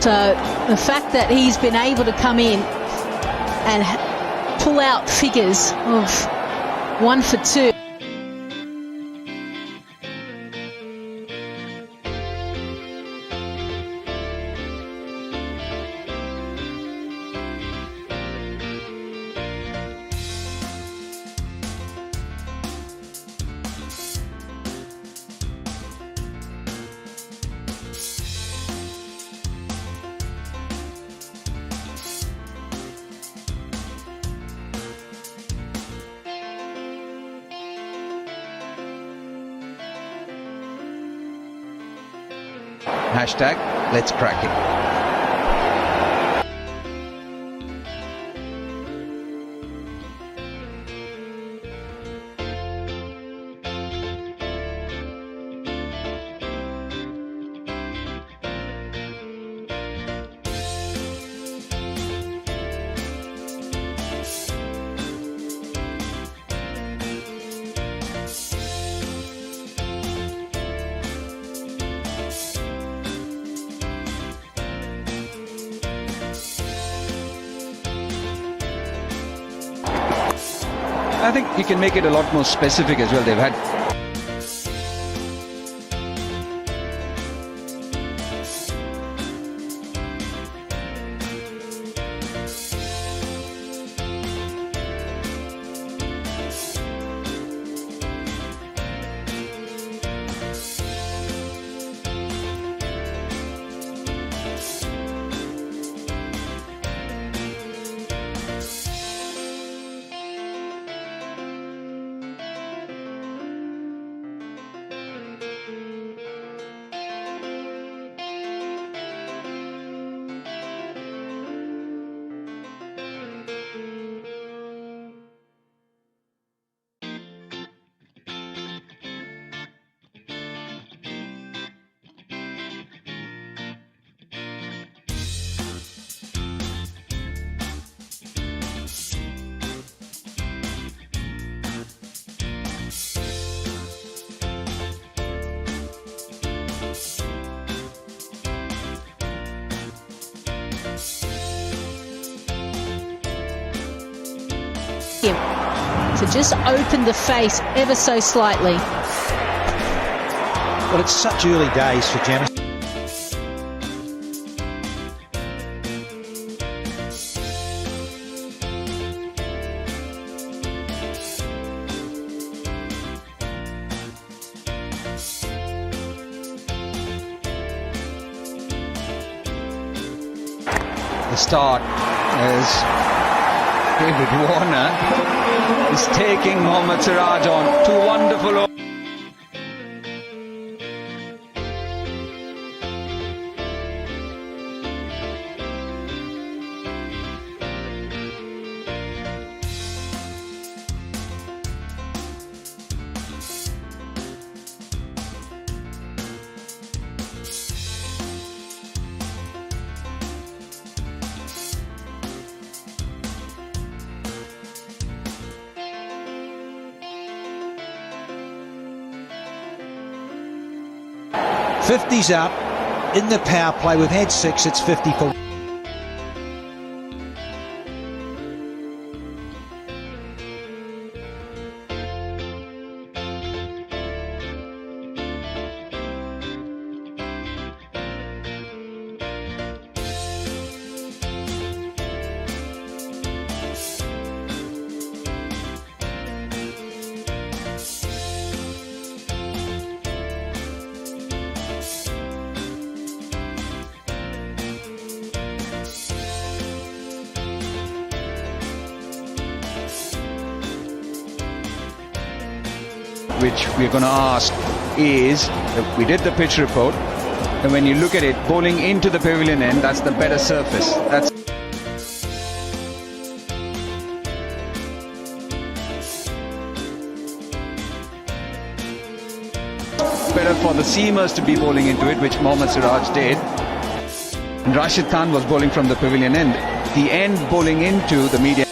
So the fact that he's been able to come in and pull out figures of 1 for 2. Hashtag let's crack it. I think he can make it a lot more specific as well. They've had him to just open the face ever so slightly. Well, it's such early days for Jamison. the start as David Warner is taking Mohammad Siraj on. Two wonderful. '50's up in the power play. We've had 6. It's 50 for. Which we're going to ask is, we did the pitch report, and when you look at it, bowling into the pavilion end, that's the better surface. That's better for the seamers to be bowling into it, which Mohammad Siraj did. And Rashid Khan was bowling from the pavilion end. The end bowling into the medium.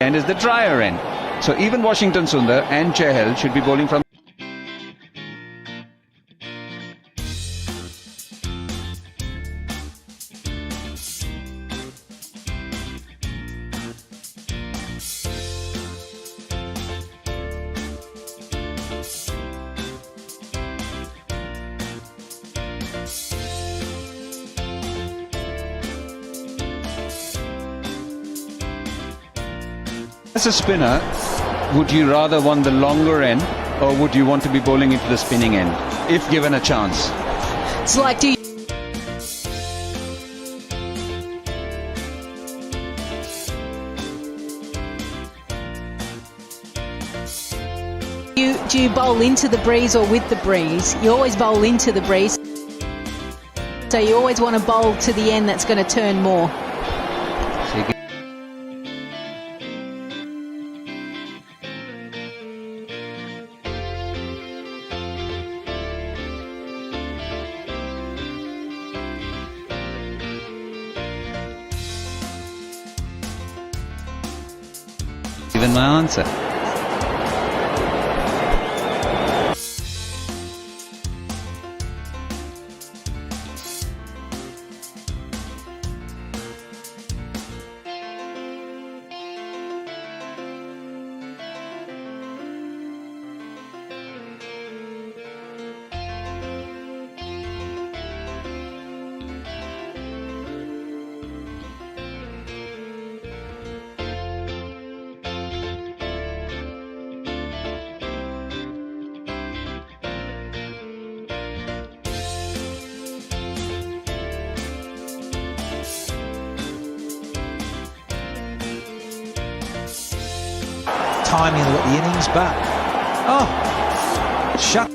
End is the drier end. So even Washington Sundar and Chahal should be bowling from. As a spinner, would you rather want the longer end, or would you want to be bowling into the spinning end, if given a chance? It's like, do you bowl into the breeze or with the breeze? You always bowl into the breeze. So you always want to bowl to the end that's going to turn more. given my answer. Timing of the innings, but shut.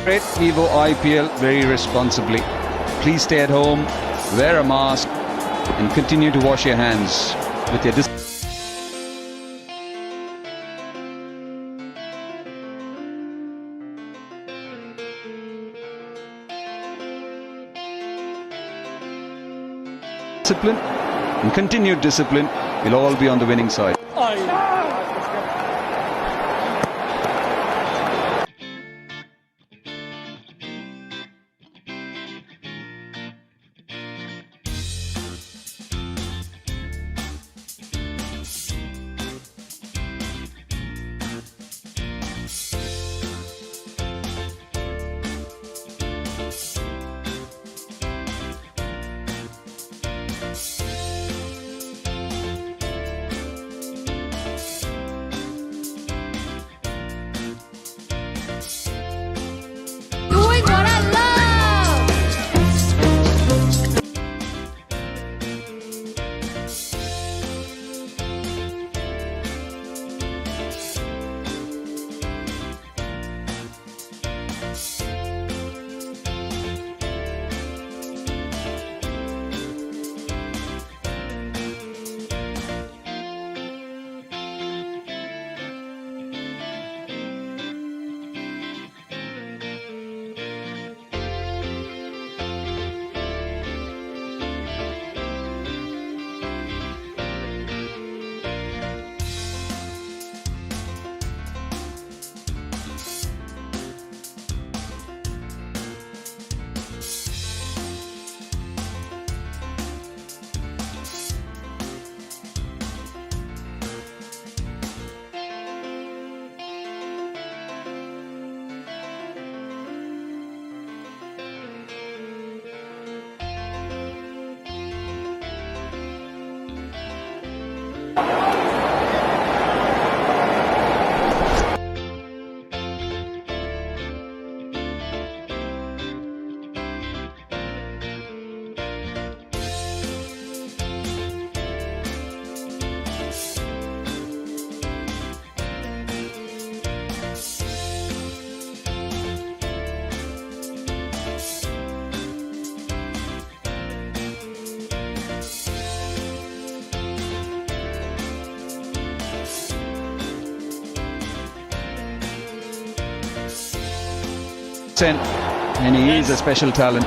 Great VIVO IPL very responsibly. Please stay at home, wear a mask, and continue to wash your hands with your discipline and continued discipline. We'll all be on the winning side. And he is a special talent.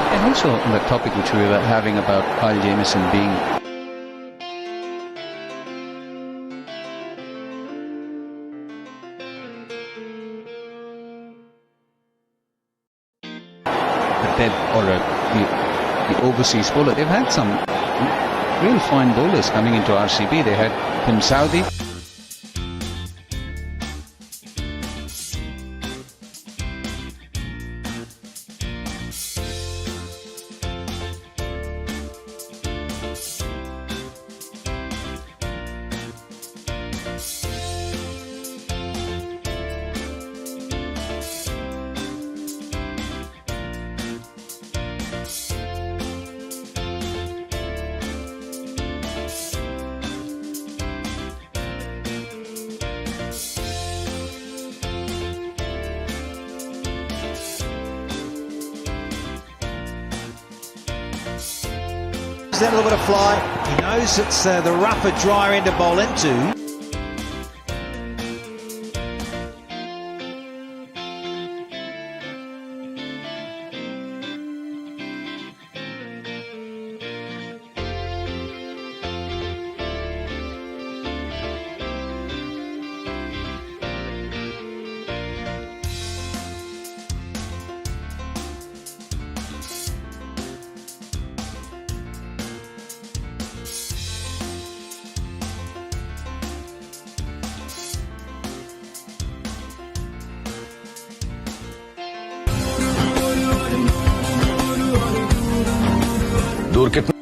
And also on the topic which we were having about Kyle Jamieson being a dead or the overseas bowler. They've had some real fine bowlers coming into RCB. They had Tim Southey. That little bit of fly. He knows it's the rougher, drier end to bowl into. दूर कितना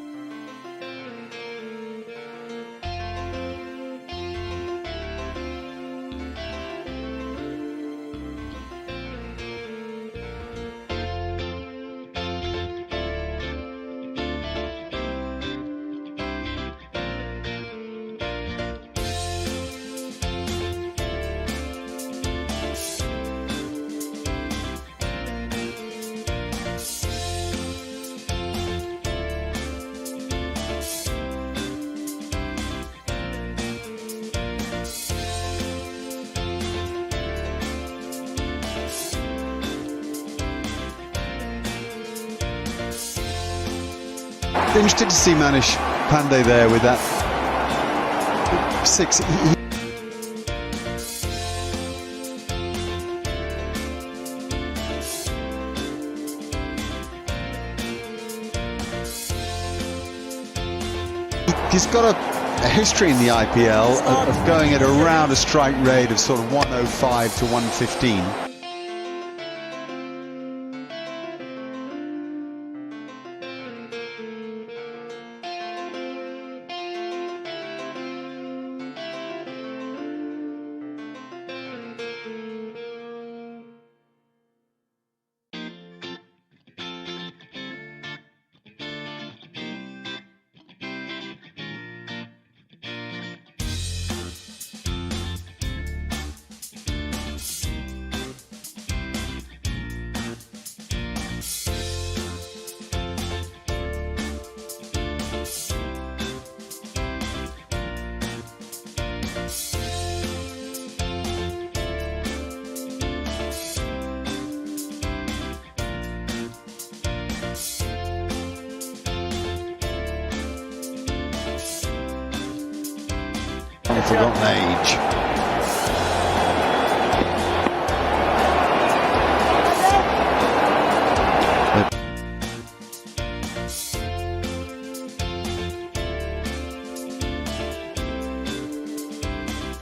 Interested to see Manish Pandey there with that 6. He's got a history in the IPL of going at around a strike rate of sort of 105 to 115. Forgotten age.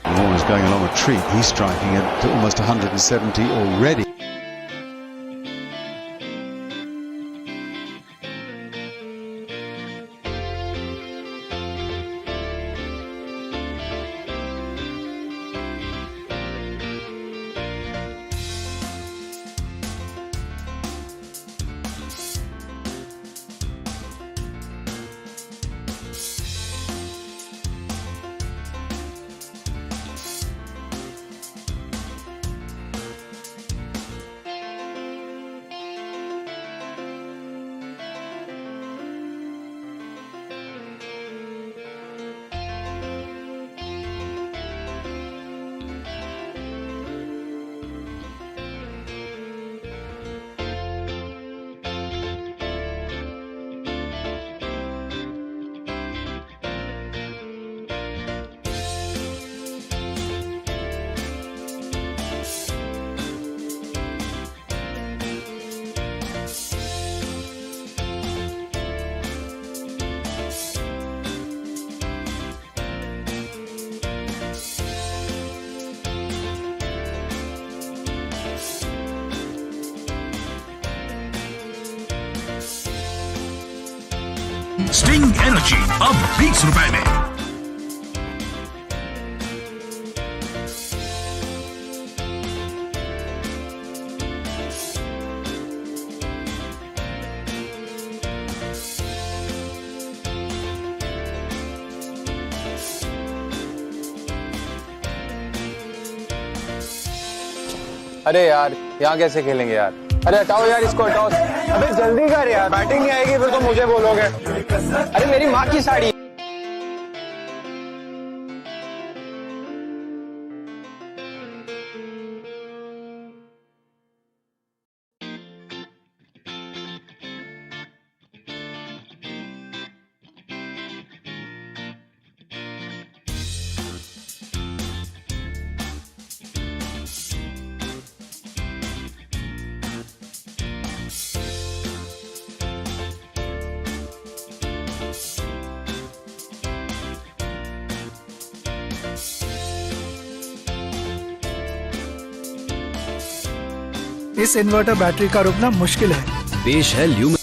Warner's going along a treat. He's striking at almost 170 already. Sting energy अब 20 रुपए में। अरे यार यहाँ कैसे खेलेंगे यार। अरे हटाओ यार इसको हटाओ। अबे जल्दी कर यार, बैटिंग नहीं आएगी फिर तो मुझे बोलोगे। अरे मेरी माँ की साड़ी। इस इन्वर्टर बैटरी का रुकना मुश्किल है। पेश है ल्यूम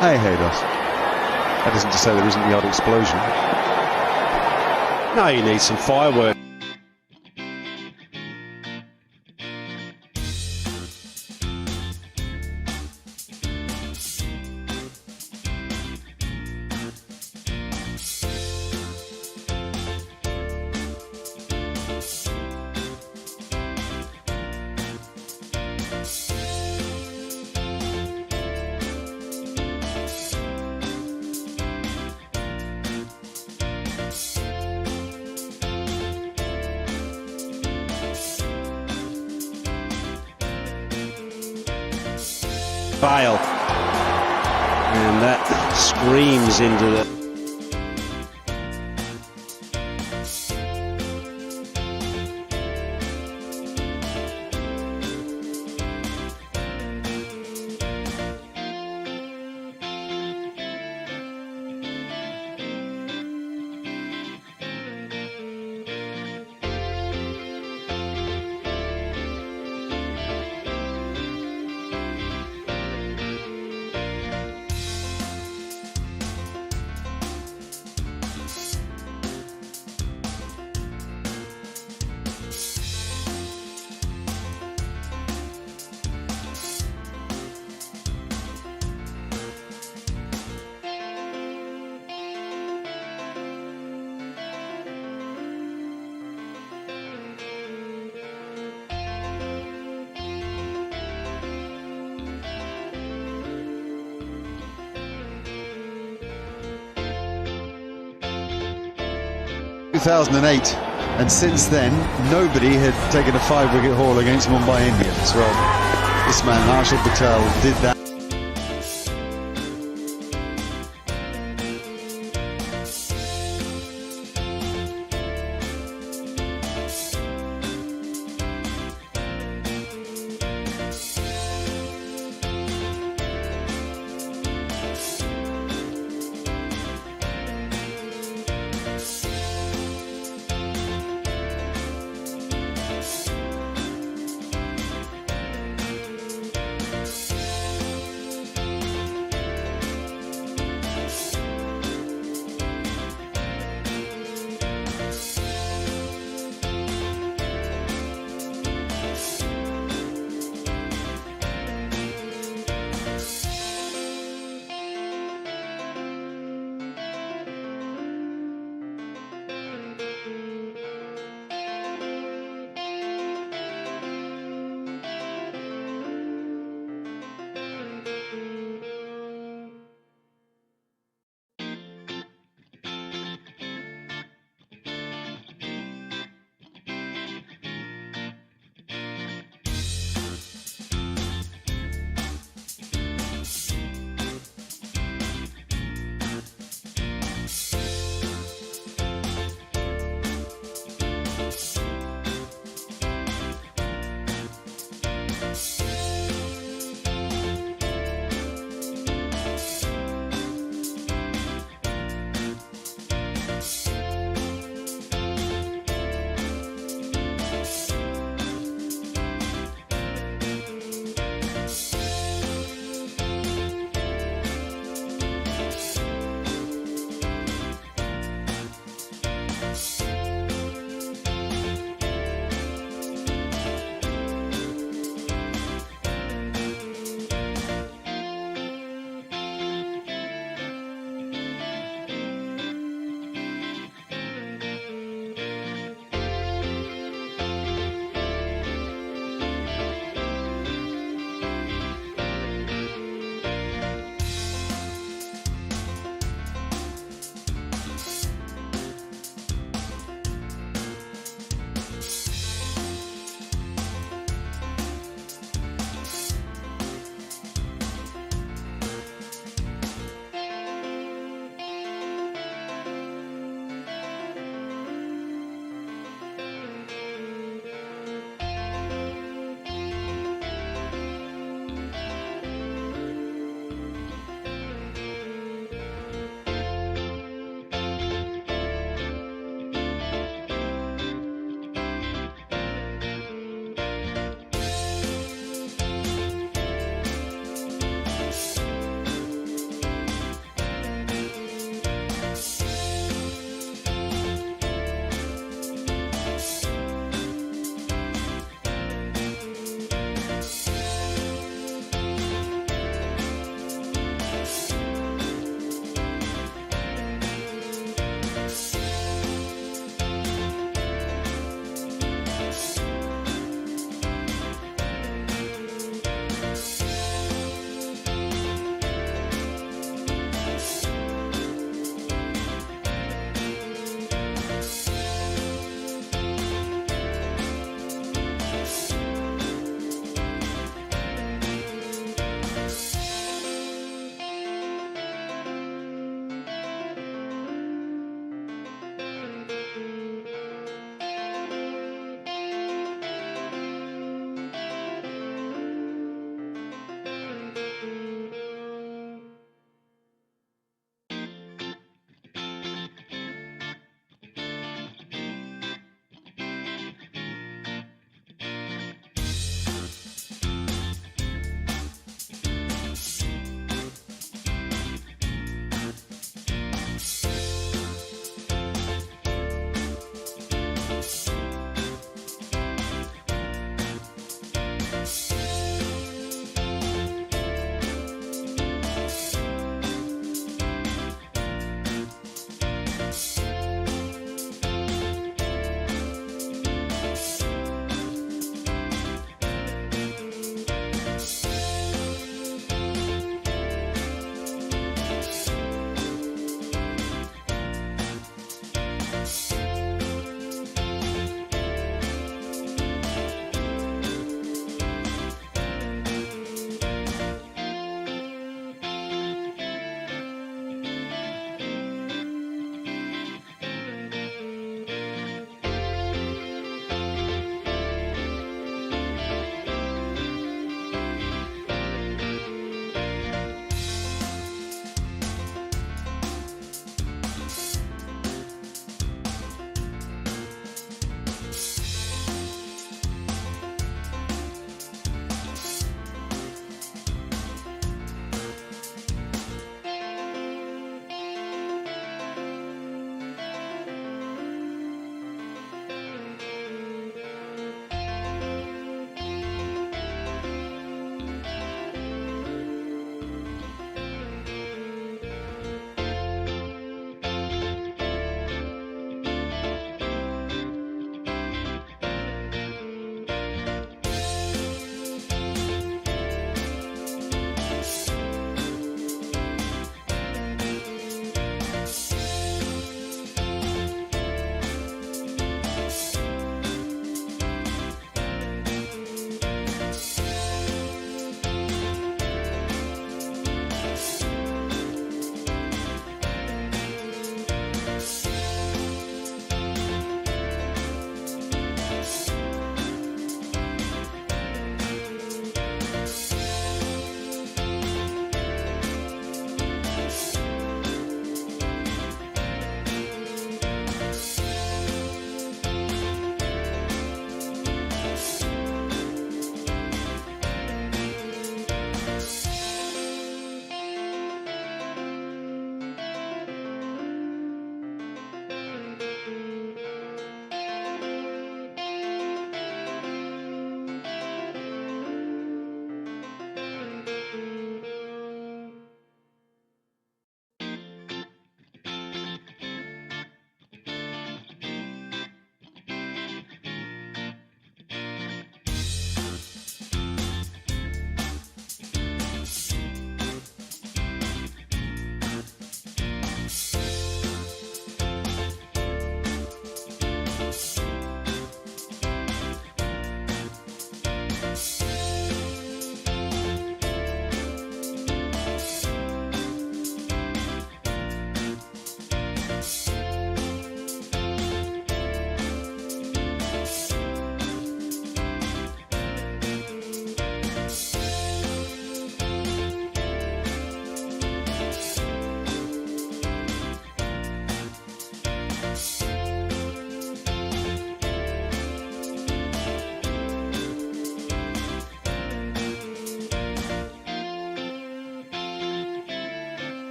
Hey, Ross. That isn't to say there isn't the odd explosion. No, you need some fireworks. Fail. And that screams into the... 2008, and since then nobody had taken a 5-wicket haul against Mumbai Indians. Well, this man Harshal Patel did that.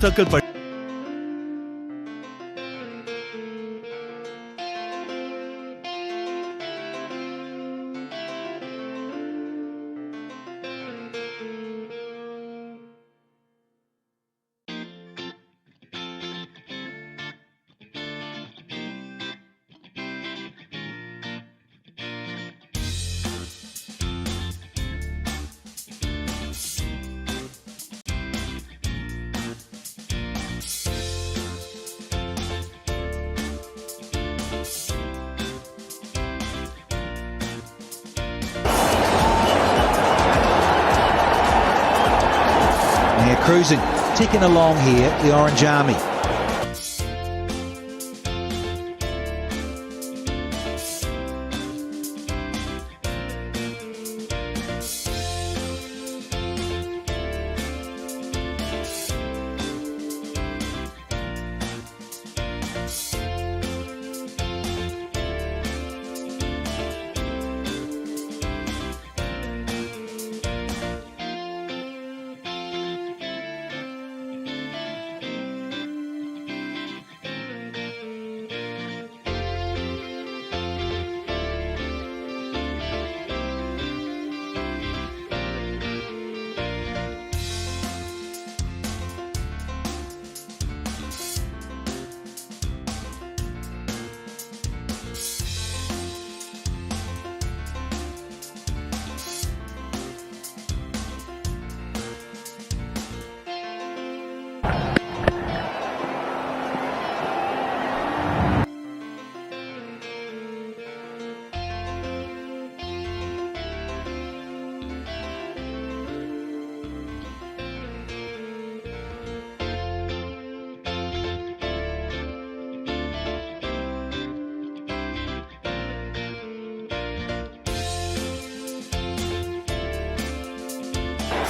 टक्कर पड़ They're cruising, ticking along here, the Orange Army.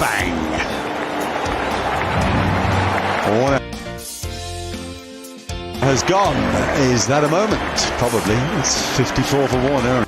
Bang! Warner has gone. Is that a moment? Probably. It's 54 for Warner.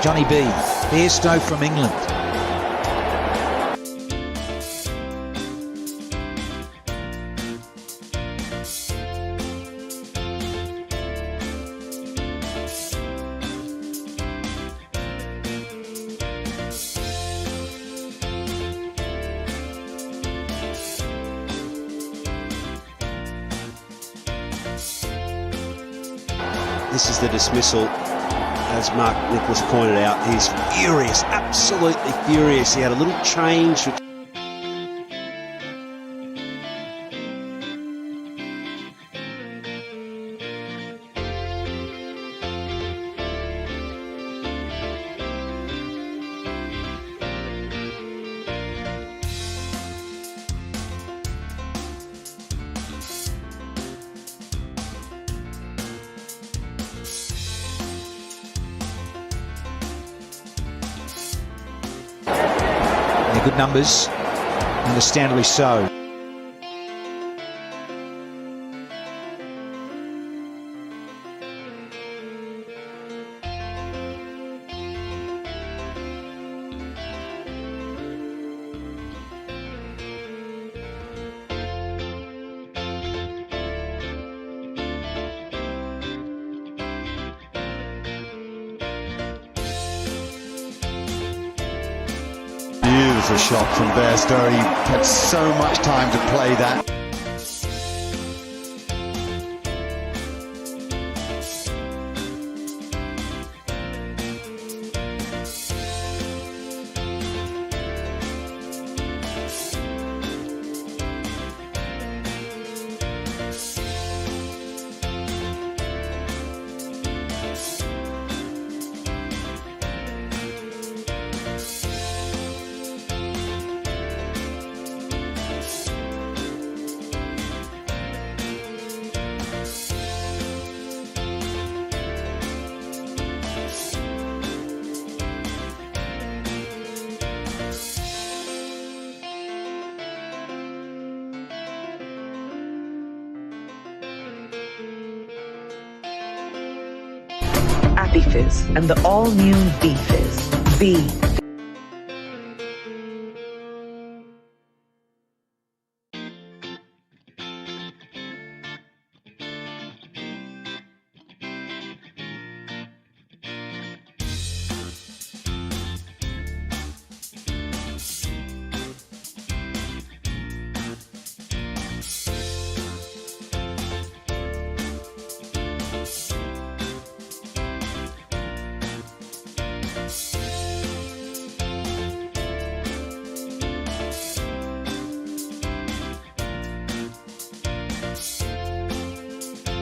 Johnny B. Bairstow from England. This is the dismissal. As Mark Nicholas pointed out, he's furious, absolutely furious. He had a little change. Good numbers, understandably so. was a shot from Bairstow. He had so much time to play that. Fizz and the all-new V-Fizz. V.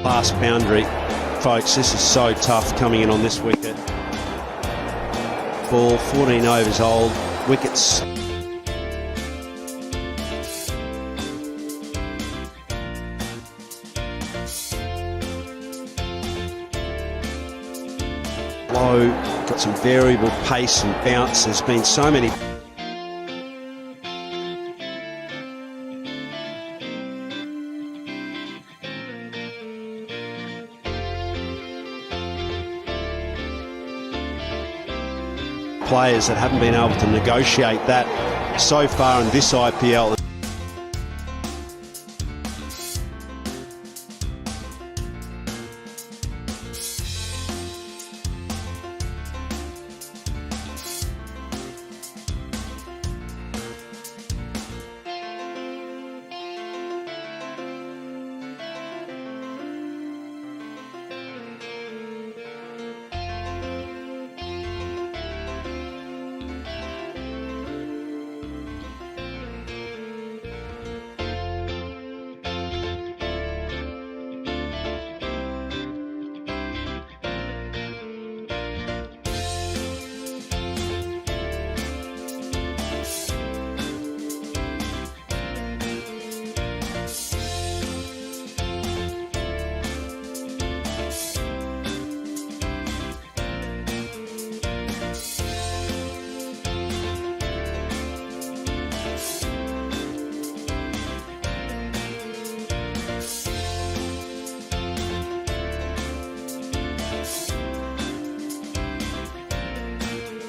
Last boundary. Folks, this is so tough coming in on this wicket. Ball 14 overs old. Wickets. Low. Got some variable pace and bounce. There's been so many. Players that haven't been able to negotiate that so far in this IPL.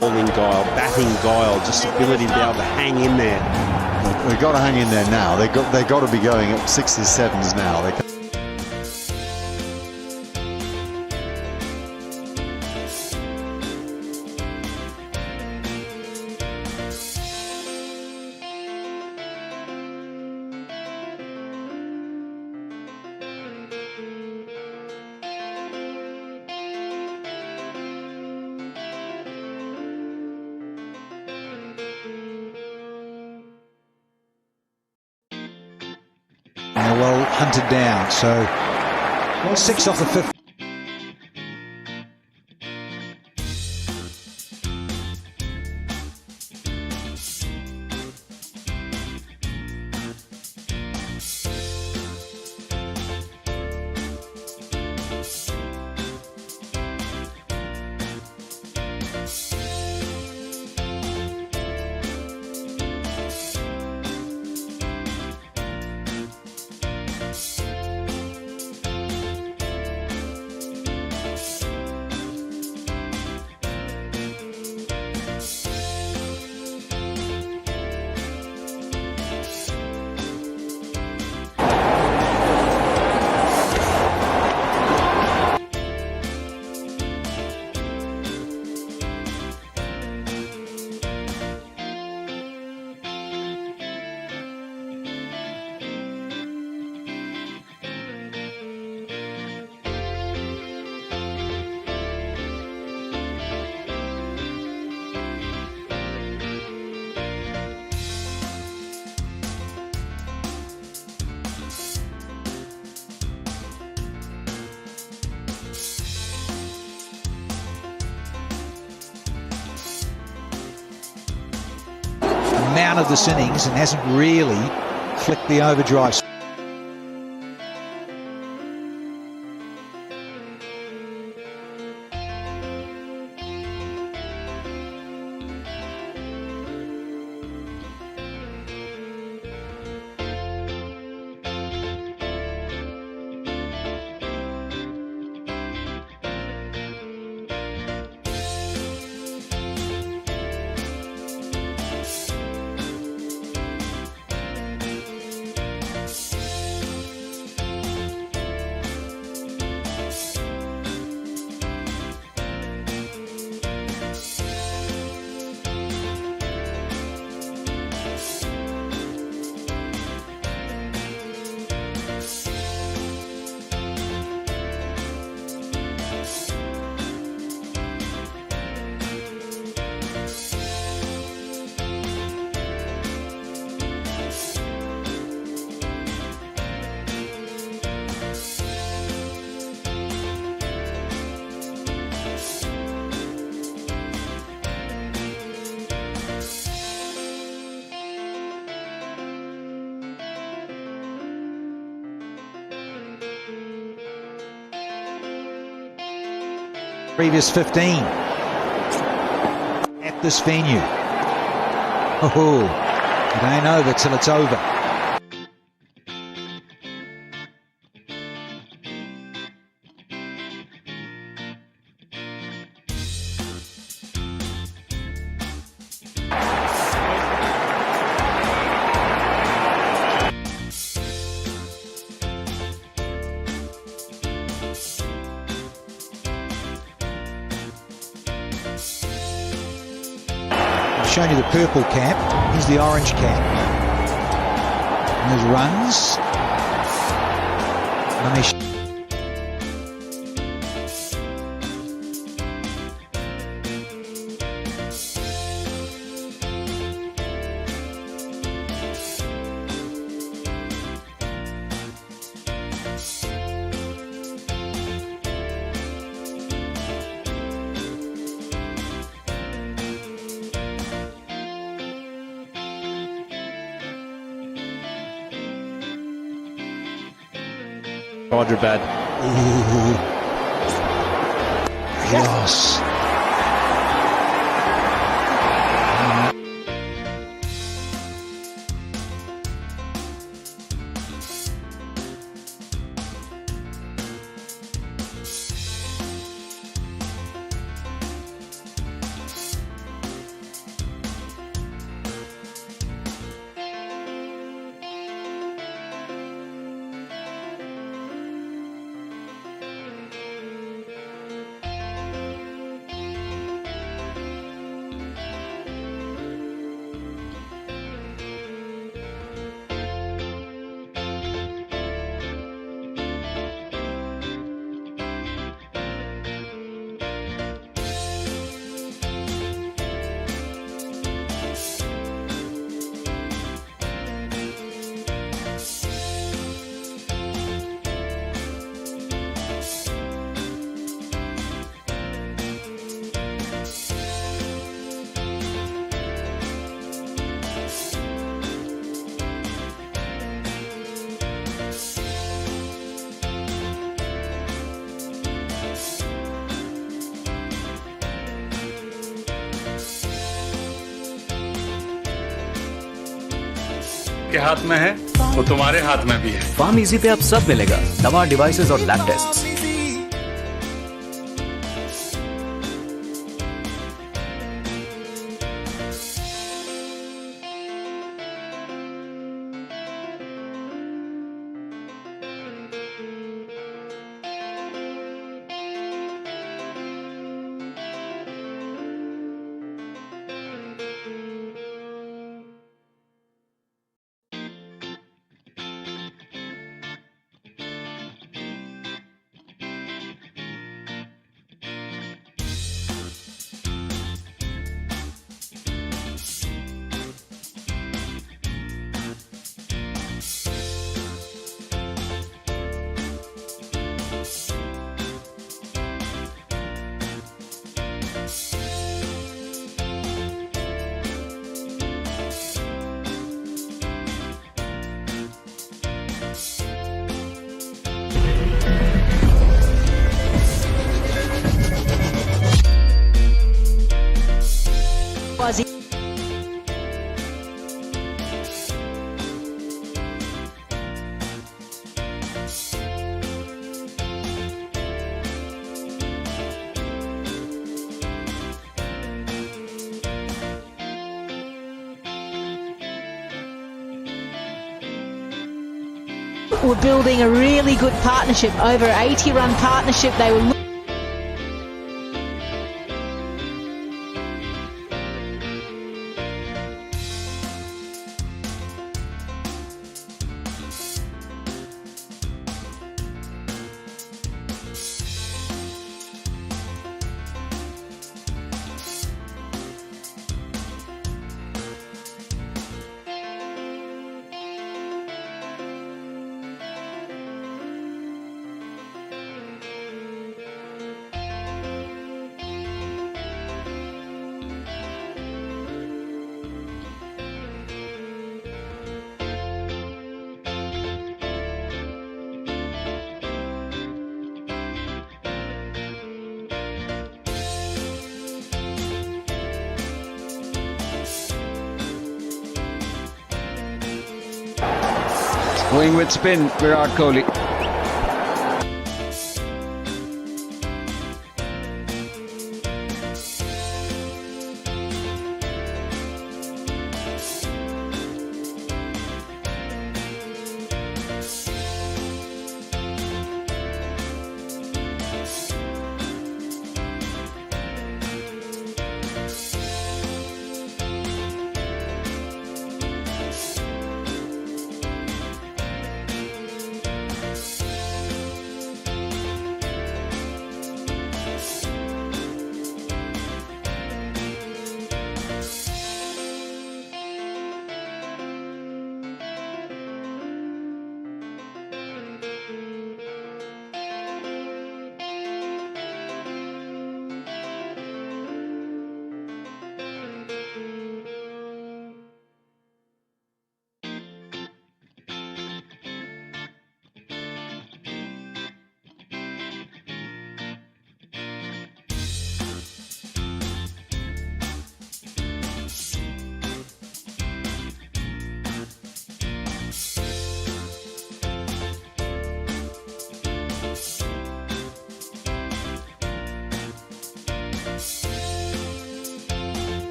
Bowling guile, batting guile, just ability to be able to hang in there. They've got to hang in there now. They've got to be going at 6s, 7s now. And well hunted down, so 6 off the 5th. amount of this innings and hasn't really flicked the overdrive. Previous 15 at this venue. Oh, it ain't over till it's over. I've shown you the purple cap. Here's the orange cap. And there's runs. Nice. Hyderabad. Ooh. Yes. के हाथ में है वो तुम्हारे हाथ में भी है। फार्म इजी पे अब सब मिलेगा, दवा, डिवाइसेस और lab tests. was. Were building a really good partnership, over 80-run partnership. They were Going with spin, Virat Kohli.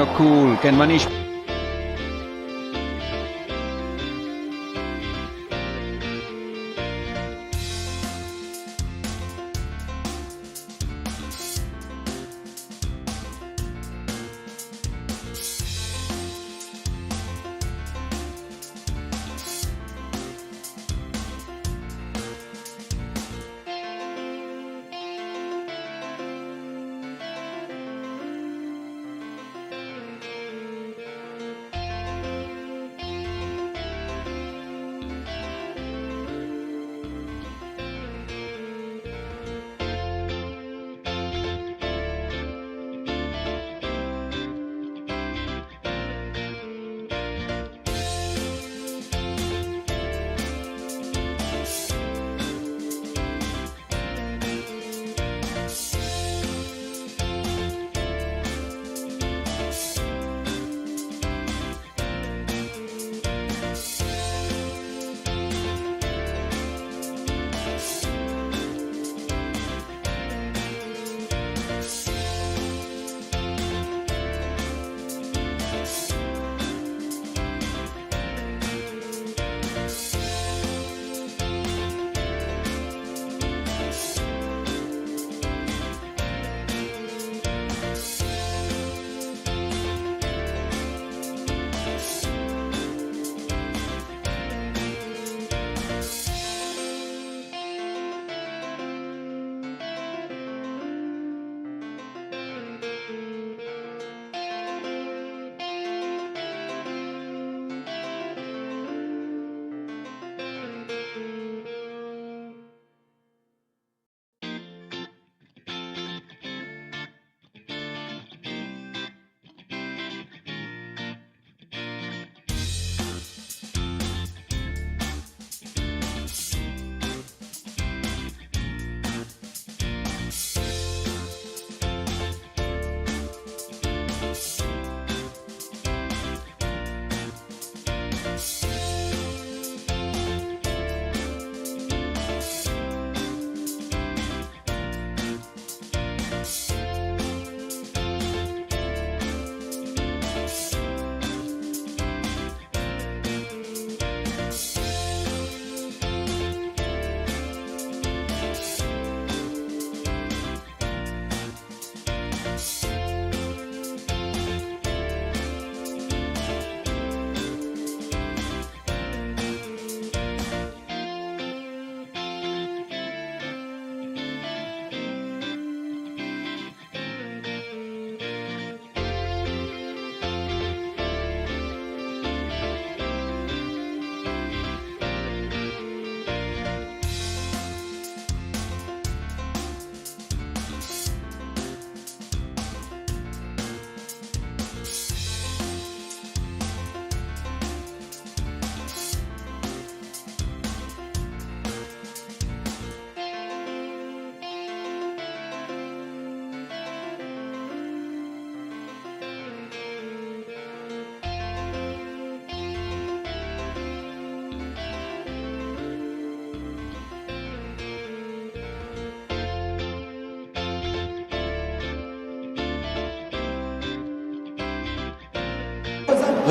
Oh, cool. Can Manish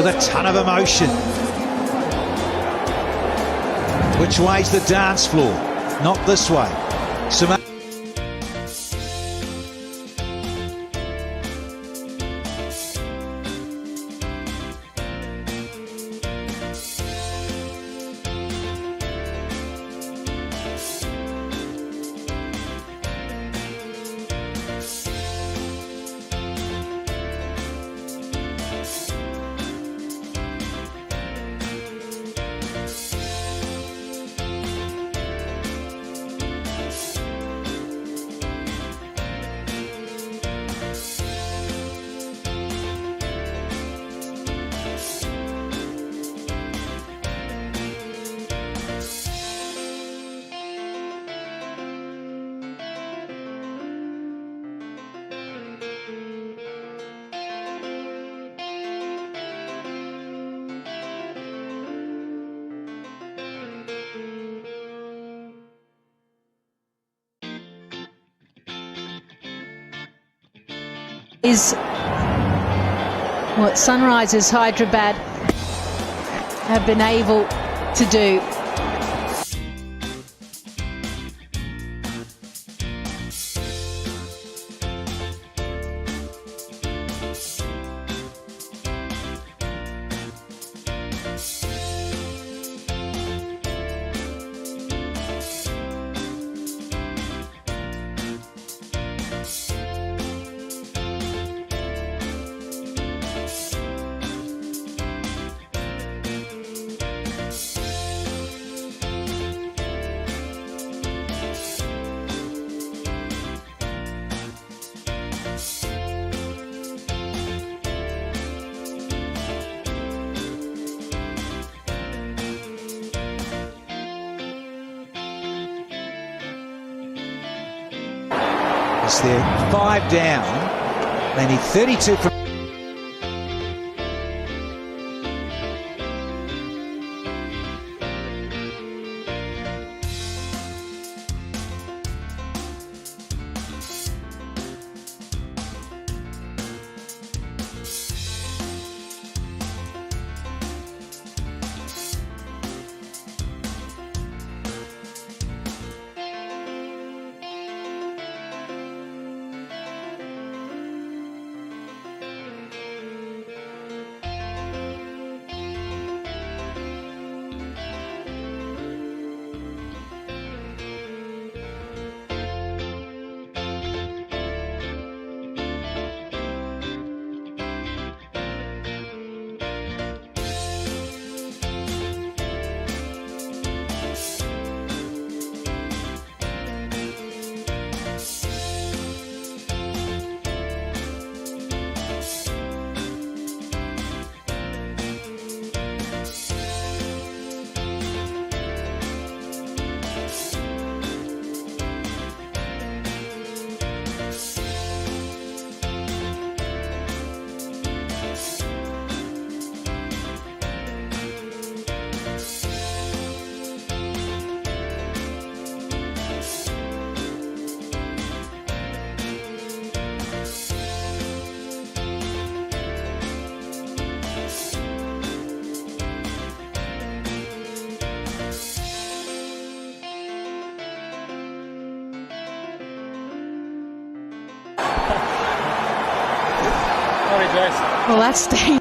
with a ton of emotion. Which way's the dance floor? Not this way. Is what Sunrisers Hyderabad have been able to do. They're 5 down. They need 32 from. Well, that's dangerous.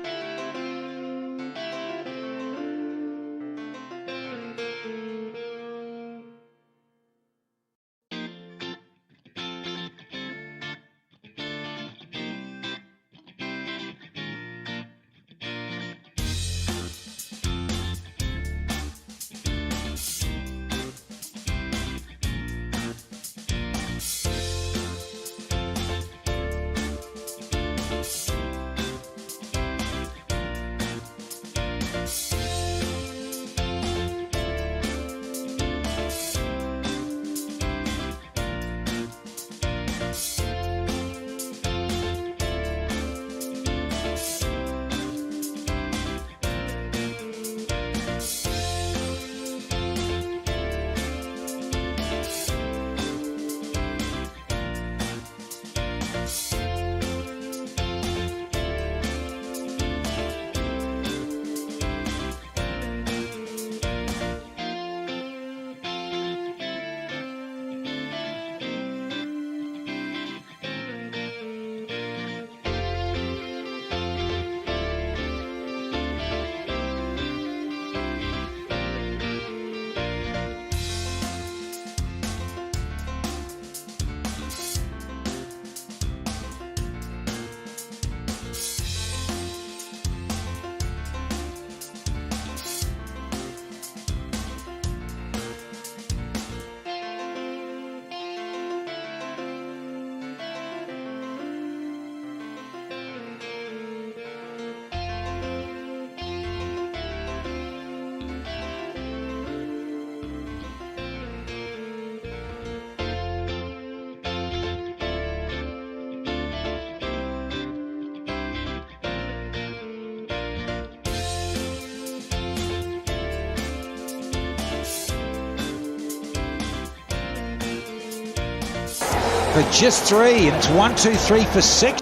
for just 3, and it's 1, 2, 3 for 6.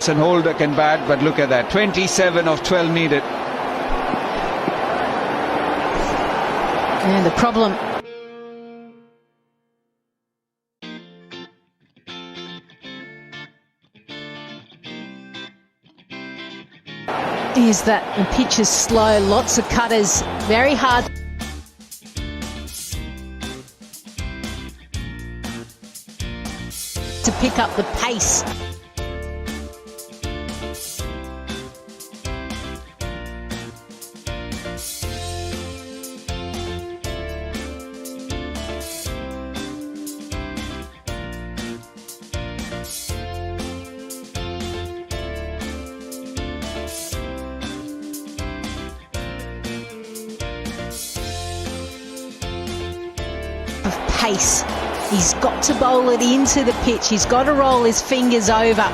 And Holder can bat, but look at that, 27 of 12 needed. And the problem is that the pitch is slow, lots of cutters, very hard to pick up the pace. Of pace. He's got to bowl it into the pitch. He's got to roll his fingers over.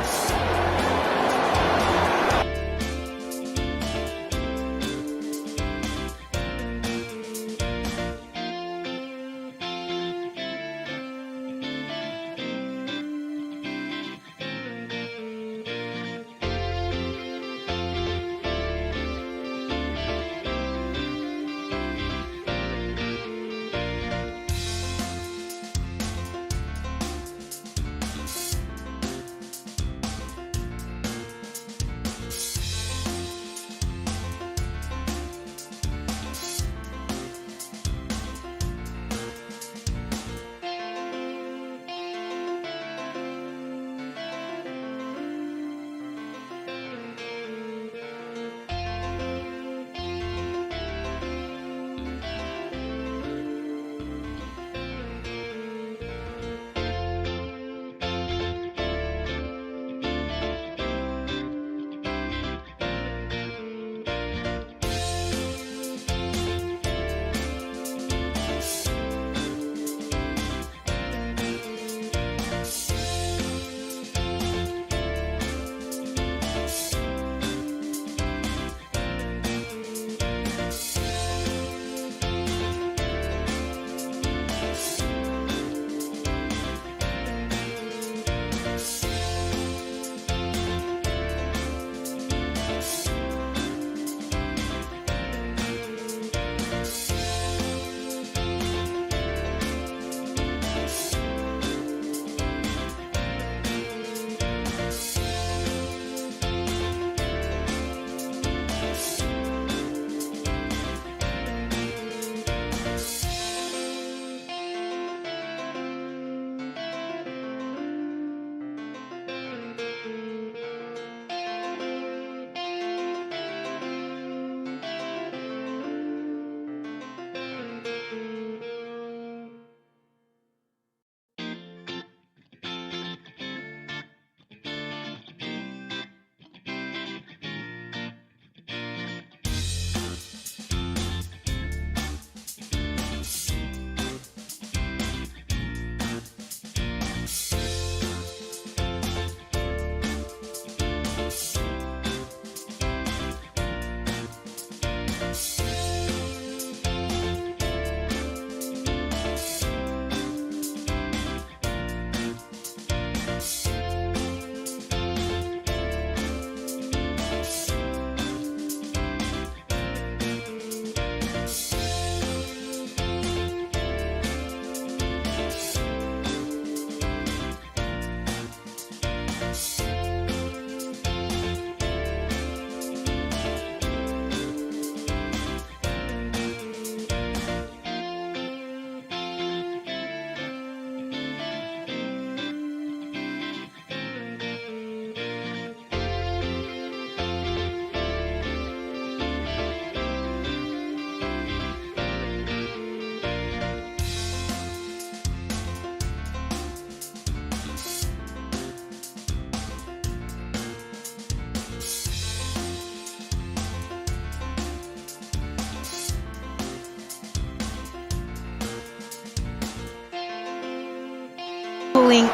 pulling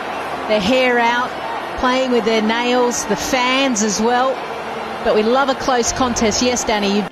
their hair out, playing with their nails, the fans as well. But we love a close contest. Yes, Danny, you